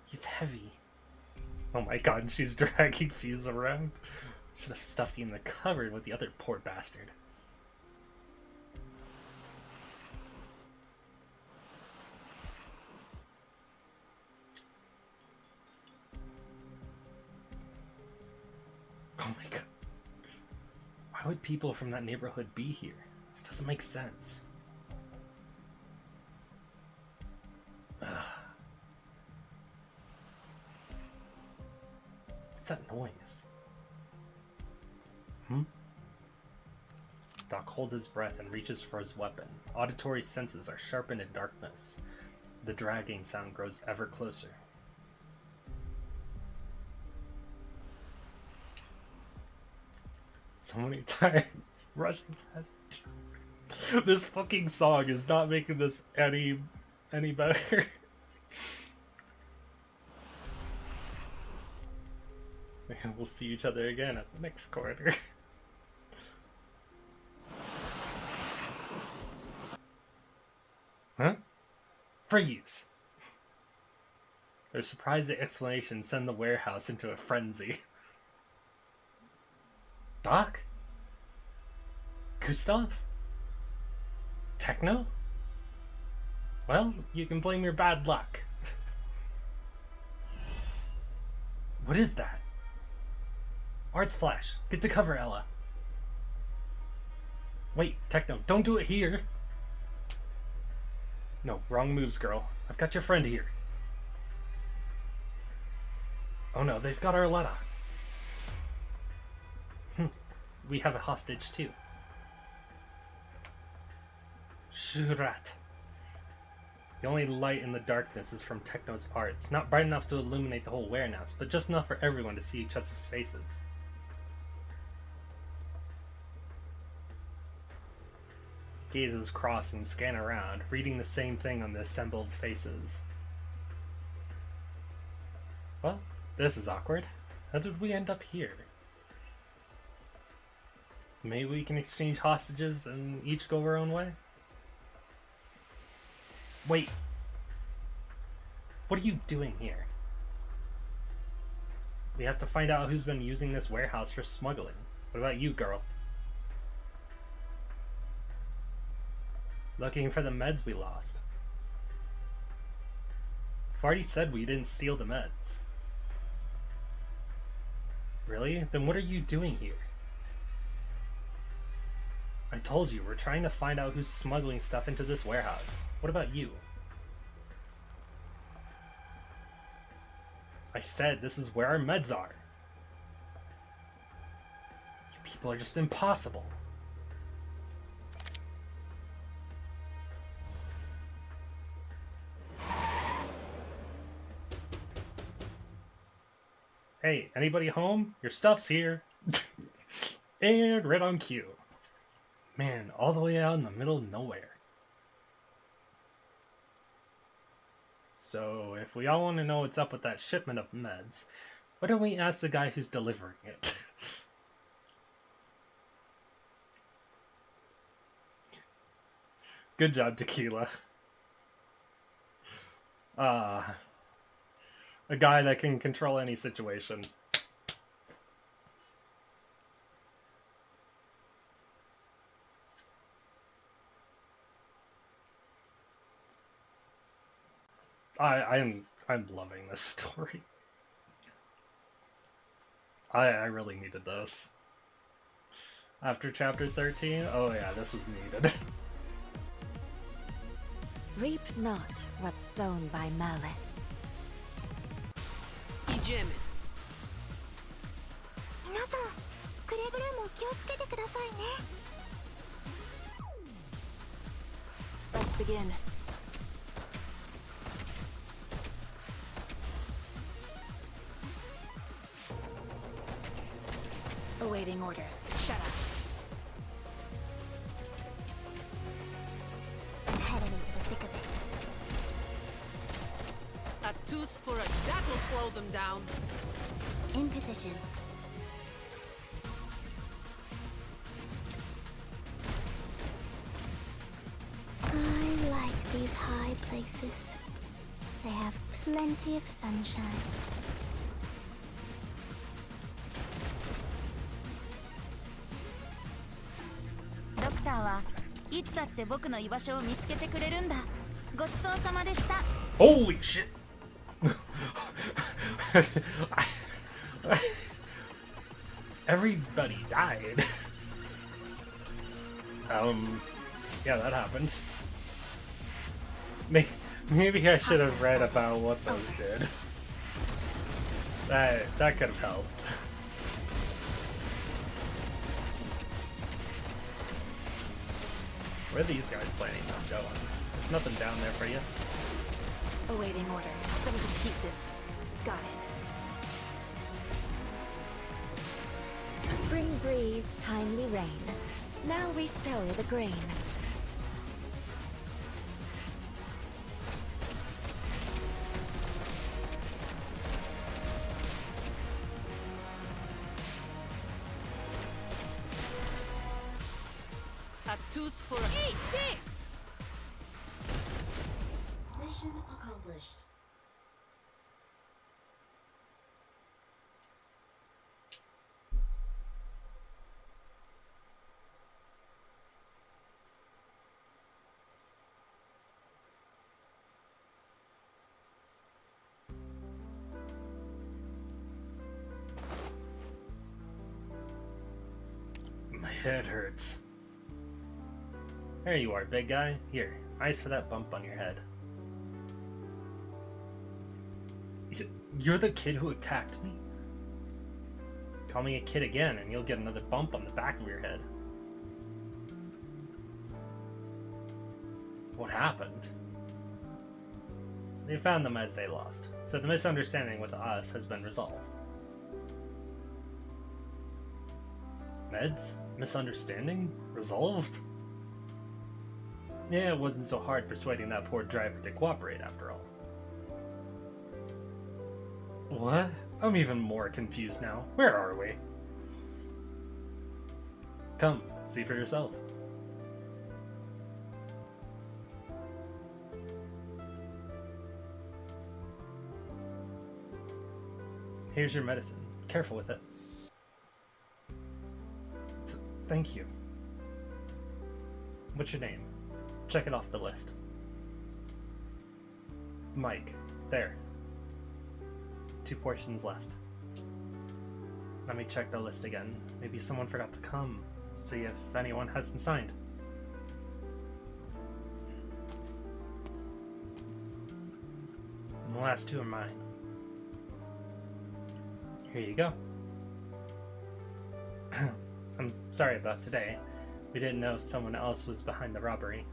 He's heavy. Oh my god, she's dragging Fuse around. Should have stuffed him in the cupboard with the other poor bastard. Oh my god. Why would people from that neighborhood be here? This doesn't make sense. Ugh. What's that noise? Doc holds his breath and reaches for his weapon. Auditory senses are sharpened in darkness. The dragging sound grows ever closer. So many times rushing past. This fucking song is not making this any better. And we'll see each other again at the next corner. Huh? Freeze! Their surprising explanations send the warehouse into a frenzy. Doc? Gustav? Techno? Well, you can blame your bad luck. What is that? Art's flash. Get to cover, Ella. Wait, Techno, don't do it here. No, wrong moves, girl. I've got your friend here. Oh no, they've got Arletta. We have a hostage too. Shurat. The only light in the darkness is from Techno's arts. Not bright enough to illuminate the whole warehouse, but just enough for everyone to see each other's faces. Gazes cross and scan around, reading the same thing on the assembled faces. Well, this is awkward. How did we end up here? Maybe we can exchange hostages and each go our own way? Wait. What are you doing here? We have to find out who's been using this warehouse for smuggling. What about you, girl? Looking for the meds we lost. I've already said we didn't steal the meds. Really? Then what are you doing here? I told you, we're trying to find out who's smuggling stuff into this warehouse. What about you? I said this is where our meds are. You people are just impossible. Hey, anybody home? Your stuff's here. And right on cue. Man, all the way out in the middle of nowhere. So, if we all want to know what's up with that shipment of meds, why don't we ask the guy who's delivering it? Good job, Tequila. A guy that can control any situation. I'm loving this story. I really needed this. After chapter 13, oh yeah, this was needed. Reap not what's sown by malice. Ijemen. 皆さん、くれぐれも気をつけてくださいね。Let's begin. Awaiting orders. Shut up. I'm headed into the thick of it. A tooth for a that'll slow them down. In position. I like these high places. They have plenty of sunshine. ドクターはいつだって僕の居場所を見つけてくれるんだ。ごちそうさまでした。 Holy shit! Everybody died. Yeah, that happened. Maybe I should have read about what those did. That could have helped. Where are these guys planning on going? There's nothing down there for you. Awaiting orders. Them to pieces. Got it. Spring breeze, timely rain. Now we sow the grain. A tooth for a... Eat this! Mission accomplished. My head hurts. There you are, big guy. Here, ice for that bump on your head. You're the kid who attacked me? Call me a kid again and you'll get another bump on the back of your head. What happened? They found the meds they lost, so the misunderstanding with us has been resolved. Meds? Misunderstanding? Resolved? Yeah, it wasn't so hard persuading that poor driver to cooperate after all. What? I'm even more confused now. Where are we? Come, see for yourself. Here's your medicine. Careful with it. Thank you. What's your name? Check it off the list. Mike. There. 2 portions left. Let me check the list again. Maybe someone forgot to come. See if anyone hasn't signed. And the last 2 are mine. Here you go. I'm sorry about today. We didn't know someone else was behind the robbery.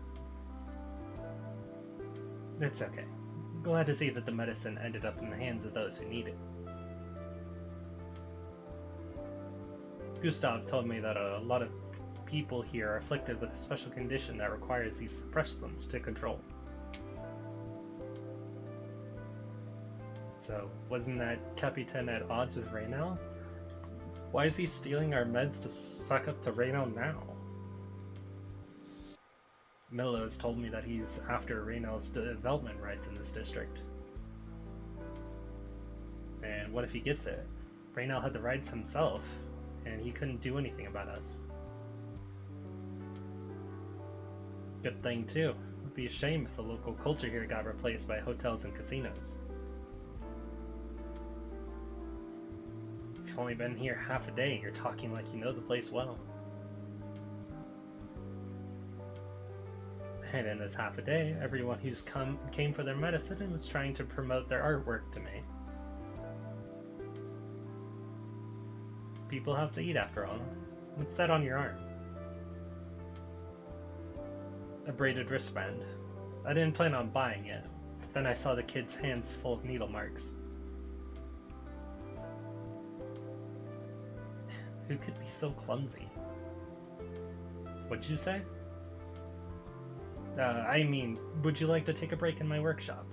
It's okay. Glad to see that the medicine ended up in the hands of those who need it. Gustav told me that a lot of people here are afflicted with a special condition that requires these suppressants to control. So, wasn't that Capitan at odds with Raynell? Why is he stealing our meds to suck up to Raynell now? Milos told me that he's after Raynell's development rights in this district. And what if he gets it? Raynell had the rights himself, and he couldn't do anything about us. Good thing, too. It would be a shame if the local culture here got replaced by hotels and casinos. You've only been here half a day and you're talking like you know the place well. And in this half a day, everyone who's came for their medicine and was trying to promote their artwork to me. People have to eat after all. What's that on your arm? A braided wristband. I didn't plan on buying it. Then I saw the kid's hands full of needle marks. Who could be so clumsy? What'd you say? I mean, would you like to take a break in my workshop?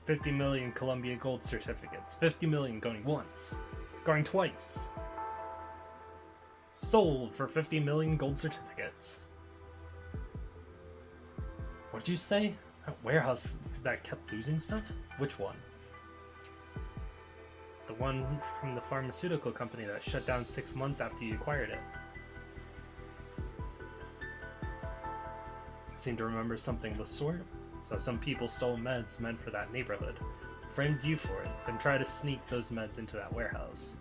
$50 million Columbia gold certificates. 50 million going once. Going twice. Sold for 50 million gold certificates. What'd you say? That warehouse that kept losing stuff? Which one? The one from the pharmaceutical company that shut down 6 months after you acquired it. Seem to remember something of the sort. So some people stole meds meant for that neighborhood, framed you for it, then tried to sneak those meds into that warehouse.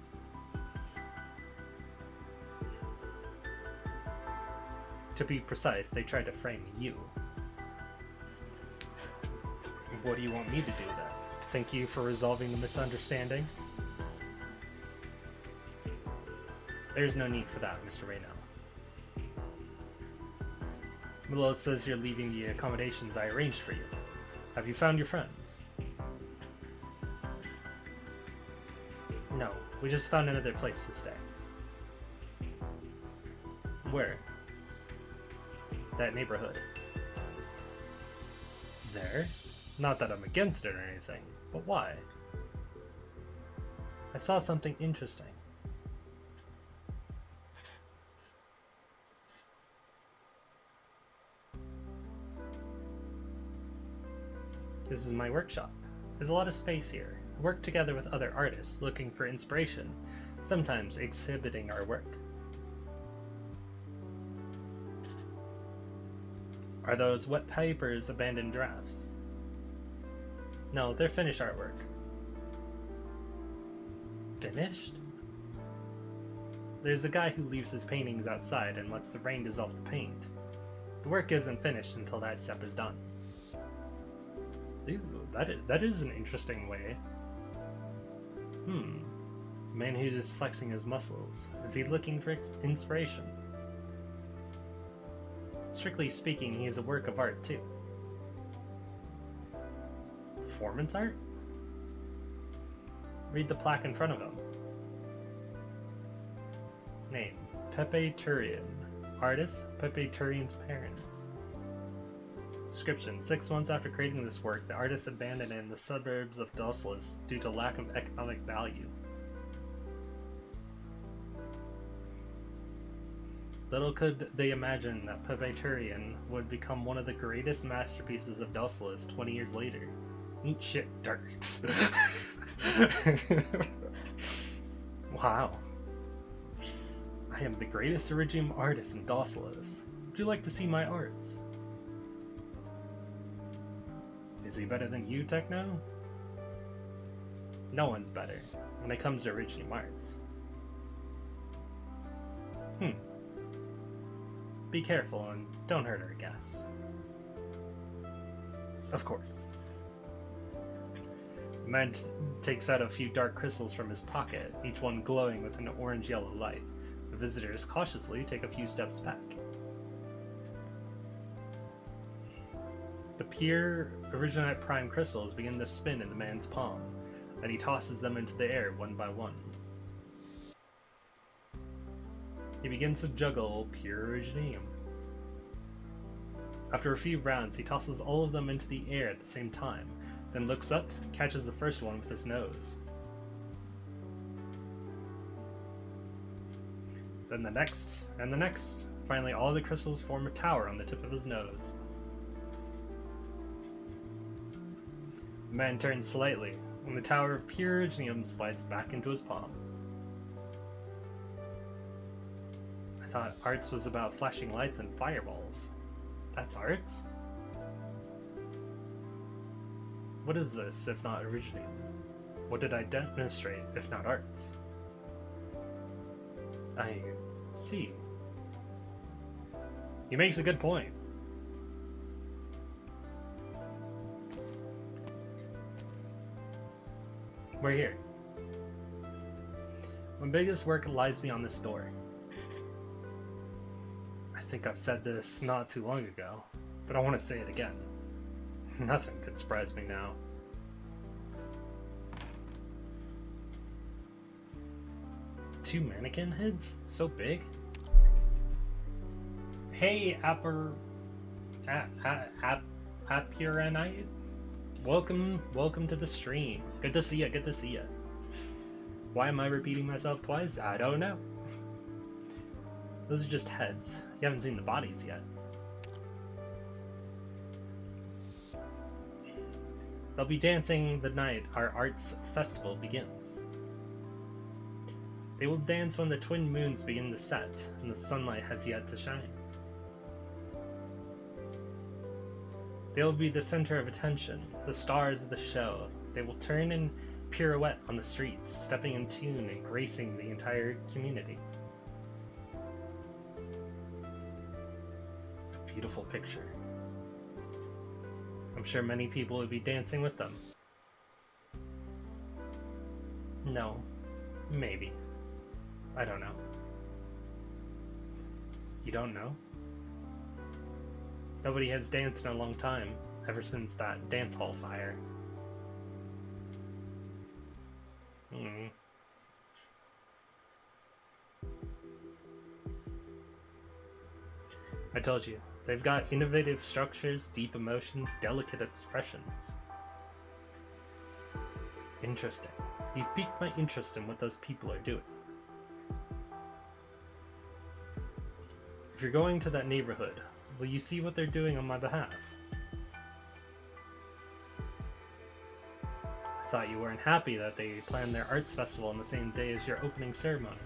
To be precise, they tried to frame you. What do you want me to do then? Thank you for resolving the misunderstanding. There's no need for that, Mr. Raynell. Milos says you're leaving the accommodations I arranged for you. Have you found your friends? No, we just found another place to stay. Where? That neighborhood. There? Not that I'm against it or anything, but why? I saw something interesting. This is my workshop. There's a lot of space here. I work together with other artists looking for inspiration, sometimes exhibiting our work. Are those wet papers abandoned drafts? No, they're finished artwork. Finished? There's a guy who leaves his paintings outside and lets the rain dissolve the paint. The work isn't finished until that step is done. Ooh, that is an interesting way. Man who is flexing his muscles. Is he looking for inspiration? Strictly speaking, he is a work of art too. Performance art? Read the plaque in front of him. Name: Pepe Turian. Artist: Pepe Turian's parents. Description: 6 months after creating this work, the artist abandoned it in the suburbs of Dulcelis due to lack of economic value. Little could they imagine that Pepe Turian would become one of the greatest masterpieces of Dulcelis 20 years later. Eat shit, dirt. Wow. I am the greatest Iridium artist in Dulcelis. Would you like to see my arts? Is he better than you, Techno? No one's better when it comes to Iridium arts. Be careful and don't hurt our guests. Of course. The man takes out a few dark crystals from his pocket, each one glowing with an orange-yellow light. The visitors cautiously take a few steps back. The pure Originite Prime crystals begin to spin in the man's palm, and he tosses them into the air one by one. He begins to juggle pure Originium. After a few rounds, he tosses all of them into the air at the same time, then looks up and catches the first one with his nose. Then the next, and the next. Finally, all the crystals form a tower on the tip of his nose. The man turns slightly, and the tower of pure Originium slides back into his palm. I thought arts was about flashing lights and fireballs. That's arts? What is this, if not Originium? What did I demonstrate, if not arts? I see. He makes a good point. We're here. My biggest work lies beyond this door. I think I've said this not too long ago, but I want to say it again. Nothing could surprise me now. Two mannequin heads? So big? Hey, Apurionite? Welcome to the stream. Good to see ya, good to see ya. Why am I repeating myself twice? I don't know. Those are just heads. You haven't seen the bodies yet. They'll be dancing the night our arts festival begins. They will dance when the twin moons begin to set and the sunlight has yet to shine. They will be the center of attention, the stars of the show. They will turn and pirouette on the streets, stepping in tune and gracing the entire community. A beautiful picture. I'm sure many people would be dancing with them. No, maybe. I don't know. You don't know? Nobody has danced in a long time, ever since that dance hall fire. I told you, they've got innovative structures, deep emotions, delicate expressions. Interesting. You've piqued my interest in what those people are doing. If you're going to that neighborhood, will you see what they're doing on my behalf? I thought you weren't happy that they planned their arts festival on the same day as your opening ceremony.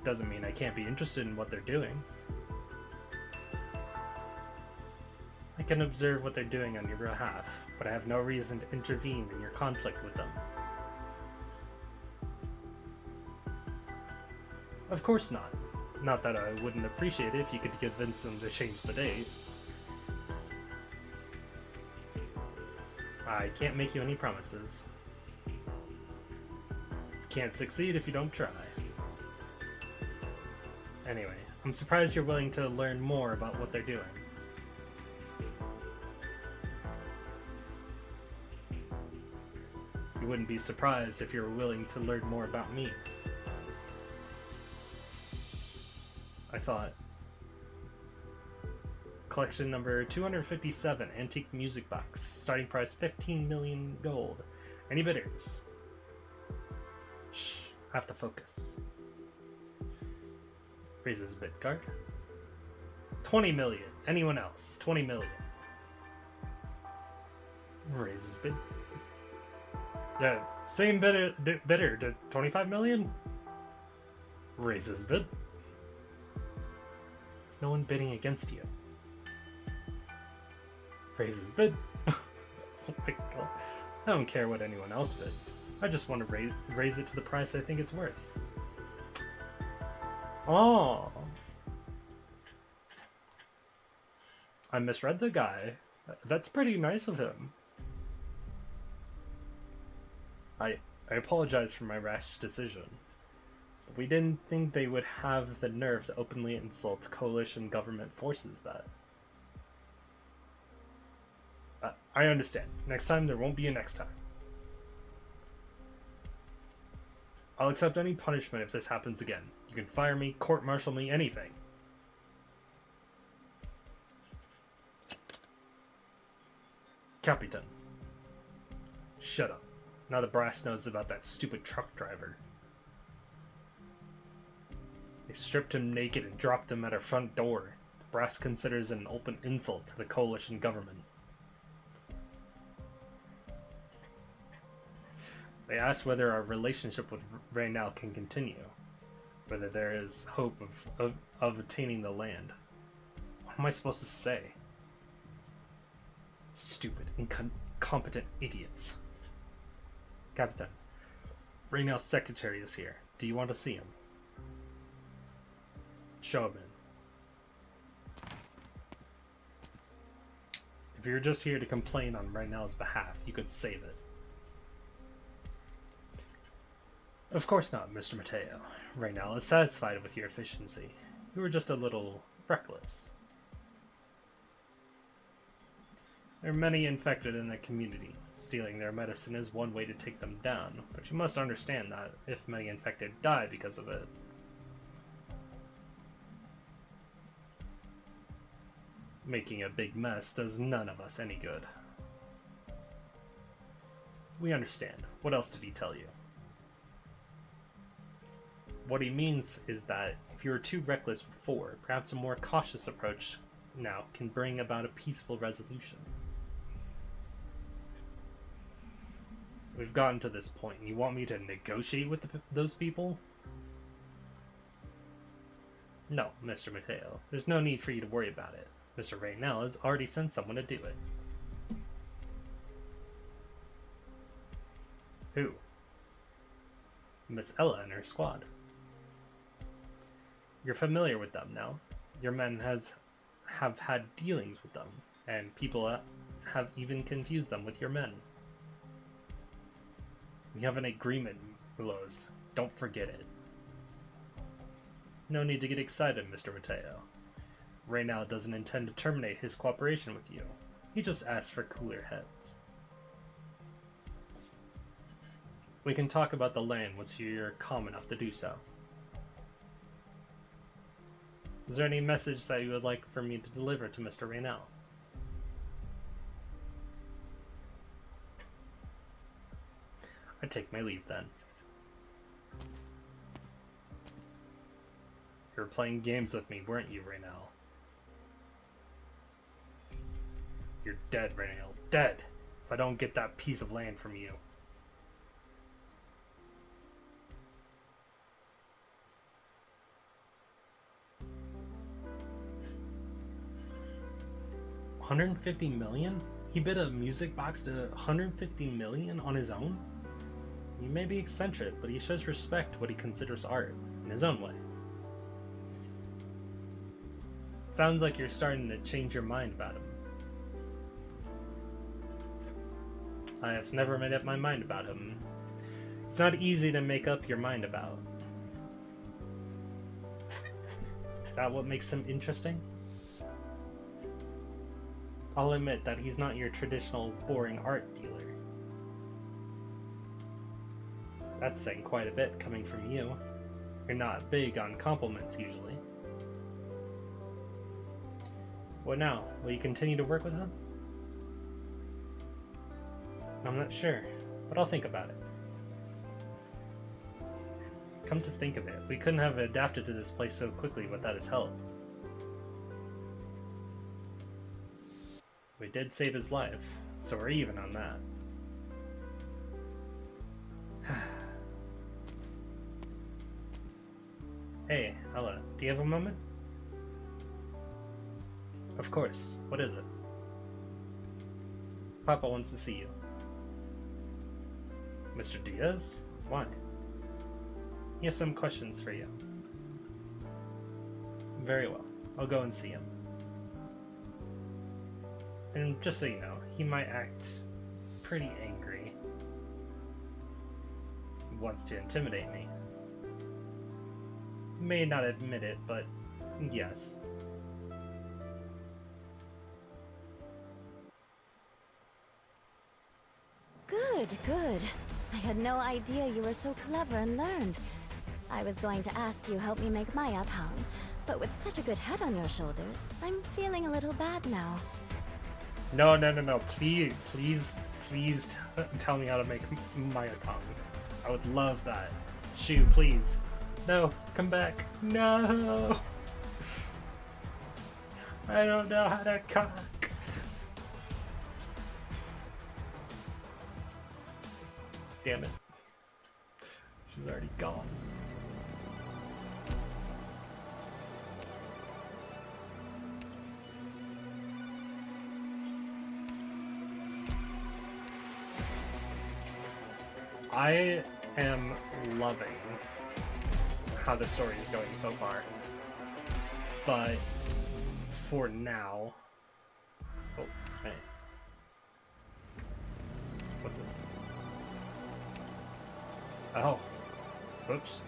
Doesn't mean I can't be interested in what they're doing. I can observe what they're doing on your behalf, but I have no reason to intervene in your conflict with them. Of course not. Not that I wouldn't appreciate it if you could convince them to change the date. I can't make you any promises. Can't succeed if you don't try. Anyway, I'm surprised you're willing to learn more about what they're doing. You wouldn't be surprised if you were willing to learn more about me. I thought. Collection number 257, Antique Music Box. Starting price 15 million gold. Any bidders? Shh, have to focus. Raises bid card. 20 million. Anyone else? 20 million. Raises bid. The same bidder to 25 million? Raises bid. There's no one bidding against you. Raises bid. Oh my god. I don't care what anyone else bids. I just want to raise it to the price I think it's worth. Oh. I misread the guy. That's pretty nice of him. I apologize for my rash decision. But we didn't think they would have the nerve to openly insult coalition government forces that. I understand. Next time, there won't be a next time. I'll accept any punishment if this happens again. You can fire me, court-martial me, anything. Capitan. Shut up. Now the brass knows about that stupid truck driver. They stripped him naked and dropped him at our front door. The brass considers it an open insult to the coalition government. They asked whether our relationship with Raynell can continue, whether there is hope of attaining the land. What am I supposed to say? Stupid, incompetent idiots. Captain, Raynell's secretary is here. Do you want to see him? Show him in. If you're just here to complain on Raynell's behalf, you could save it. Of course not, Mr. Mateo. Raynell is satisfied with your efficiency. You were just a little reckless. There are many infected in the community. Stealing their medicine is one way to take them down, but you must understand that if many infected die because of it, making a big mess does none of us any good. We understand. What else did he tell you? What he means is that if you were too reckless before, perhaps a more cautious approach now can bring about a peaceful resolution. We've gotten to this point, and you want me to negotiate with those people? No, Mr. Mateo. There's no need for you to worry about it. Mr. Raynell has already sent someone to do it. Who? Miss Ella and her squad. You're familiar with them now. Your men have had dealings with them, and people have even confused them with your men. We have an agreement, Mulos. Don't forget it. No need to get excited, Mr. Mateo. Raynell doesn't intend to terminate his cooperation with you. He just asks for cooler heads. We can talk about the land once you're calm enough to do so. Is there any message that you would like for me to deliver to Mr. Raynell? I take my leave then. You were playing games with me, weren't you, Raynell? You're dead, Raynell. Dead! If I don't get that piece of land from you. $150 million? He bid a music box to $150 million on his own? He may be eccentric, but he shows respect what he considers art, in his own way. It sounds like you're starting to change your mind about him. I have never made up my mind about him. It's not easy to make up your mind about. Is that what makes him interesting? I'll admit that he's not your traditional boring art dealer. That's saying quite a bit coming from you. You're not big on compliments usually. What now? Will you continue to work with him? I'm not sure, but I'll think about it. Come to think of it, we couldn't have adapted to this place so quickly without his help. We did save his life, so we're even on that. Hey, Ella, do you have a moment? Of course. What is it? Papa wants to see you. Mr. Diaz? Why? He has some questions for you. Very well. I'll go and see him. And just so you know, he might act pretty angry. He wants to intimidate me. may not admit it, but yes. Good, good. I had no idea you were so clever and learned. I was going to ask you help me make my athang, but with such a good head on your shoulders, I'm feeling a little bad now. No, no, no, no. Please tell me how to make my athang. I would love that. Shu, please. No, come back. No! I don't know how to cook. Damn it. She's already gone. I am loving how the story is going so far, but for now... Oh, hey. What's this? Oh. Whoops.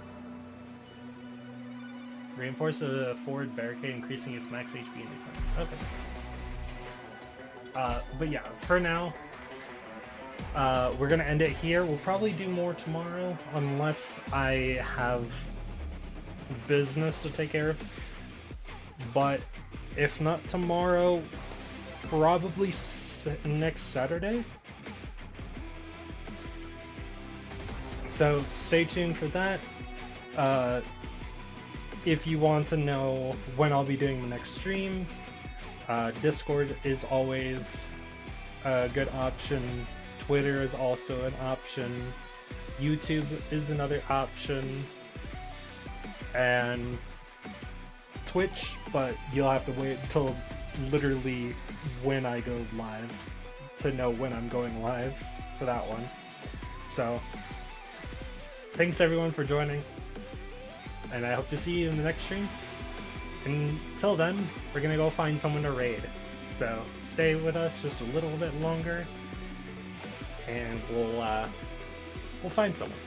Reinforce a forward barricade, increasing its max HP and defense. Okay. But yeah, for now, we're gonna end it here. We'll probably do more tomorrow, unless I have business to take care of. But if not tomorrow, probably next Saturday. So stay tuned for that. If you want to know when I'll be doing the next stream, Discord is always a good option. Twitter is also an option. YouTube is another option. And Twitch, but you'll have to wait until literally when I go live to know when I'm going live for that one. So, thanks everyone for joining, and I hope to see you in the next stream. Until then, we're gonna go find someone to raid. So, stay with us just a little bit longer, and we'll find someone.